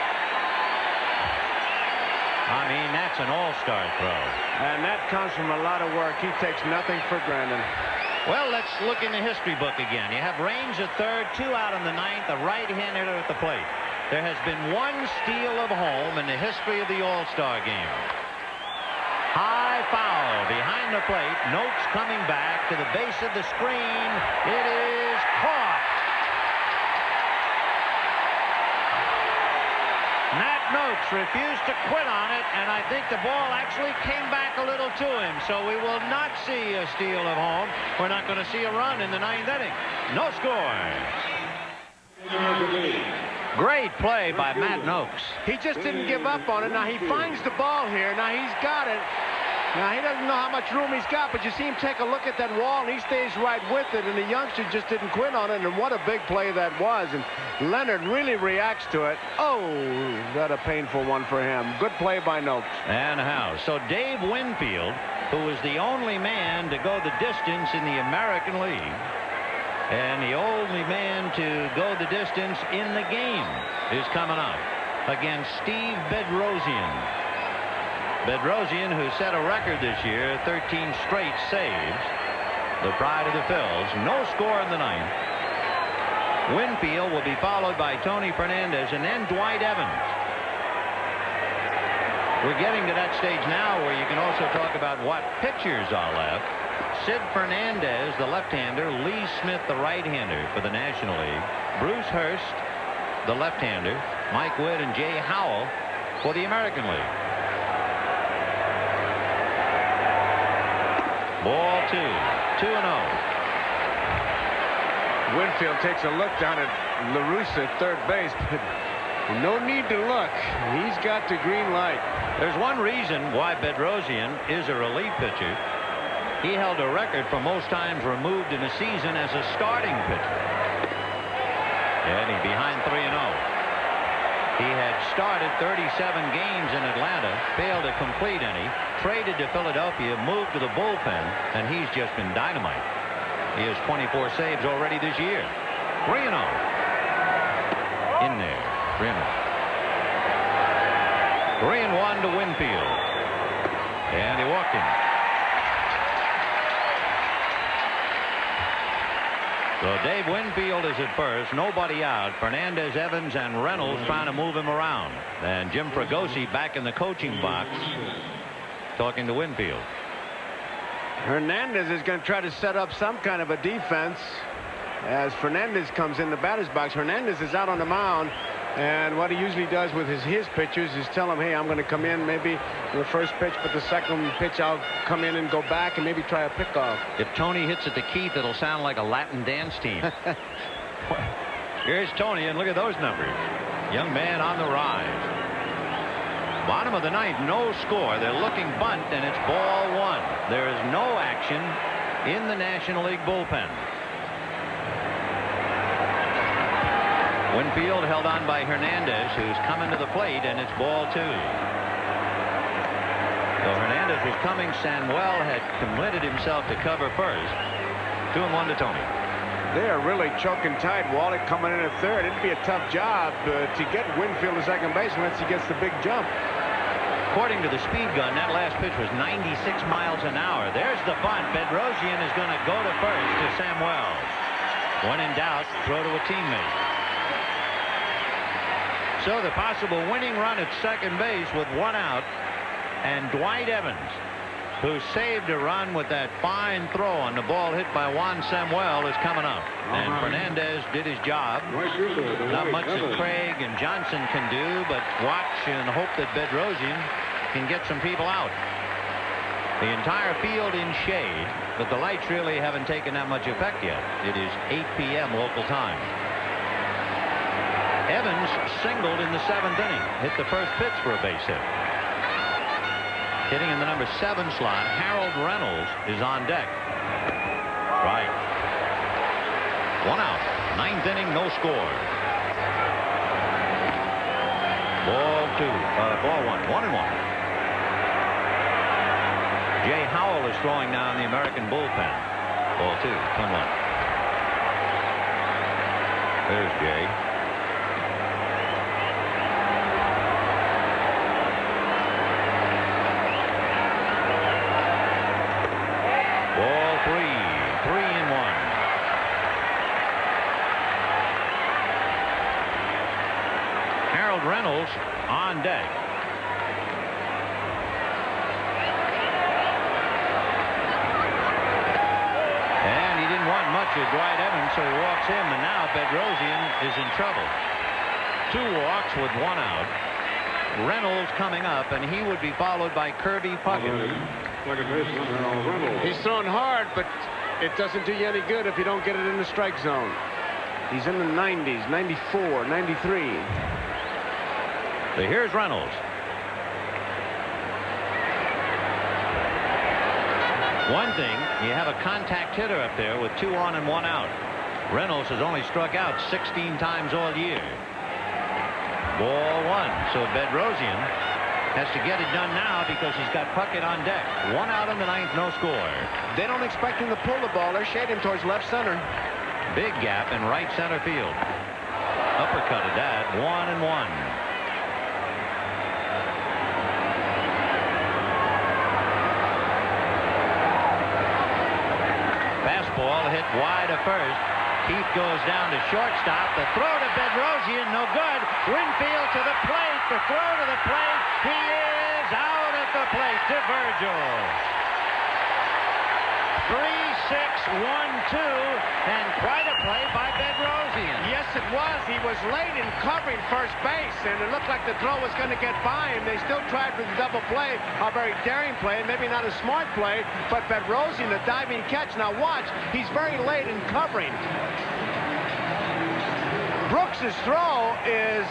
[SPEAKER 10] I mean, that's an all-star throw.
[SPEAKER 2] And that comes from a lot of work. He takes nothing for granted.
[SPEAKER 10] Well, let's look in the history book again. You have Raines at third, 2 out in the 9th, a right-hand hitter at the plate. There has been 1 steal of home in the history of the All-Star game. High foul behind the plate. Noakes coming back to the base of the screen. It is caught. Matt Noakes refused to quit on it, and I think the ball actually came back a little to him. So we will not see a steal of home. We're not going to see a run in the 9th inning. No score. Great play by Matt Noakes.
[SPEAKER 2] He just didn't give up on it. Now he finds the ball here. Now he's got it. Now he doesn't know how much room he's got, but you see him take a look at that wall, and he stays right with it, and the youngster just didn't quit on it, and what a big play that was. And Leonard really reacts to it. Oh, that a painful one for him. Good play by Noakes.
[SPEAKER 10] And how? So Dave Winfield, who was the only man to go the distance in the American League, and the only man to go the distance in the game, is coming up against Steve Bedrosian. Bedrosian, who set a record this year, 13 straight saves, the pride of the Phils. No score in the 9th. Winfield will be followed by Tony Fernandez and then Dwight Evans. We're getting to that stage now where you can also talk about what pitchers are left. Sid Fernandez, the left-hander, Lee Smith, the right-hander for the National League, Bruce Hurst, the left-hander, Mike Wood and Jay Howell for the American League. Ball 2, 2-0.
[SPEAKER 2] Winfield takes a look down at LaRusse at third base, but
[SPEAKER 19] No need to look. He's got the green light.
[SPEAKER 10] There's one reason why Bedrosian is a relief pitcher. He held a record for most times removed in a season as a starting pitcher. And he's behind 3-0. He had started 37 games in Atlanta, failed to complete any, traded to Philadelphia, moved to the bullpen, and he's just been dynamite. He has 24 saves already this year. 3-0. In there. 3-0. 3-1 to Winfield. And he walked him. So Dave Winfield is at first, nobody out. Fernandez, Evans, and Reynolds trying to move him around. And Jim Fregosi back in the coaching box talking to Winfield.
[SPEAKER 19] Hernandez is going to try to set up some kind of a defense as Fernandez comes in the batter's box. Hernandez is out on the mound, and what he usually does with his pitchers is tell them, hey, I'm going to come in maybe the first pitch, but the second pitch I'll come in and go back and maybe try a pickoff.
[SPEAKER 10] If Tony hits at the Keith, it'll sound like a Latin dance team. Here's Tony, and look at those numbers. Young man on the rise. Bottom of the ninth, no score. They're looking bunt, and it's ball one. There is no action in the National League bullpen. Winfield held on by Hernandez, who's coming to the plate, and it's ball two. So Hernandez was coming. Samuel had committed himself to cover first. 2-1 to Tony.
[SPEAKER 19] They are really choking tight. Wallach coming in at third. It'd be a tough job to get Winfield to second base unless he gets the big jump.
[SPEAKER 10] According to the speed gun, that last pitch was 96 miles an hour. There's the bunt. Bedrosian is going to go to first to Samuel. When in doubt, throw to a teammate. So the possible winning run at second base with one out, and Dwight Evans, who saved a run with that fine throw on the ball hit by Juan Samuel, is coming up. And Fernandez did his job. Not much that Craig and Johnson can do, but watch and hope that Bedrosian can get some people out. The entire field in shade, but the lights really haven't taken that much effect yet. It is 8 p.m. local time. Evans singled in the 7th inning. Hit the first pitch for a base hit. Hitting in the number 7 slot, Harold Reynolds is on deck. Right. One out. 9th inning, no score. Ball one. 1-1. Jay Howell is throwing now in the American bullpen. Ball 2. 1-1. There's Jay. Ball 3. 3-1. Harold Reynolds on deck. And he didn't want much of Dwight Evans, so he walks him, and now Bedrosian is in trouble. 2 walks with 1 out. Reynolds coming up, and he would be followed by Kirby Puckett.
[SPEAKER 19] He's throwing hard, but it doesn't do you any good if you don't get it in the strike zone. He's in the 90s, 94, 93.
[SPEAKER 10] So here's Reynolds. One thing, you have a contact hitter up there with 2 on and 1 out. Reynolds has only struck out 16 times all year. Ball 1. So Bedrosian has to get it done now because he's got Puckett on deck. 1 out in the 9th, no score.
[SPEAKER 19] They don't expect him to pull the ball. They're shading him towards left center.
[SPEAKER 10] Big gap in right center field. Uppercutted that. 1-1. Fastball hit wide of first. Keith goes down to shortstop. The throw to Bedrosian, no good. Winfield to the plate. The throw to the plate. He is out at the plate to Virgil. 3-6-1-2, and quite a play by Bedrosian.
[SPEAKER 19] Yes, it was. He was late in covering first base, and it looked like the throw was going to get by him. They still tried for the double play, a very daring play, maybe not a smart play, but Bedrosian, a diving catch. Now watch, he's very late in covering. Brooks's throw is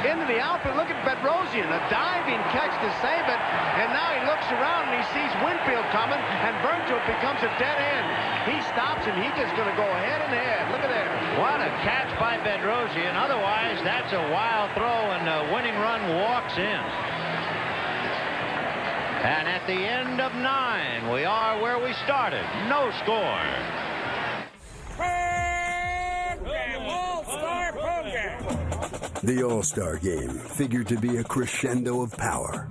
[SPEAKER 11] into the outfield. Look at Bedrosian, a diving catch to save it. And now he looks around and he sees Winfield coming, and Virgil becomes a dead end. He stops and he's just going to go head and head. Look at there.
[SPEAKER 10] What a catch by Bedrosian. Otherwise, that's a wild throw, and the winning run walks in. And at the end of 9, we are where we started. No score.
[SPEAKER 13] All-Star program.
[SPEAKER 14] The All-Star Game figured to be a crescendo of power.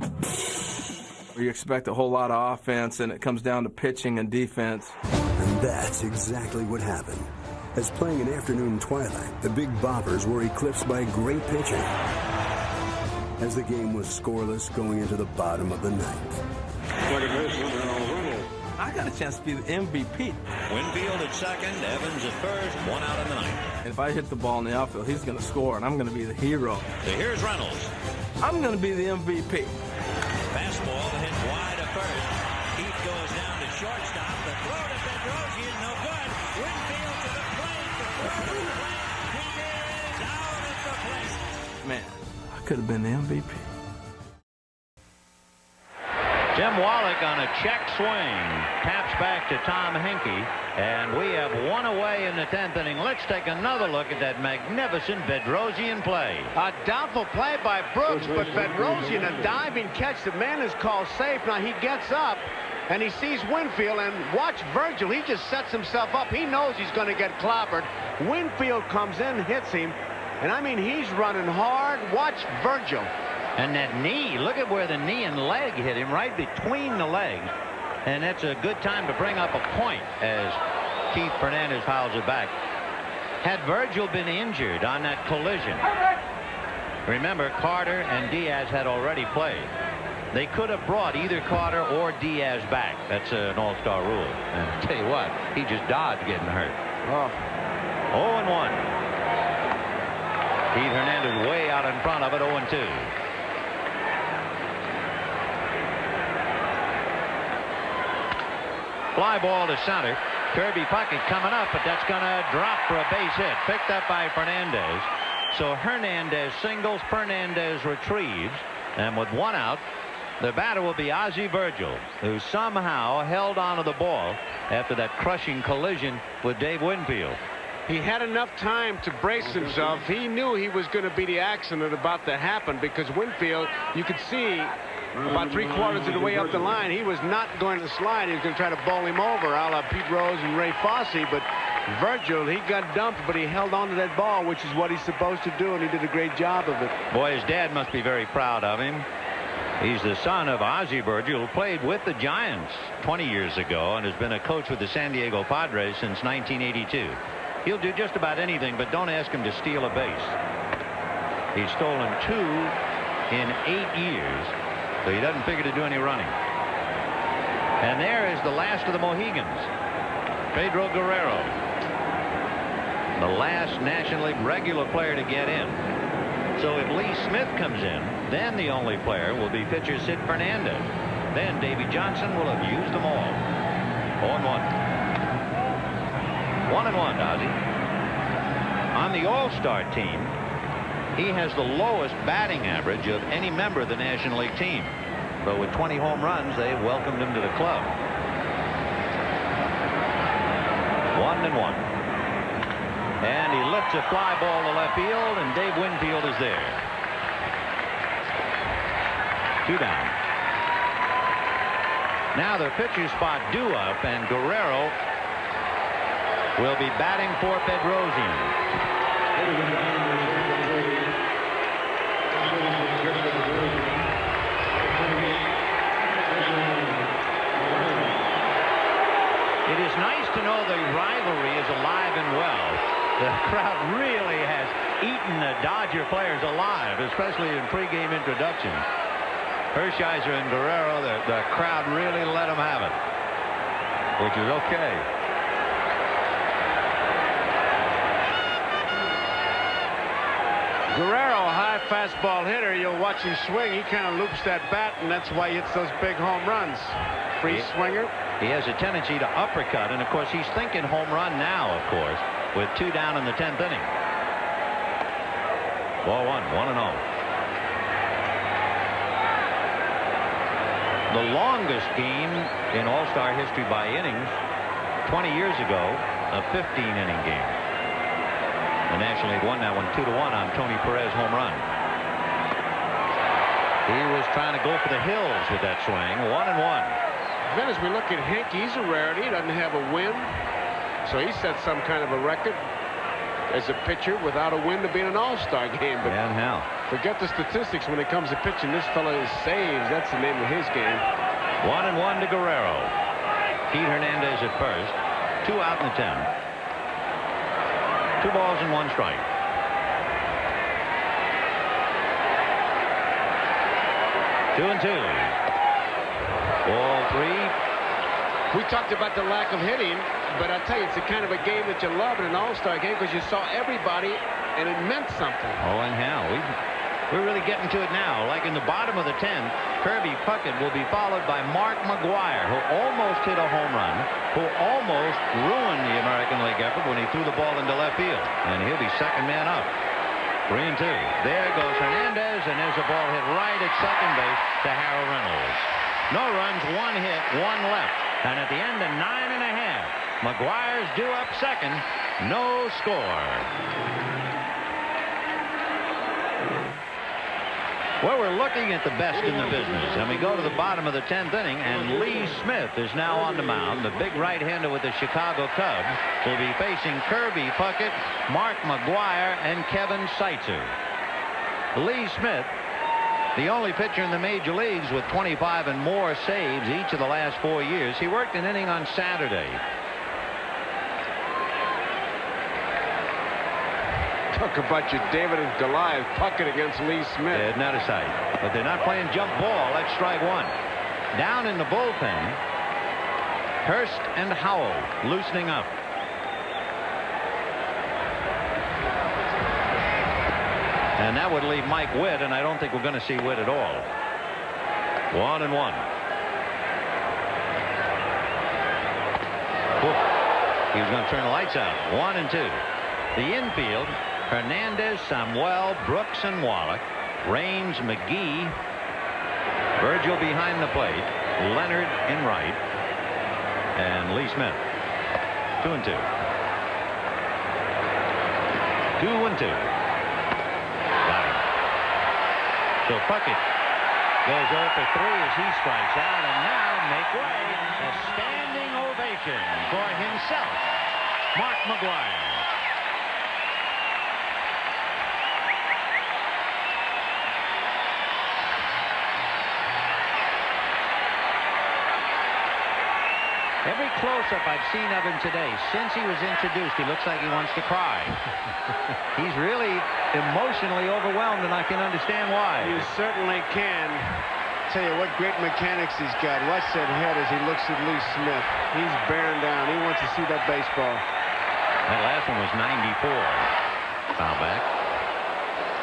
[SPEAKER 24] You expect a whole lot of offense, and it comes down to pitching and defense.
[SPEAKER 14] And that's exactly what happened. As playing in afternoon twilight, the Big Boppers were eclipsed by great pitching. As the game was scoreless going into the bottom of the 9th.
[SPEAKER 24] I got a chance to be the MVP.
[SPEAKER 10] Winfield at second, Evans at first, 1 out in the 9th.
[SPEAKER 24] If I hit the ball in the outfield, he's going to score, and I'm going to be the hero.
[SPEAKER 10] So here's Reynolds.
[SPEAKER 24] I'm going to be the MVP.
[SPEAKER 10] Fastball hit wide at first. Heath goes down to shortstop. The throw to Bedrosian, no good. Winfield to the plate. The throw to the plate. He is out at the plate.
[SPEAKER 24] Man, I could have been the MVP.
[SPEAKER 10] Tim Wallach on a check swing. Taps back to Tom Henke. And we have one away in the 10th inning. Let's take another look at that magnificent Bedrosian play.
[SPEAKER 11] A doubtful play by Brooks, but Bedrosian, a diving catch. The man is called safe. Now he gets up and he sees Winfield, and watch Virgil. He just sets himself up. He knows he's going to get clobbered. Winfield comes in, hits him, and I mean, he's running hard. Watch Virgil.
[SPEAKER 10] And that knee, look at where the knee and leg hit him, right between the legs. And that's a good time to bring up a point as Keith Fernandez fouls it back. Had Virgil been injured on that collision, remember, Carter and Diaz had already played. They could have brought either Carter or Diaz back. That's an all-star rule. And I'll tell you what, he just dodged getting hurt.
[SPEAKER 11] Oh.
[SPEAKER 10] 0-1. Keith Hernandez way out in front of it, 0-2. Fly ball to center. Kirby Puckett coming up, but that's going to drop for a base hit. Picked up by Fernandez. So Hernandez singles, Fernandez retrieves, and with 1 out, the batter will be Ozzie Virgil, who somehow held onto the ball after that crushing collision with Dave Winfield.
[SPEAKER 11] He had enough time to brace himself. He knew he was going to be the accident about to happen, because Winfield, you could see about 3/4 of the way up the line, he was not going to slide. He was going to try to bowl him over, a la Pete Rose and Ray Fosse. But Virgil, he got dumped, but he held on to that ball, which is what he's supposed to do, and he did a great job of it.
[SPEAKER 10] Boy, his dad must be very proud of him. He's the son of Ozzie Virgil, who played with the Giants 20 years ago and has been a coach with the San Diego Padres since 1982. He'll do just about anything, but don't ask him to steal a base. He's stolen 2 in 8 years, so he doesn't figure to do any running. And there is the last of the Mohegans, Pedro Guerrero, the last National League regular player to get in. So if Lee Smith comes in, then the only player will be pitcher Sid Fernandez. Then Davy Johnson will have used them all. 0-1. 1-1, Ozzie. On the All-Star team, he has the lowest batting average of any member of the National League team. But with 20 home runs, they welcomed him to the club. 1-1. And he lifts a fly ball to left field, and Dave Winfield is there. 2 down. Now the pitcher spot due up, and Guerrero will be batting for Bedrosian. It is nice to know the rivalry is alive and well. The crowd really has eaten the Dodger players alive, especially in pregame introductions. Hershiser and Guerrero, the crowd really let them have it, which is okay.
[SPEAKER 11] Guerrero, high fastball hitter. You'll watch him swing. He kind of loops that bat, and that's why he hits those big home runs. Free swinger.
[SPEAKER 10] He has a tendency to uppercut, and of course he's thinking home run now, of course, with 2 down in the 10th inning. Ball 1, 1-0. the longest game in All-Star history by innings 20 years ago, a 15-inning game. The National League won that one 2-1 on Tony Perez home run. He was trying to go for the hills with that swing. 1-1.
[SPEAKER 11] Then as we look at Hink, he's a rarity. He doesn't have a win. So he set some kind of a record as a pitcher without a win to be in an All-Star game. But
[SPEAKER 10] yeah, and how?
[SPEAKER 11] Forget the statistics when it comes to pitching. This fella is saves. That's the name of his game.
[SPEAKER 10] 1-1 to Guerrero. Pete Hernandez at first. 2 out in the 10. 2 balls and 1 strike. Two and two. Ball 3.
[SPEAKER 11] We talked about the lack of hitting, but I tell you, it's the kind of a game that you love in an All-Star game because you saw everybody and it meant something.
[SPEAKER 10] Oh, and how? We're really getting to it now. Like in the bottom of the 10th, Kirby Puckett will be followed by Mark McGwire, who almost hit a home run, who almost ruined the American League effort when he threw the ball into left field. And he'll be second man up. 3-2. There goes Hernandez, and there's a ball hit right at second base to Harold Reynolds. No runs, 1 hit, 1 left. And at the end of 9½, McGuire's due up second. No score. Well, we're looking at the best in the business, and we go to the bottom of the 10th inning, and Lee Smith is now on the mound. The big right-hander with the Chicago Cubs will be facing Kirby Puckett, Mark McGwire, and Kevin Seitzer. Lee Smith, the only pitcher in the major leagues with 25 and more saves each of the last 4 years. He worked an inning on Saturday.
[SPEAKER 11] Talk about your David and Goliath. Puckett against Lee Smith.
[SPEAKER 10] Yeah, not a sight. But they're not playing jump ball. That's strike 1. Down in the bullpen, Hurst and Howell loosening up. And that would leave Mike Witt, and I don't think we're going to see Witt at all. 1-1. He was going to turn the lights out. 1-2. The infield, Hernandez, Samuel, Brooks, and Wallach. Raines, McGee, Virgil behind the plate, Leonard in right, and Lee Smith. 2-2. 2-2. Got him. So Puckett goes 0 for 3 as he strikes out, and now make way. A standing ovation for himself, Mark McGwire. Every close-up I've seen of him today, since he was introduced, he looks like he wants to cry. He's really emotionally overwhelmed, and I can understand why.
[SPEAKER 11] You certainly can. Tell you what great mechanics he's got. Watch that head as he looks at Lee Smith. He's bearing down. He wants to see that baseball.
[SPEAKER 10] That last one was 94. Foul back.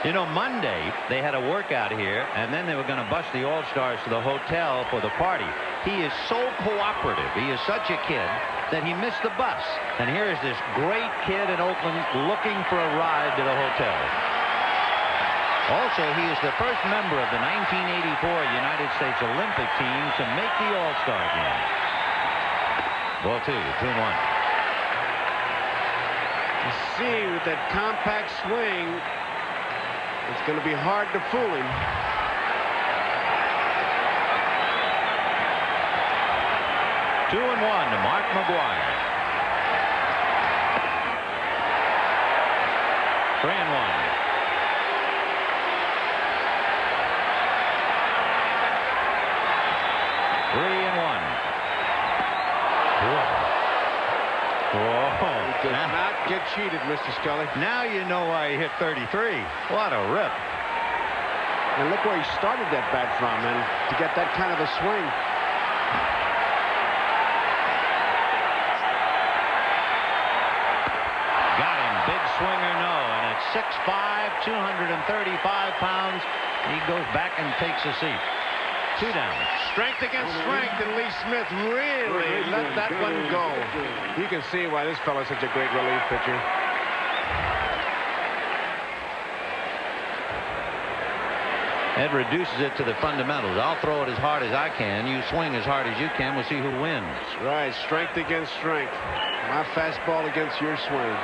[SPEAKER 10] You know, Monday, they had a workout here, and then they were going to bus the All-Stars to the hotel for the party. He is so cooperative. He is such a kid that he missed the bus. And here is this great kid in Oakland looking for a ride to the hotel. Also, he is the first member of the 1984 United States Olympic team to make the All-Star game. Ball 2, 2-1.
[SPEAKER 11] You see, with that compact swing, it's going to be hard to fool him.
[SPEAKER 10] Two and 1 to Mark McGwire. 3-1. 3-1. Whoa.
[SPEAKER 11] He did not get cheated, Mr. Scully.
[SPEAKER 10] Now you know why he hit 33. What a rip.
[SPEAKER 11] And look where he started that bat from, and to get that kind of a swing.
[SPEAKER 10] Got him. Big swinger, no. And at 6'5", 235 pounds, he goes back and takes a seat. 2 down.
[SPEAKER 11] Strength against strength, and Lee Smith really let that one go. You can see why this fellow's such a great relief pitcher.
[SPEAKER 10] It reduces it to the fundamentals. I'll throw it as hard as I can. You swing as hard as you can. We'll see who wins.
[SPEAKER 19] Right. Strength against strength. My fastball against your swing.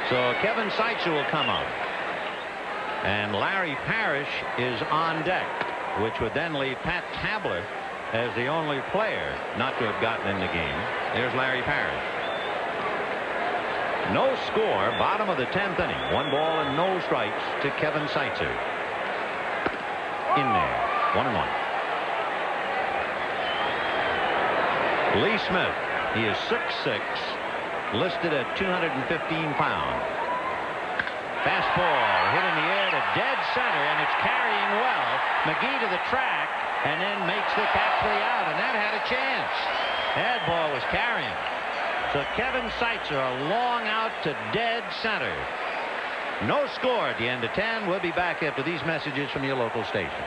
[SPEAKER 10] So Kevin Seitzer will come up. And Larry Parrish is on deck, which would then leave Pat Tabler as the only player not to have gotten in the game. There's Larry Parrish. No score, bottom of the 10th inning. 1 ball and no strikes to Kevin Seitzer. In there, 1-1. Lee Smith, he is 6'6", listed at 215 pounds. Fastball hit in the air to dead center, and it's carrying well. McGee to the track, and then makes the catch for the out, and that had a chance. That ball was carrying. So Kevin Seitzer, a long out to dead center. No score at the end of 10. We'll be back after these messages from your local station.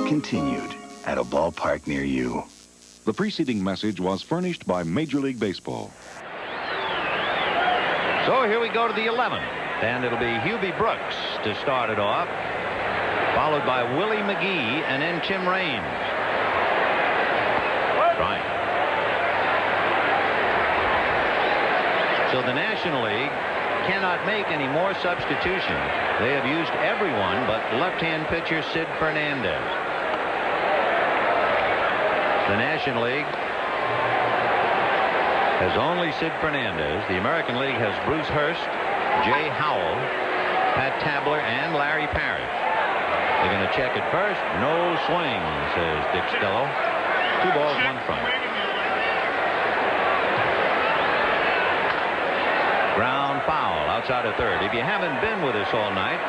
[SPEAKER 3] Continued at a ballpark near you.
[SPEAKER 5] The preceding message was furnished by Major League Baseball.
[SPEAKER 10] So here we go to the 11th, and it'll be Hubie Brooks to start it off, followed by Willie McGee and then Tim Raines. Right. So the National League cannot make any more substitutions. They have used everyone but left-hand pitcher Sid Fernandez. The National League has only Sid Fernandez. The American League has Bruce Hurst, Jay Howell, Pat Tabler, and Larry Parrish. They're going to check it first. No swing, says Dick Stillo. 2 balls, 1 strike. Ground foul outside of third. If you haven't been with us all night,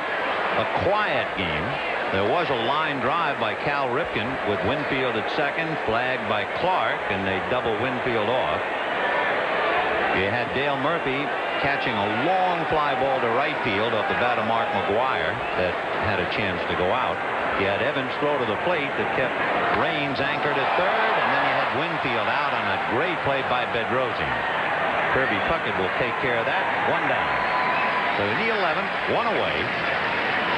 [SPEAKER 10] a quiet game. There was a line drive by Cal Ripken with Winfield at second, flagged by Clark, and they double Winfield off. You had Dale Murphy catching a long fly ball to right field off the bat of Mark McGuire that had a chance to go out. You had Evans throw to the plate that kept Raines anchored at third, and then you had Winfield out on a great play by Bedrosian. Kirby Puckett will take care of that. 1 down. So in the 11th, 1 away.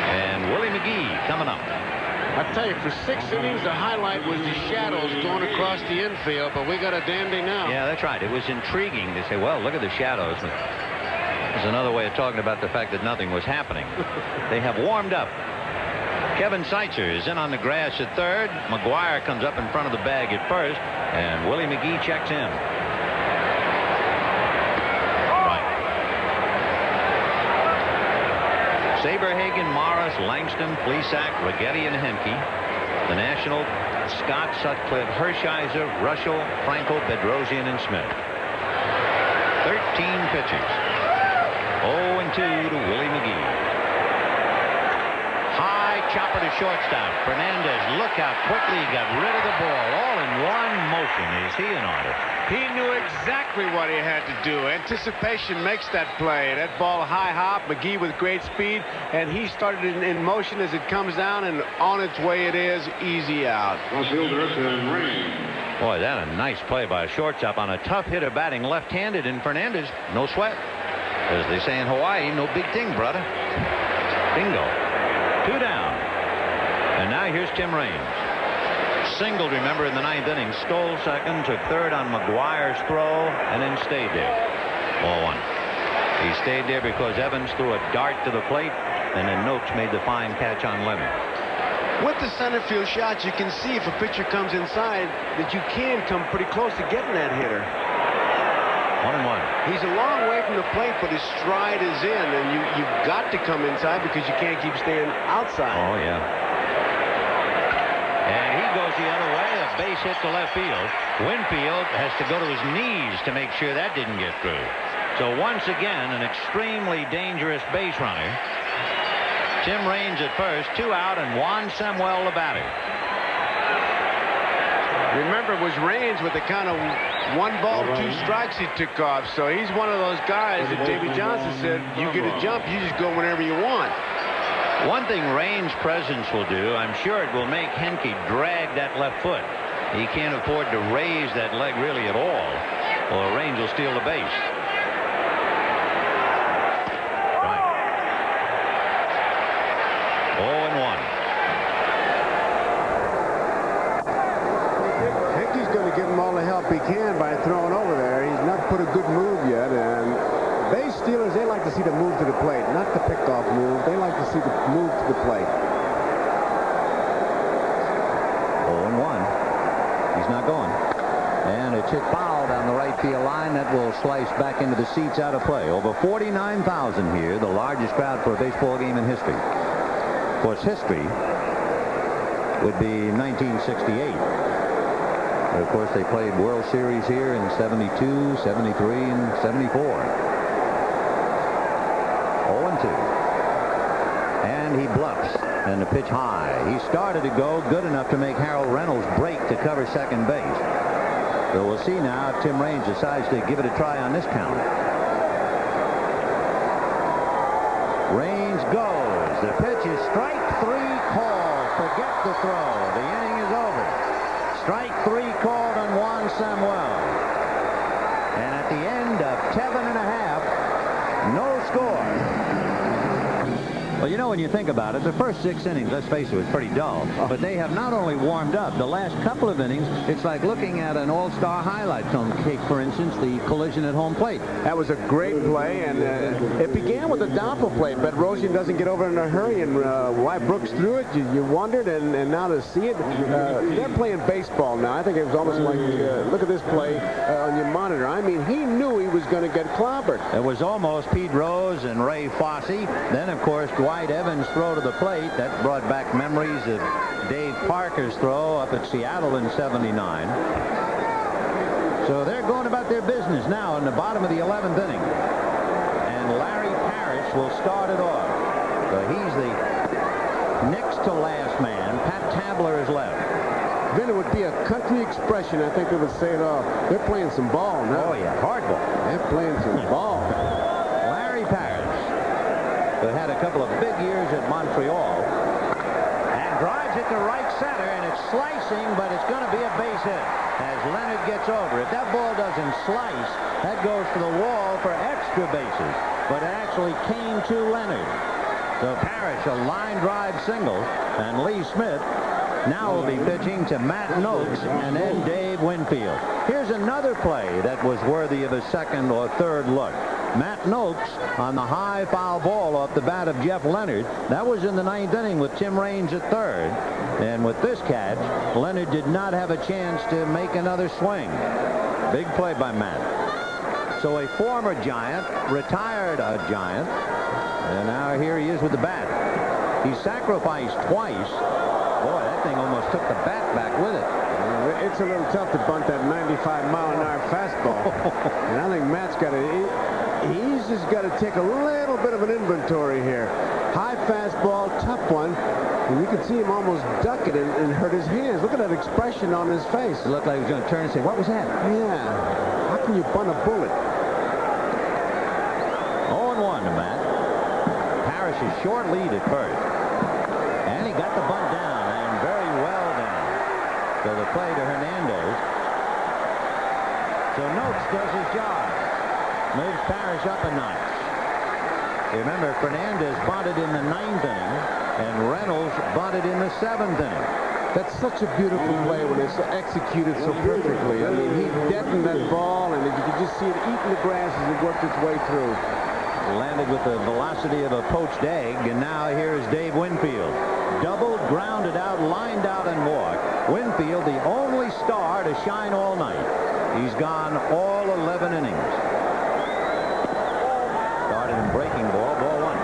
[SPEAKER 10] And Willie McGee coming up.
[SPEAKER 19] I tell you, for 6 innings, the highlight was the shadows going across the infield, but we got a dandy now.
[SPEAKER 10] Yeah, that's right. It was intriguing to say, well, look at the shadows. There's another way of talking about the fact that nothing was happening. They have warmed up. Kevin Seitzer is in on the grass at third. McGuire comes up in front of the bag at first, and Willie McGee checks in. Saberhagen, Morris, Langston, Plesac, Righetti, and Henke. The National, Scott, Sutcliffe, Hershiser, Russell, Franco, Bedrosian, and Smith. 13 pitchers. 0-2 to Willie McGee. High chopper to shortstop. Fernandez, look out quickly. He got rid of the ball. All in one motion. Is he an artist?
[SPEAKER 19] He knew exactly what he had to do. Anticipation makes that play. That ball high hop, McGee with great speed, and he started in motion as it comes down, and on its way it is, easy out.
[SPEAKER 10] Boy, that a nice play by a shortstop on a tough hitter batting left-handed, and Fernandez, no sweat. As they say in Hawaii, no big thing, brother. Bingo. 2 down. And now here's Tim Raines. Singled, remember, in the 9th inning. Stole second, took third on McGuire's throw, and then stayed there. Ball 1. He stayed there because Evans threw a dart to the plate, and then Noakes made the fine catch on Lemon.
[SPEAKER 21] With the center field shots, you can see if a pitcher comes inside that you can come pretty close to getting that hitter.
[SPEAKER 10] 1-1.
[SPEAKER 21] He's a long way from the plate, but his stride is in, and you've got to come inside because you can't keep staying outside.
[SPEAKER 10] Oh, yeah. And he goes the other way, a base hit to left field. Winfield has to go to his knees to make sure that didn't get through. So once again, an extremely dangerous base runner. Tim Raines at first, 2 out, and Juan Samuel the batter.
[SPEAKER 11] Remember, it was Raines with the kind of 1 ball, 2 strikes he took off. So he's one of those guys that Davey Johnson said, you get a jump, you just go whenever you want.
[SPEAKER 10] One thing Raines' presence will do, I'm sure it will make Henke drag that left foot. He can't afford to raise that leg really at all, or Raines will steal the base. Right. 0-1.
[SPEAKER 21] Henke's going to give him all the help he can by throwing over there. He's not put a good move yet, and base stealers, they like to see the move to the plate, not the pickoff move. They like to see the move to the plate.
[SPEAKER 20] 0-1. He's not going. And it's hit foul down the right field line. That will slice back into the seats out of play. Over 49,000 here, the largest crowd for a baseball game in history. Of course, history would be 1968. Of course, they played World Series here in 72, 73, and 74. 0-2. And he bluffs. And the pitch high. He started to go good enough to make Harold Reynolds break to cover second base. So we'll see now if Tim Raines decides to give it a try on this count. Raines goes. The pitch is strike 3 called. Forget the throw. The inning is over. Strike 3 called on Juan Samuel. And at the end of 7.5, no score. Well, you know, when you think about it, the first 6 innings, let's face it, was pretty dull. But they have not only warmed up. The last couple of innings, it's like looking at an all-star highlight film. Take, for instance, the collision at home plate.
[SPEAKER 21] That was a great play, and it began with a downfield play. Bedrosian doesn't get over in a hurry, and why Brooks threw it, you wondered, and now to see it, they're playing baseball now. I think it was almost like, look at this play on your monitor. I mean, he knew he was going to get clobbered.
[SPEAKER 20] It was almost Pete Rose and Ray Fosse. Then, of course, Dwight Evans' throw to the plate. That brought back memories of Dave Parker's throw up at Seattle in '79. So they're going about their business now in the bottom of the 11th inning. And Larry Parrish will start it off. So he's the next to last man. Pat Tabler is left.
[SPEAKER 21] Then it would be a country expression. I think they would say it all. They're playing some ball now.
[SPEAKER 20] Oh, yeah, hardball.
[SPEAKER 21] They're playing some ball.
[SPEAKER 20] Larry Parrish, who had a couple of big years at Montreal, and drives it to right center, and it's slicing, but it's going to be a base hit as Leonard gets over. If that ball doesn't slice, that goes to the wall for extra bases, but it actually came to Leonard. So Parrish, a line drive single, and Lee Smith now will be pitching to Matt Noakes and then Dave Winfield. Here's another play that was worthy of a second or third look. Matt Noakes on the high foul ball off the bat of Jeff Leonard. That was in the 9th inning with Tim Raines at third. And with this catch, Leonard did not have a chance to make another swing. Big play by Matt. So a former Giant, retired a Giant, and now here he is with the bat. He sacrificed twice. Boy, that thing almost took the bat back with it.
[SPEAKER 21] It's a little tough to bunt that 95-mile-an-hour fastball. And I think Matt's got to, he's just got to take a little bit of an inventory here. High fastball, tough one. And you can see him almost duck it and hurt his hands. Look at that expression on his face.
[SPEAKER 20] It looked like he was going to turn and say, what was that?
[SPEAKER 21] Yeah. How can you bunt a bullet?
[SPEAKER 20] 0-1 to Matt. Parrish's short lead at first. And he got the bunt down, and very well down. So the play to Hernandez. So Noakes does his job. Moves Parrish up a notch. Remember, Fernandez bunted in the 9th inning, and Reynolds bunted in the 7th inning.
[SPEAKER 21] That's such a beautiful play when it's executed so perfectly. I mean, he deadened that ball, and you could just see it eating the grass as it worked its way through.
[SPEAKER 20] Landed with the velocity of a poached egg, and now here's Dave Winfield. Doubled, grounded out, lined out, and walked. Winfield, the only star to shine all night. He's gone all 11 innings. Started in breaking ball, ball 1.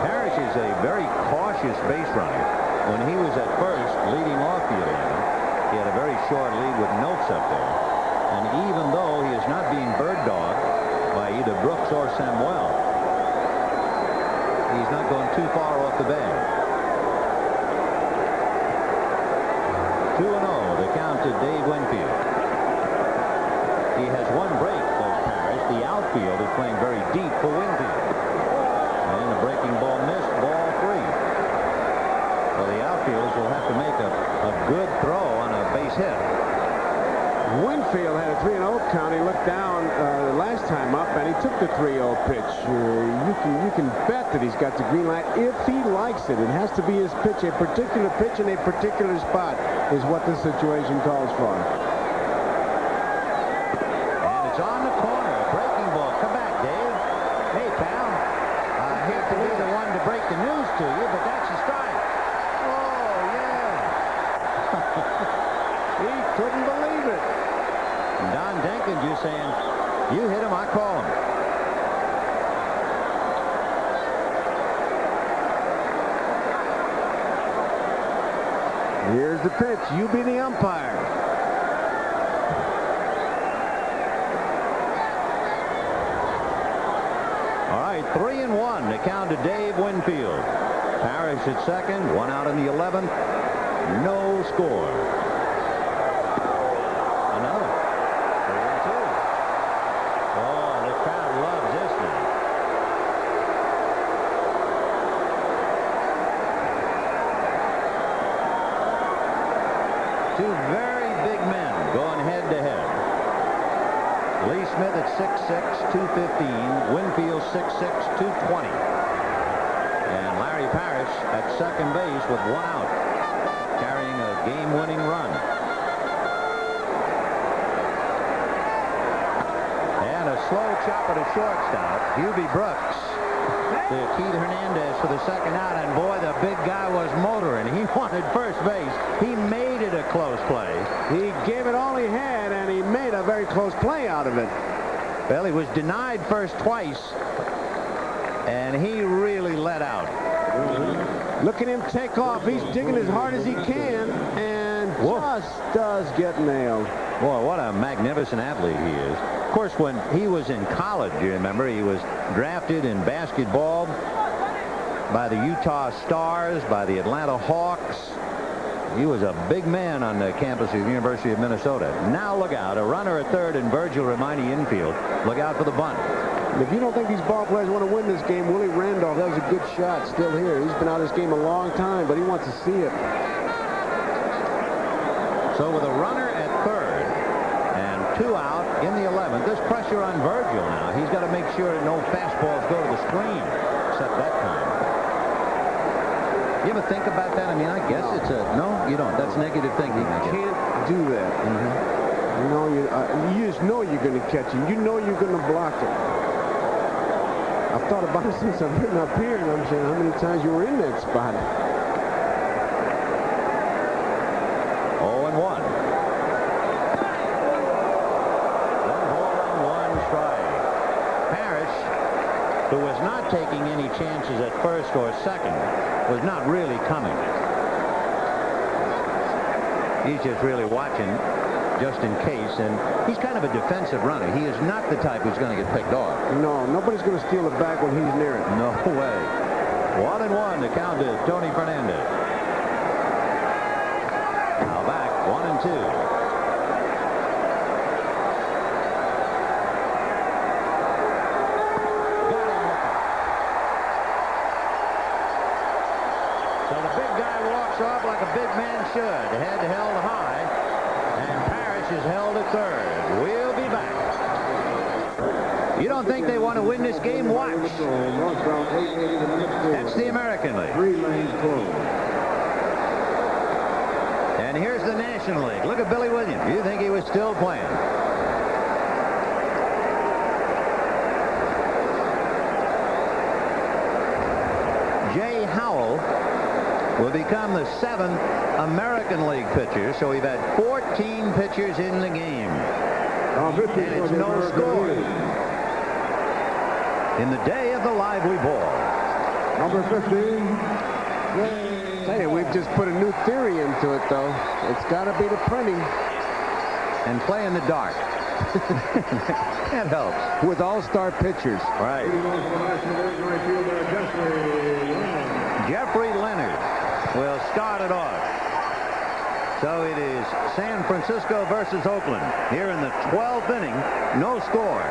[SPEAKER 20] Parrish is a very cautious base runner. When he was at first leading off the 11th, he had a very short lead with Noakes up there. And even though he is not being bird dogged by either Brooks or Samuel, he's not going too far off the bag. 2-0, the count to Dave Winfield. He has one break, does Parrish. The outfield is playing very deep for Winfield. And the breaking ball missed, ball 3. So the outfielders will have to make a good throw on a base hit.
[SPEAKER 21] Winfield had a 3-0 count. He looked down last time up, and he took the 3-0 pitch. You can bet that he's got the green light if he likes it. It has to be his pitch. A particular pitch in a particular spot is what this situation calls for.
[SPEAKER 20] And it's on the corner. Breaking ball. Come back, Dave. Hey, pal. Here to be the one to break the news to you, but that's a strike. Oh, yeah.
[SPEAKER 21] He couldn't believe it.
[SPEAKER 20] And Don Jenkins, you saying, you hit him, I call him.
[SPEAKER 21] Here's the pitch. You be the umpire.
[SPEAKER 20] All right, 3-1 to count to Dave Winfield. Parrish at second, 1 out in the 11th. No score. Another. 3-2. Oh, the crowd loves this one. Two very big men going head-to-head. Lee Smith at 6'6", 215. Winfield 6'6", 220. And Larry Parrish at second base with 1 out, carrying a game-winning run. And a slow chopper to shortstop. Hubie Brooks to Keith Hernandez for the second out. And boy, the big guy was motoring. He wanted first base. He made it a close play.
[SPEAKER 21] He gave it all he had, and he made a very close play out of it.
[SPEAKER 20] Well, he was denied first twice, and he really let out.
[SPEAKER 21] Look at him take off. He's digging as hard as he can, and just does get nailed.
[SPEAKER 20] Boy, what a magnificent athlete he is. Of course, when he was in college, you remember, he was drafted in basketball by the Utah Stars, by the Atlanta Hawks. He was a big man on the campus of the University of Minnesota. Now look out, a runner at third and Virgil Romine infield. Look out for the bunt.
[SPEAKER 21] If you don't think these ball players want to win this game, Willie Randolph, that was a good shot, still here. He's been out of this game a long time, but he wants to see it.
[SPEAKER 20] So with a runner at third and 2 out in the 11th, there's pressure on Virgil now. He's got to make sure that no fastballs go to the screen, except that time. You ever think about that? I mean, I guess it's a... No, you don't. That's negative thinking.
[SPEAKER 21] You can't do that. You know, you just know you're going to catch it. You know you're going to block it. I've thought about it since I've been up here, and I'm saying how many times you were in that spot.
[SPEAKER 20] 0-1. Then ball and 1 strike. Parrish, who was not taking any chances at first or second, was not really coming. He's just really watching just in case, and he's kind of a defensive runner. He is not the type who's going to get picked off.
[SPEAKER 21] No, nobody's going to steal it back when he's near it.
[SPEAKER 20] No way. 1-1 to count to Tony Fernandez. Now back 1-2. Off like a big man should. Head held high, and Parrish is held at third. We'll be back. You don't think they want to win this game? Watch. That's the American League. And here's the National League. Look at Billy Williams. You think he was still playing? Jay Howell will become the 7th American League pitcher, so we've had 14 pitchers in the game. And it's no score. In the day of the lively ball.
[SPEAKER 21] Number 15. Hey, we've just put a new theory into it, though. It's got to be the printing.
[SPEAKER 20] And play in the dark. That helps.
[SPEAKER 21] With all-star pitchers.
[SPEAKER 20] Right. started off. So it is San Francisco versus Oakland here in the 12th inning. No score.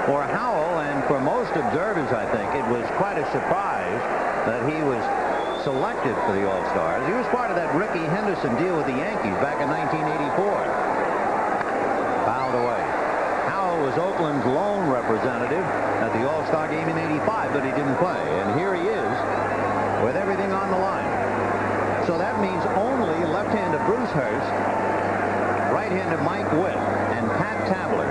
[SPEAKER 20] For Howell and for most observers, I think, it was quite a surprise that he was selected for the All-Stars. He was part of that Ricky Henderson deal with the Yankees back in 1984. Fouled away. Howell was Oakland's lone representative at the All-Star game in '85, but he didn't play. And here he is with everything on the line. So that means only left-handed Bruce Hurst, right-handed Mike Witt, and Pat Tabler.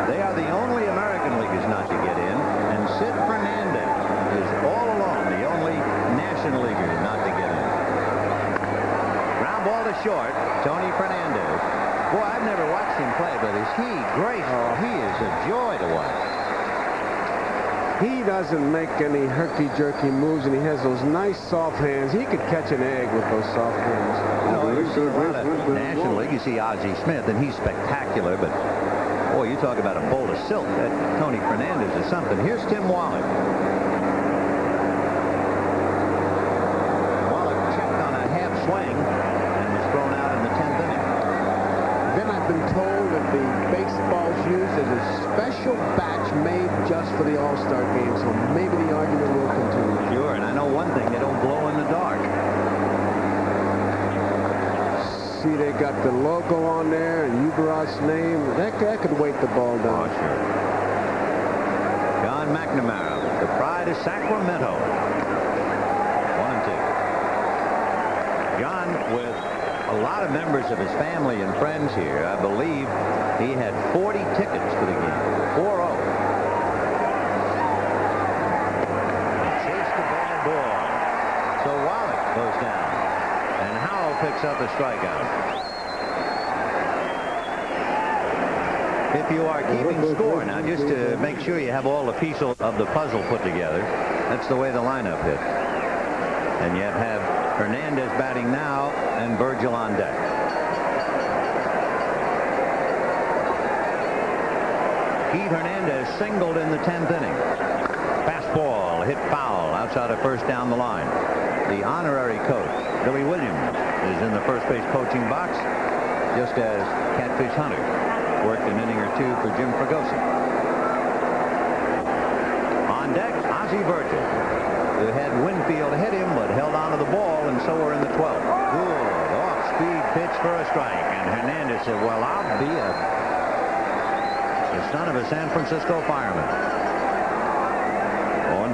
[SPEAKER 20] They are the only American leaguers not to get in. And Sid Fernandez is all alone the only National Leaguer not to get in. Ground ball to short. Tony Fernandez. Boy, I've never watched him play, but is he great? Oh, he is a joy to watch.
[SPEAKER 21] He doesn't make any herky-jerky moves, and he has those nice soft hands. He could catch an egg with those soft hands.
[SPEAKER 20] You know, you see a lot of National League. You see Ozzie Smith, and he's spectacular, but boy, you talk about a bolt of silk. That Tony Fernandez is something. Here's Tim Wallach. Wallach checked on a half swing and was thrown out in the 10th inning.
[SPEAKER 21] Then I've been told that the baseball's used as a special batch made just for the All-Star game, so maybe the argument will continue.
[SPEAKER 20] Sure, and I know one thing, they don't glow in the dark.
[SPEAKER 21] See, they got the logo on there and Uberat's name. That could weight the ball down.
[SPEAKER 20] Oh, sure. John McNamara, the pride of Sacramento. 1-2. John, with a lot of members of his family and friends here, I believe he had 40 tickets for the game. 4-0. Chased the bad ball. So Wallach goes down. And Howell picks up a strikeout. If you are keeping score now, just to make sure you have all the pieces of the puzzle put together, that's the way the lineup hit. And you have Hernandez batting now and Virgil on deck. Keith Hernandez singled in the 10th inning. Fastball hit foul outside of first down the line. The honorary coach, Billy Williams, is in the first base coaching box, just as Catfish Hunter worked an inning or two for Jim Fregosi. On deck, Ozzie Virgil, who had Winfield hit him but held onto the ball, and so we're in the 12th. Good off-speed pitch for a strike, and Hernandez said, well, I'll be the son of a San Francisco fireman.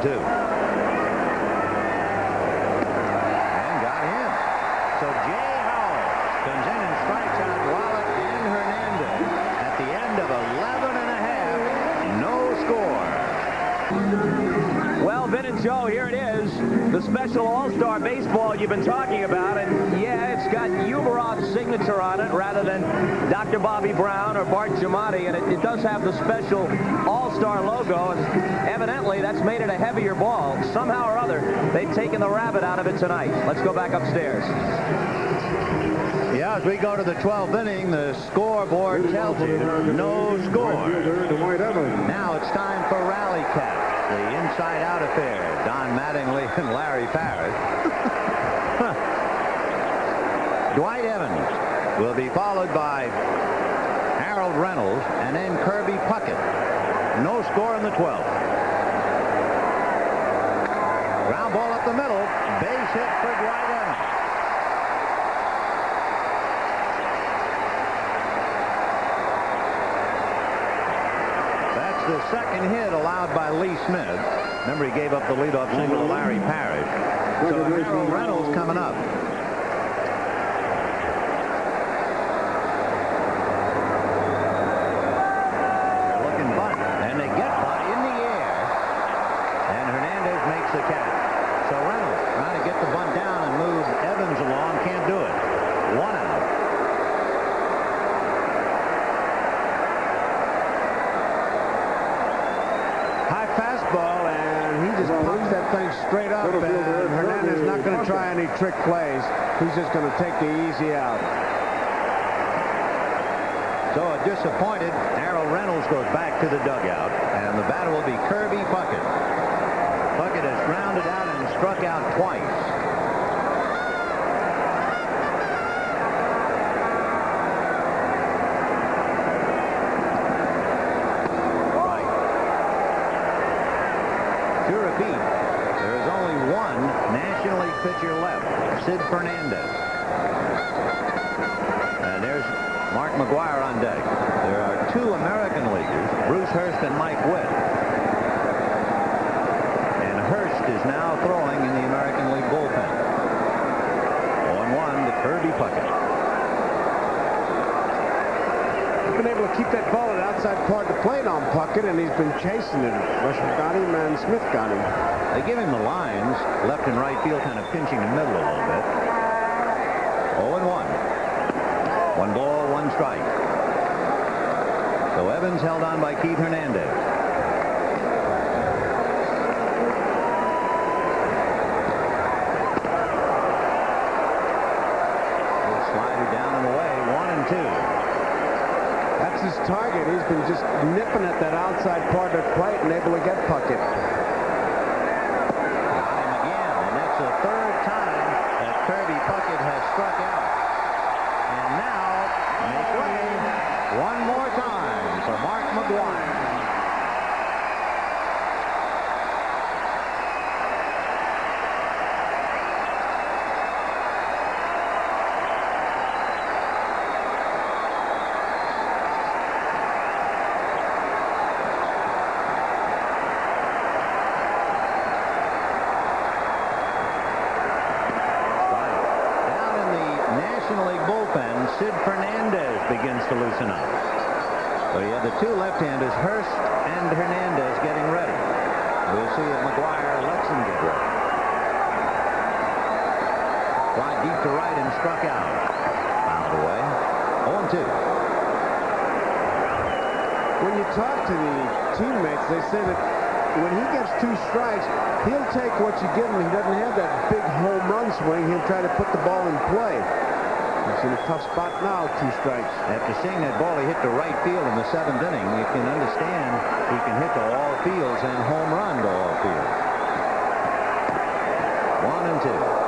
[SPEAKER 20] 0-2. So Jay Howell comes in and strikes out Wallach and Hernandez at the end of 11 and a half. No score.
[SPEAKER 1] Well, Vin and Joe, here it is. The special All-Star baseball you've been talking about. And yeah, it's got Uberov's signature on it rather than Dr. Bobby Brown or Bart Giamatti. And it does have the special All-Star logo. And evidently, that's made it a heavier ball. Somehow or other, they've taken the rabbit out of it tonight. Let's go back upstairs.
[SPEAKER 20] Yeah, as we go to the 12th inning, the scoreboard tells you no score. Now it's time for Rally Cat, the inside-out affair. Don Mattingly and Larry Parrish. Dwight Evans will be followed by Harold Reynolds and then Kirby Puckett. No score in the 12th. Ground ball up the middle. Base hit for Dwight Evans. That's the second hit allowed by Lee Smith. Remember, he gave up the leadoff single to Larry Parrish. So Harold Reynolds coming up. They're looking bunt, and they get bunt in the air. And Hernandez makes the catch. So Reynolds trying to get the bunt down and move Evans along. Can't do it. 1 out.
[SPEAKER 21] High fastball, and he just pops that thing straight up. And Hernandez not going to try any trick plays. He's just going to take the easy out.
[SPEAKER 20] So a disappointed Harold Reynolds goes back to the dugout, and the batter will be Kirby Puckett. Puckett has
[SPEAKER 10] grounded out and struck out twice. To repeat, there is only one National League pitcher left, Sid Fernandez. And there's Mark McGwire on deck. There are two American leaguers, Bruce Hurst and Mike Witt. And Hurst is now throwing in the American League bullpen. 0-1 to Kirby Puckett.
[SPEAKER 21] He's been able to keep that ball at outside part of the plate on Puckett, and he's been chasing it. Russell got him, and Smith got him.
[SPEAKER 10] They give him the lines, left and right field kind of pinching the middle a little bit. 0-1. 1 ball, 1 strike. So Evans held on by Keith Hernandez. Slider down and away, 1-2.
[SPEAKER 21] That's his target. He's been just nipping at that outside part of the plate and able to get Puckett.
[SPEAKER 10] Got him again, and that's the third time that Kirby Puckett has struck out. And now, make way one more time for Mark McGwire. Sid Fernandez begins to loosen up. So you have the two left-handers, Hurst and Hernandez, getting ready. We'll see if McGwire lets him get ready. Fly deep to right and struck out. Fouled away. 0-2.
[SPEAKER 21] When you talk to the teammates, they say that when he gets 2 strikes, he'll take what you give him. He doesn't have that big home run swing. He'll try to put the ball in play. He's in a tough spot now, 2 strikes.
[SPEAKER 10] After seeing that ball he hit to right field in the 7th inning, you can understand he can hit to all fields and home run to all fields. 1-2.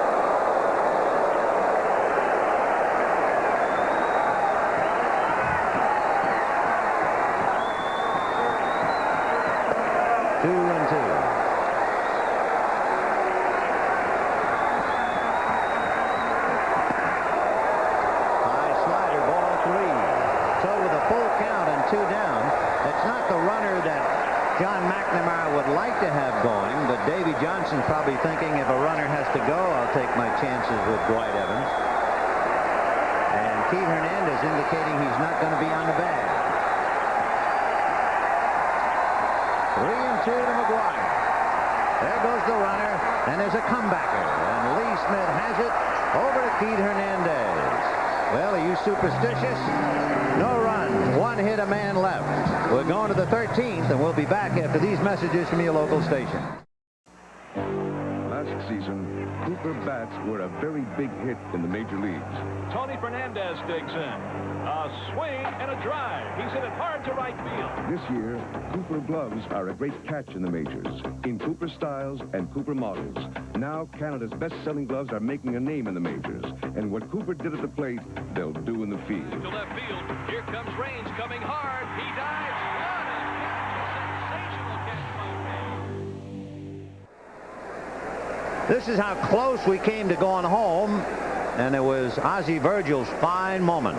[SPEAKER 10] Johnson's probably thinking if a runner has to go, I'll take my chances with Dwight Evans. And Keith Hernandez indicating he's not going to be on the bag. 3-2 to McGwire. There goes the runner, and there's a comebacker. And Lee Smith has it over to Keith Hernandez. Well, are you superstitious? No runs, 1 hit, a man left. We're going to the 13th, and we'll be back after these messages from your local station.
[SPEAKER 5] Last season, Cooper bats were a very big hit in the major leagues.
[SPEAKER 6] Tony Fernandez digs in. A swing and a drive. He's hit it hard to right field.
[SPEAKER 5] This year, Cooper gloves are a great catch in the majors, in Cooper styles and Cooper models. Now, Canada's best-selling gloves are making a name in the majors. And what Cooper did at the plate, they'll do in the field.
[SPEAKER 6] To left field. Here comes Range coming hard. He dives.
[SPEAKER 10] This is how close we came to going home, and it was Ozzie Virgil's fine moment.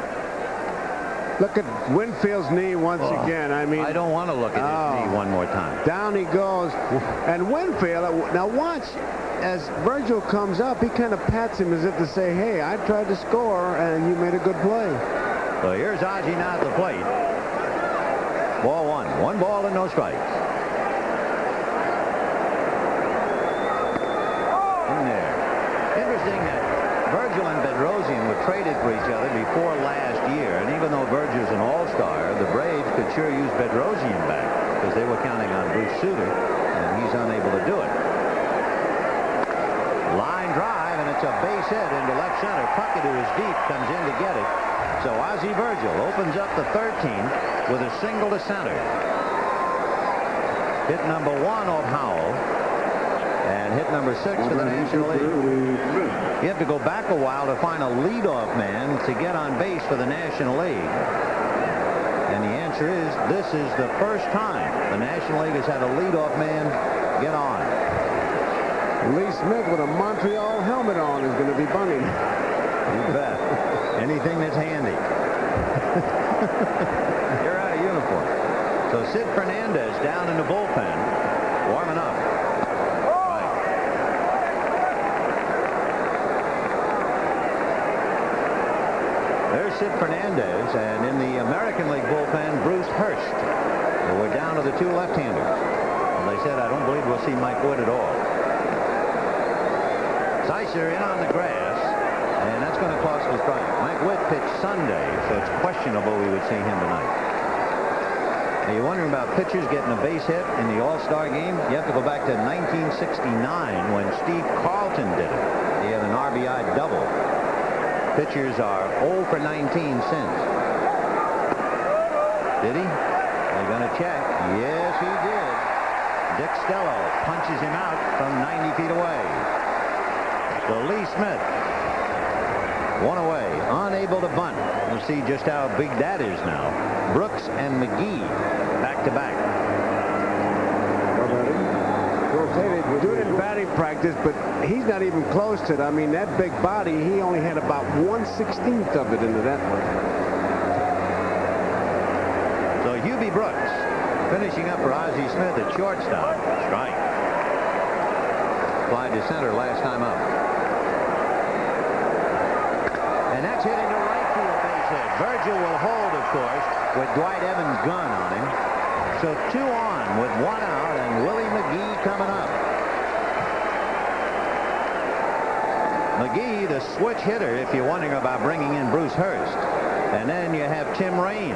[SPEAKER 21] Look at Winfield's knee once again. I mean,
[SPEAKER 10] I don't want to look at his knee one more time.
[SPEAKER 21] Down he goes. And Winfield, now watch, as Virgil comes up, he kind of pats him as if to say, hey, I tried to score, and you made a good play.
[SPEAKER 10] So here's Ozzie now at the plate. Ball 1. 1 ball and no strikes. Interesting that Virgil and Bedrosian were traded for each other before last year, and even though Virgil's an all-star, the Braves could sure use Bedrosian back because they were counting on Bruce Sutter, and he's unable to do it. Line drive, and it's a base hit into left center. Puckett, who is deep, comes in to get it. So Ozzie Virgil opens up the 13th with a single to center. Hit number 1 off Howell.
[SPEAKER 20] and hit number 6 for the National League. You have to go back a while to find a leadoff man to get on base for the National League. And the answer is, this is the first time the National League has had a leadoff man get on.
[SPEAKER 21] Lee Smith with a Montreal helmet on is going to be bunting.
[SPEAKER 20] You bet. Anything that's handy. You're out of uniform. So Sid Fernandez down in the bullpen, warming up. Right. There's Sid Fernandez, and in the American League bullpen, Bruce Hurst. So we're down to the 2 left-handers. As I said, I don't believe we'll see Mike Wood at all. Sicer in on the grass, and that's going to cost the strike. Mike Witt pitched Sunday, so it's questionable we would see him tonight. Now you're wondering about pitchers getting a base hit in the All-Star game? You have to go back to 1969 when Steve Carlton did it. He had an RBI double. Pitchers are 0 for 19 since. Did he? They're going to check. Yes, he did. Dick Stello punches him out from 90 feet away. So Lee Smith, 1 away, unable to bunt. We'll see just how big that is now. Brooks and McGee back to back.
[SPEAKER 21] We'll say they do it in batting practice, but he's not even close to it. I mean, that big body, he only had about 1/16th of it into that one.
[SPEAKER 20] So Hubie Brooks finishing up for Ozzie Smith at shortstop. Strike. Fly to center last time up. And that's hitting to right field base hit. Virgil will hold, of course, with Dwight Evans' gun on him. So 2 on with 1 out, and Willie McGee coming up. McGee, the switch hitter, if you're wondering about bringing in Bruce Hurst. And then you have Tim Raines.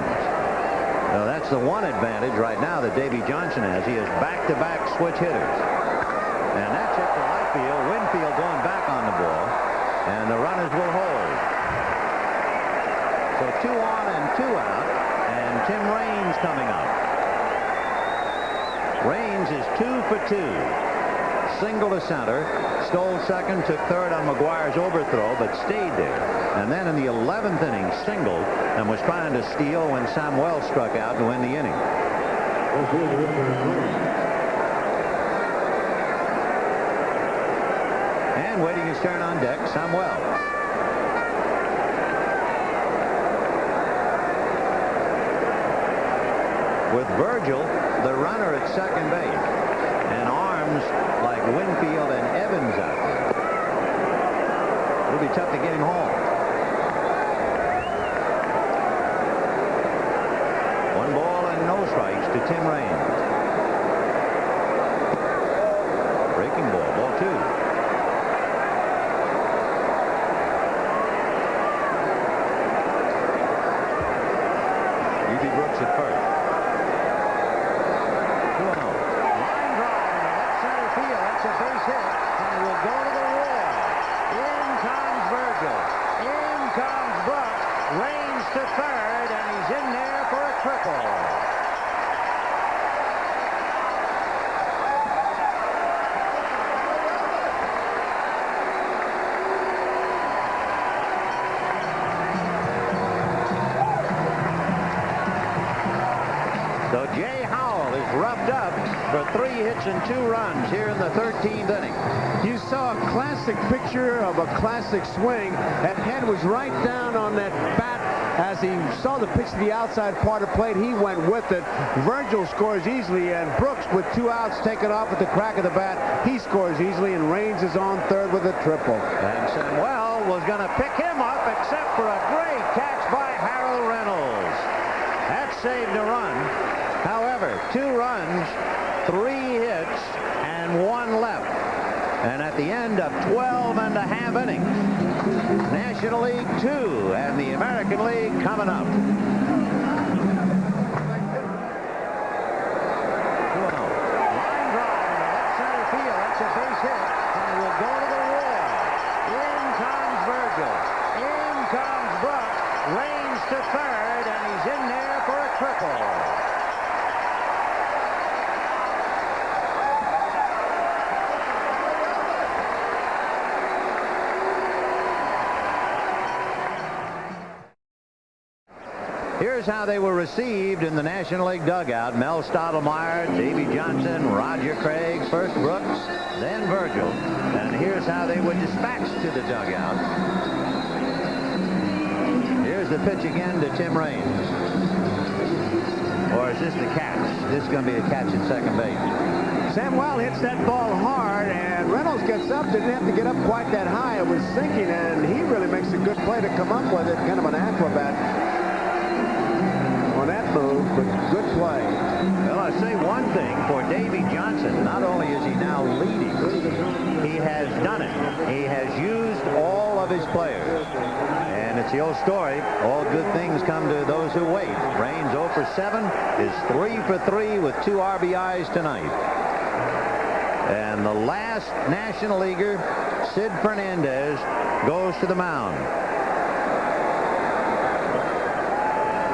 [SPEAKER 20] Now that's the one advantage right now that Davey Johnson has. He has back-to-back switch hitters. And that's it to right field. Winfield going back on the ball. And the runners will hold. So 2 on and 2 out. And Tim Raines coming up. Raines is 2 for 2. Single to center. Stole second, took third on McGuire's overthrow, but stayed there. And then in the 11th inning, singled and was trying to steal when Sam Wells struck out to win the inning. And waiting his turn on deck, Sam Wells. With Virgil, the runner at second base, and arms like Winfield and Evans out there. It'll be tough to get him home. 1 ball and no strikes to Tim Raines. Breaking ball, ball 2. Hubie Brooks at first. A base hit, and will go to the wall. In comes Virgil. In comes Brooks. Raines to third, and he's in there for a triple. So Jay Howell is rubbed up for 3 hits and 2 runs here in the 13th inning.
[SPEAKER 21] You saw a classic picture of a classic swing. That head was right down on that bat. As he saw the pitch to the outside part of plate, he went with it. Virgil scores easily, and Brooks, with 2 outs, taken off at the crack of the bat. He scores easily, and Raines is on third with a triple.
[SPEAKER 20] And Samuel was going to pick him up, except for a great catch by Harold Reynolds. That saved a run. However, 2 runs, 3 hits, and 1 left. And at the end of 12 and a half innings, National League 2 and the American League coming up. 2-0. Line drive into left center field. That's a base hit, and it will go to the wall. In comes Virgil. In comes Brooks. Raines to third, and he's in there for a triple.
[SPEAKER 10] Here's how they were received in the National League dugout. Mel Stottlemyre, Davy Johnson, Roger Craig, first Brooks, then Virgil. And here's how they were dispatched to the dugout. Here's the pitch again to Tim Raines. Or is this the catch? This is going to be the catch at second base.
[SPEAKER 21] Sam Wilde hits that ball hard, and Reynolds gets up. Didn't have to get up quite that high. It was sinking, and he really makes a good play to come up with it. Kind of an acrobat on that move, but good play.
[SPEAKER 10] Well, I'll say one thing for Davy Johnson. Not only is he now leading, he has done it. He has used all of his players. And it's the old story. All good things come to those who wait. Raines 0 for 7 is 3 for 3 with 2 RBIs tonight. And the last National Leaguer, Sid Fernandez, goes to the mound.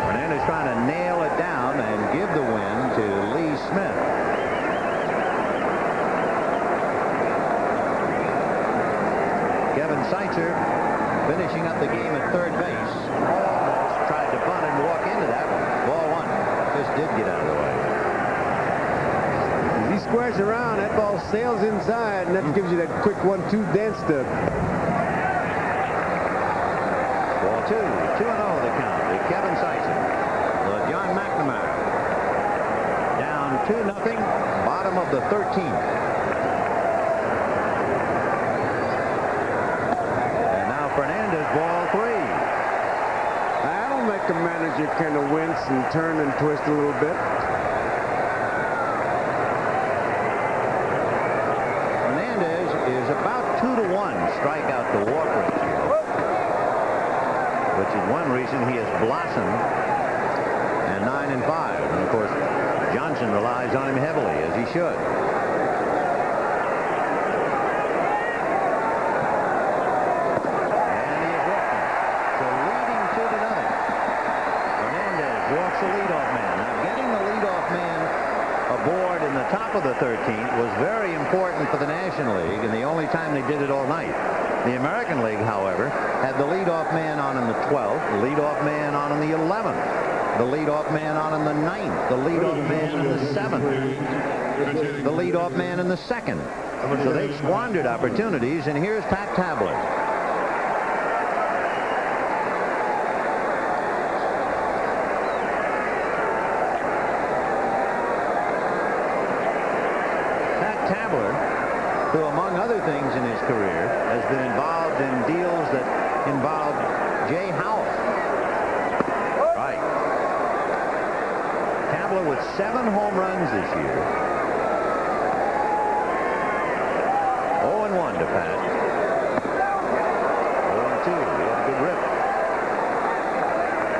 [SPEAKER 10] Fernandez trying to nail it down and give the win to Lee Smith. Kevin Seitzer finishing up the game at third base. Almost tried to bunt and walk into that one. Ball 1. Just did get out of the way.
[SPEAKER 21] As he squares around, that ball sails inside, and that gives you that quick 1-2 dance step.
[SPEAKER 10] Ball 2. 2-0 the count to Kevin Seitzer. John McNamara. Down 2-0. Bottom of the 13th. Fernandez, ball 3.
[SPEAKER 21] That'll make the manager kind of wince and turn and twist a little bit.
[SPEAKER 10] Fernandez is about 2-to-1 strikeout to walk ratio, which is one reason he has blossomed. And 9 and 5. And of course, Johnson relies on him heavily, as he should. The leadoff man. Now, getting the leadoff man aboard in the top of the 13th was very important for the National League, and the only time they did it all night. The American League, however, had the leadoff man on in the 12th, the leadoff man on in the 11th, the leadoff man on in the 9th, the leadoff man in the 7th, the leadoff man in the 2nd. So they squandered opportunities, and here's Pat Tabler. Who, among other things in his career, has been involved in deals that involve Jay Howell. Right. Tabler with 7 home runs this year. 0-1 to Pat. 0-2. He had a good rip.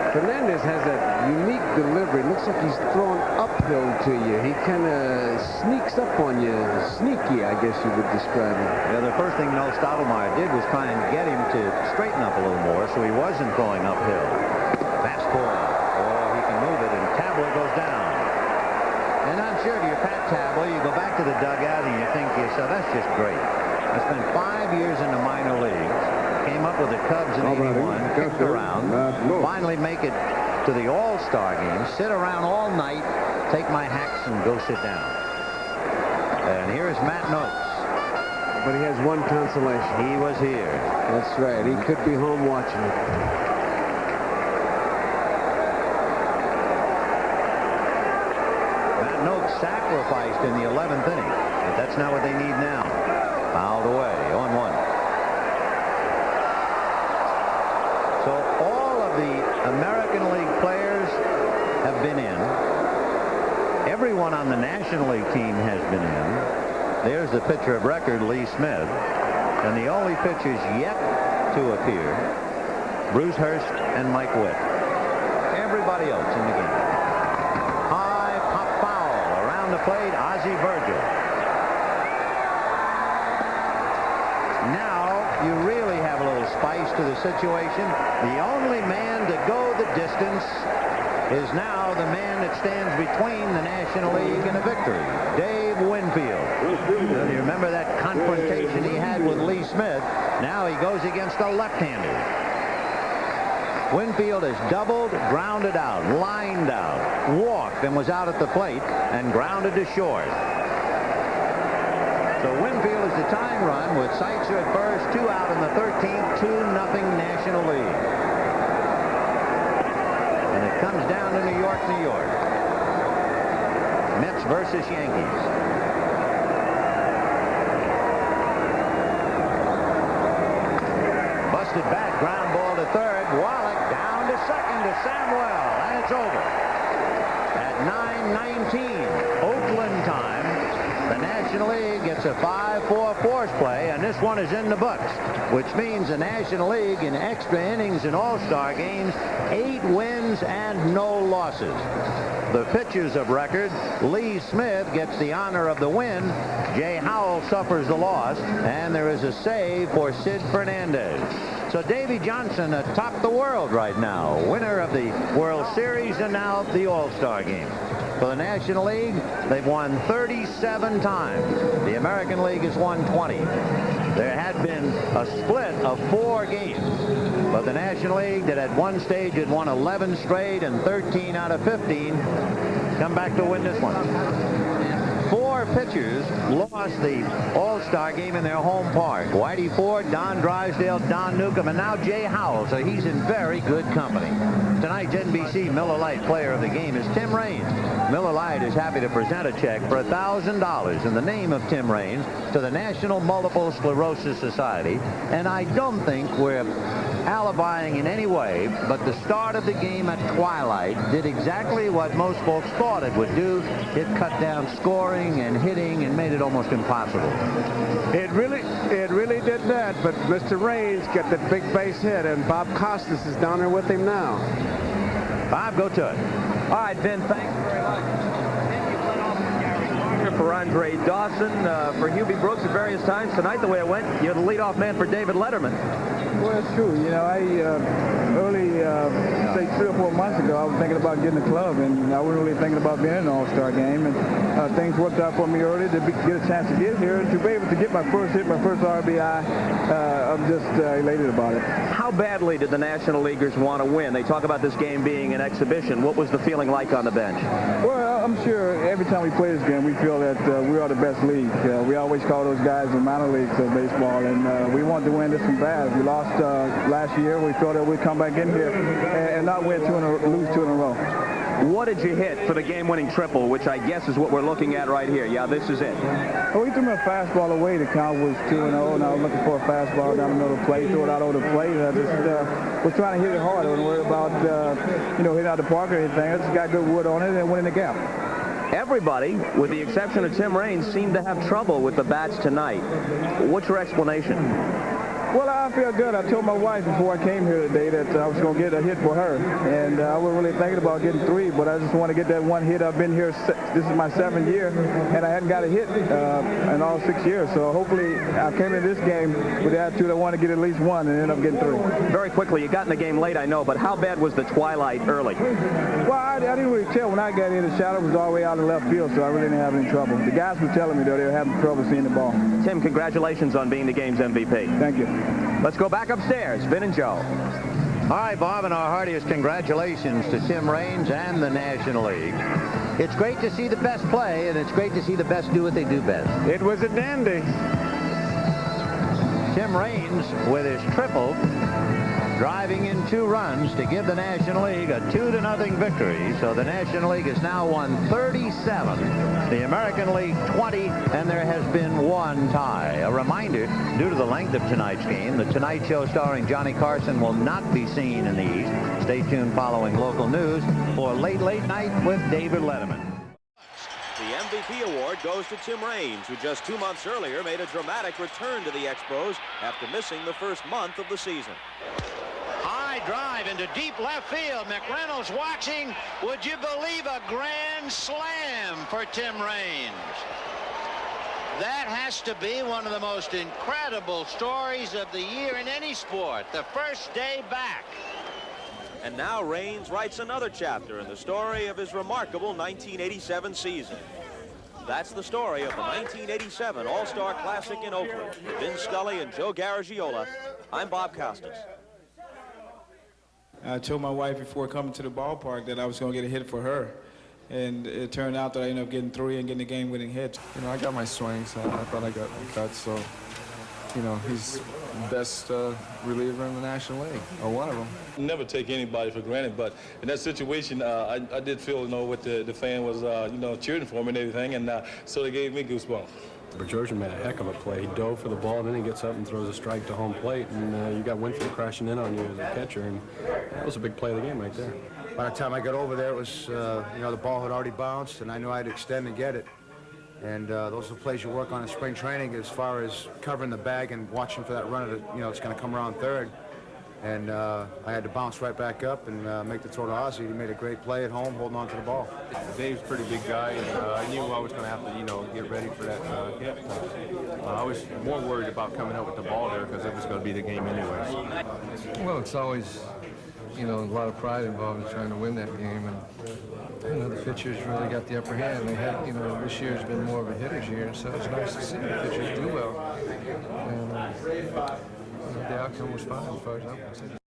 [SPEAKER 21] Fernandez has that unique delivery. Looks like he's throwing uphill to you. He kind of sneaks up on you. Sneaky, I guess you would describe him.
[SPEAKER 10] Yeah, the first thing Mel Stottlemyre did was try and get him to straighten up a little more, so he wasn't throwing uphill. Fastball. Oh, he can move it, and Tabler goes down. And I'm sure to your Pat Tabler, you go back to the dugout and you think to yourself, that's just great. I spent 5 years in the minor leagues. Came up with the Cubs in 81, kicked around, finally make it to the All-Star game, sit around all night, take my hacks and go sit down. And here's Matt Noakes.
[SPEAKER 21] But he has one consolation.
[SPEAKER 10] He was here.
[SPEAKER 21] That's right. He could be home watching it.
[SPEAKER 10] Matt Noakes sacrificed in the 11th inning, but that's not what they need now. Fouled away, 0-1. So all of the American League players have been in. Everyone on the National League team has been in. There's the pitcher of record, Lee Smith. And the only pitchers yet to appear, Bruce Hurst and Mike Witt. Everybody else in the game. High pop foul around the plate, Ozzie Virgil. Now you really have a little spice to the situation. The only man to go the distance is now the man that stands between the National League and a victory, Dave Winfield. You remember that confrontation he had with Lee Smith. Now he goes against a left-hander.
[SPEAKER 20] Winfield has doubled, grounded out, lined out, walked, and was out at the plate and grounded to short. So Winfield is the tying run with Seitzer at first, 2 out in the 13th, 2-0 National League. And it comes down to New York, New York. Mets versus Yankees. Busted back, ground ball to third. Wallach down to second to Samuel, and it's over. At 9:19 Oakland time, the National League gets a 5-4 force play, and this one is in the books, which means the National League in extra innings and all-star games, 8 wins and no losses. The pitchers of record, Lee Smith gets the honor of the win, Jay Howell suffers the loss, and there is a save for Sid Fernandez. So Davy Johnson atop the world right now, winner of the World Series and now the All-Star game. For the National League, they've won 37 times. The American League has won 20. There had been a split of 4 games, but the National League that at one stage had won 11 straight and 13 out of 15 come back to win this one. 4 pitchers lost the All-Star game in their home park. Whitey Ford, Don Drysdale, Don Newcomb, and now Jay Howell, so he's in very good company. Tonight's NBC Miller Lite player of the game is Tim Raines. Miller Lite is happy to present a check for $1,000 in the name of Tim Raines to the National Multiple Sclerosis Society, and I don't think we're alibying in any way, but the start of the game at twilight did exactly what most folks thought it would do. It cut down scoring and hitting and made it almost impossible.
[SPEAKER 19] It really did that, but Mr. Raines got that big base hit, and Bob Costas is down there with him now.
[SPEAKER 20] Bob, go to it.
[SPEAKER 1] All right, Vin, thanks very much. For Andre Dawson, for Hubie Brooks at various times. Tonight, the way it went, you're the leadoff man for David Letterman.
[SPEAKER 9] Well, it's true. You know, I say 3 or 4 months ago, I was thinking about getting a club, and I wasn't really thinking about being in an All-Star game. And things worked out for me early to get a chance to get here, and to be able to get my first hit, my first RBI. I'm just elated about it.
[SPEAKER 1] How badly did the National Leaguers want to win? They talk about this game being an exhibition. What was the feeling like on the bench?
[SPEAKER 9] Well, I'm sure every time we play this game, we feel that we are the best league. We always call those guys the minor leagues of baseball, and we wanted to win this one bad. We lost last year. We thought that we'd come back in here and not win lose 2 in a row.
[SPEAKER 1] What did you hit for the game-winning triple, which I guess is what we're looking at right here? Yeah, this is it.
[SPEAKER 9] Well, we threw me a fastball away. The count was 2-0, and I was looking for a fastball down the middle of the plate, throw it out over the plate. I just was trying to hit it hard. I wasn't worried about, hitting out the park or anything. I just got good wood on it and went in the gap.
[SPEAKER 1] Everybody, with the exception of Tim Raines, seemed to have trouble with the bats tonight. What's your explanation?
[SPEAKER 9] Well, I feel good. I told my wife before I came here today that I was going to get a hit for her, and I wasn't really thinking about getting 3, but I just want to get that one hit. I've been here, this is my 7th year, and I hadn't got a hit in all 6 years, so hopefully I came in this game with the attitude I want to get at least 1 and end up getting 3.
[SPEAKER 1] Very quickly, you got in the game late, I know, but how bad was the twilight early?
[SPEAKER 9] Well, I didn't really tell. When I got in, the shadow was all the way out in left field, so I really didn't have any trouble. The guys were telling me, though, they were having trouble seeing the ball.
[SPEAKER 1] Tim, congratulations on being the game's MVP.
[SPEAKER 9] Thank you.
[SPEAKER 1] Let's go back upstairs. Vin and Joe.
[SPEAKER 20] All right, Bob, and our heartiest congratulations to Tim Raines and the National League. It's great to see the best play, and it's great to see the best do what they do best.
[SPEAKER 19] It was a dandy.
[SPEAKER 20] Tim Raines with his triple, driving in 2 runs to give the National League a 2-0 victory. So the National League has now won 37, the American League 20, and there has been 1 tie. A reminder, due to the length of tonight's game, the Tonight Show starring Johnny Carson will not be seen in the East. Stay tuned following local news for Late Night with David Letterman.
[SPEAKER 4] The MVP award goes to Tim Raines, who just 2 months earlier made a dramatic return to the Expos after missing the first month of the season.
[SPEAKER 10] High drive into deep left field. McReynolds watching. Would you believe a grand slam for Tim Raines? That has to be one of the most incredible stories of the year in any sport. The first day back.
[SPEAKER 4] And now Raines writes another chapter in the story of his remarkable 1987 season. That's the story of the 1987 All-Star Classic in Oakland. With Vin Scully and Joe Garagiola, I'm Bob Costas.
[SPEAKER 7] I told my wife before coming to the ballpark that I was going to get a hit for her. And it turned out that I ended up getting 3 and getting the game-winning hits.
[SPEAKER 24] You know, I got my swings. I thought I got my cuts, so, you know, he's the best reliever in the National League, or one of them.
[SPEAKER 12] Never take anybody for granted, but in that situation, I did feel, you know, what the fan was, you know, cheering for me and everything, and so they gave me goosebumps.
[SPEAKER 13] But Georgia made a heck of a play. He dove for the ball, then he gets up and throws a strike to home plate, and you got Winfield crashing in on you as a catcher, and that was a big play of the game right there.
[SPEAKER 16] By the time I got over there, it was, you know, the ball had already bounced, and I knew I had to extend and get it. And those are the plays you work on in spring training as far as covering the bag and watching for that runner that, you know, it's going to come around third. And I had to bounce right back up and make the throw to Ozzie. He made a great play at home, holding on to the ball.
[SPEAKER 13] Dave's a pretty big guy, and I knew I was going to have to, you know, get ready for that hit. I was more worried about coming out with the ball there because it was going to be the game anyways.
[SPEAKER 24] Well, it's always, you know, a lot of pride involved in trying to win that game, and you know, the pitchers really got the upper hand. They had, you know, this year's been more of a hitter's year, so it's nice to see the pitchers do well. And the outcome was fine as far as I'm concerned.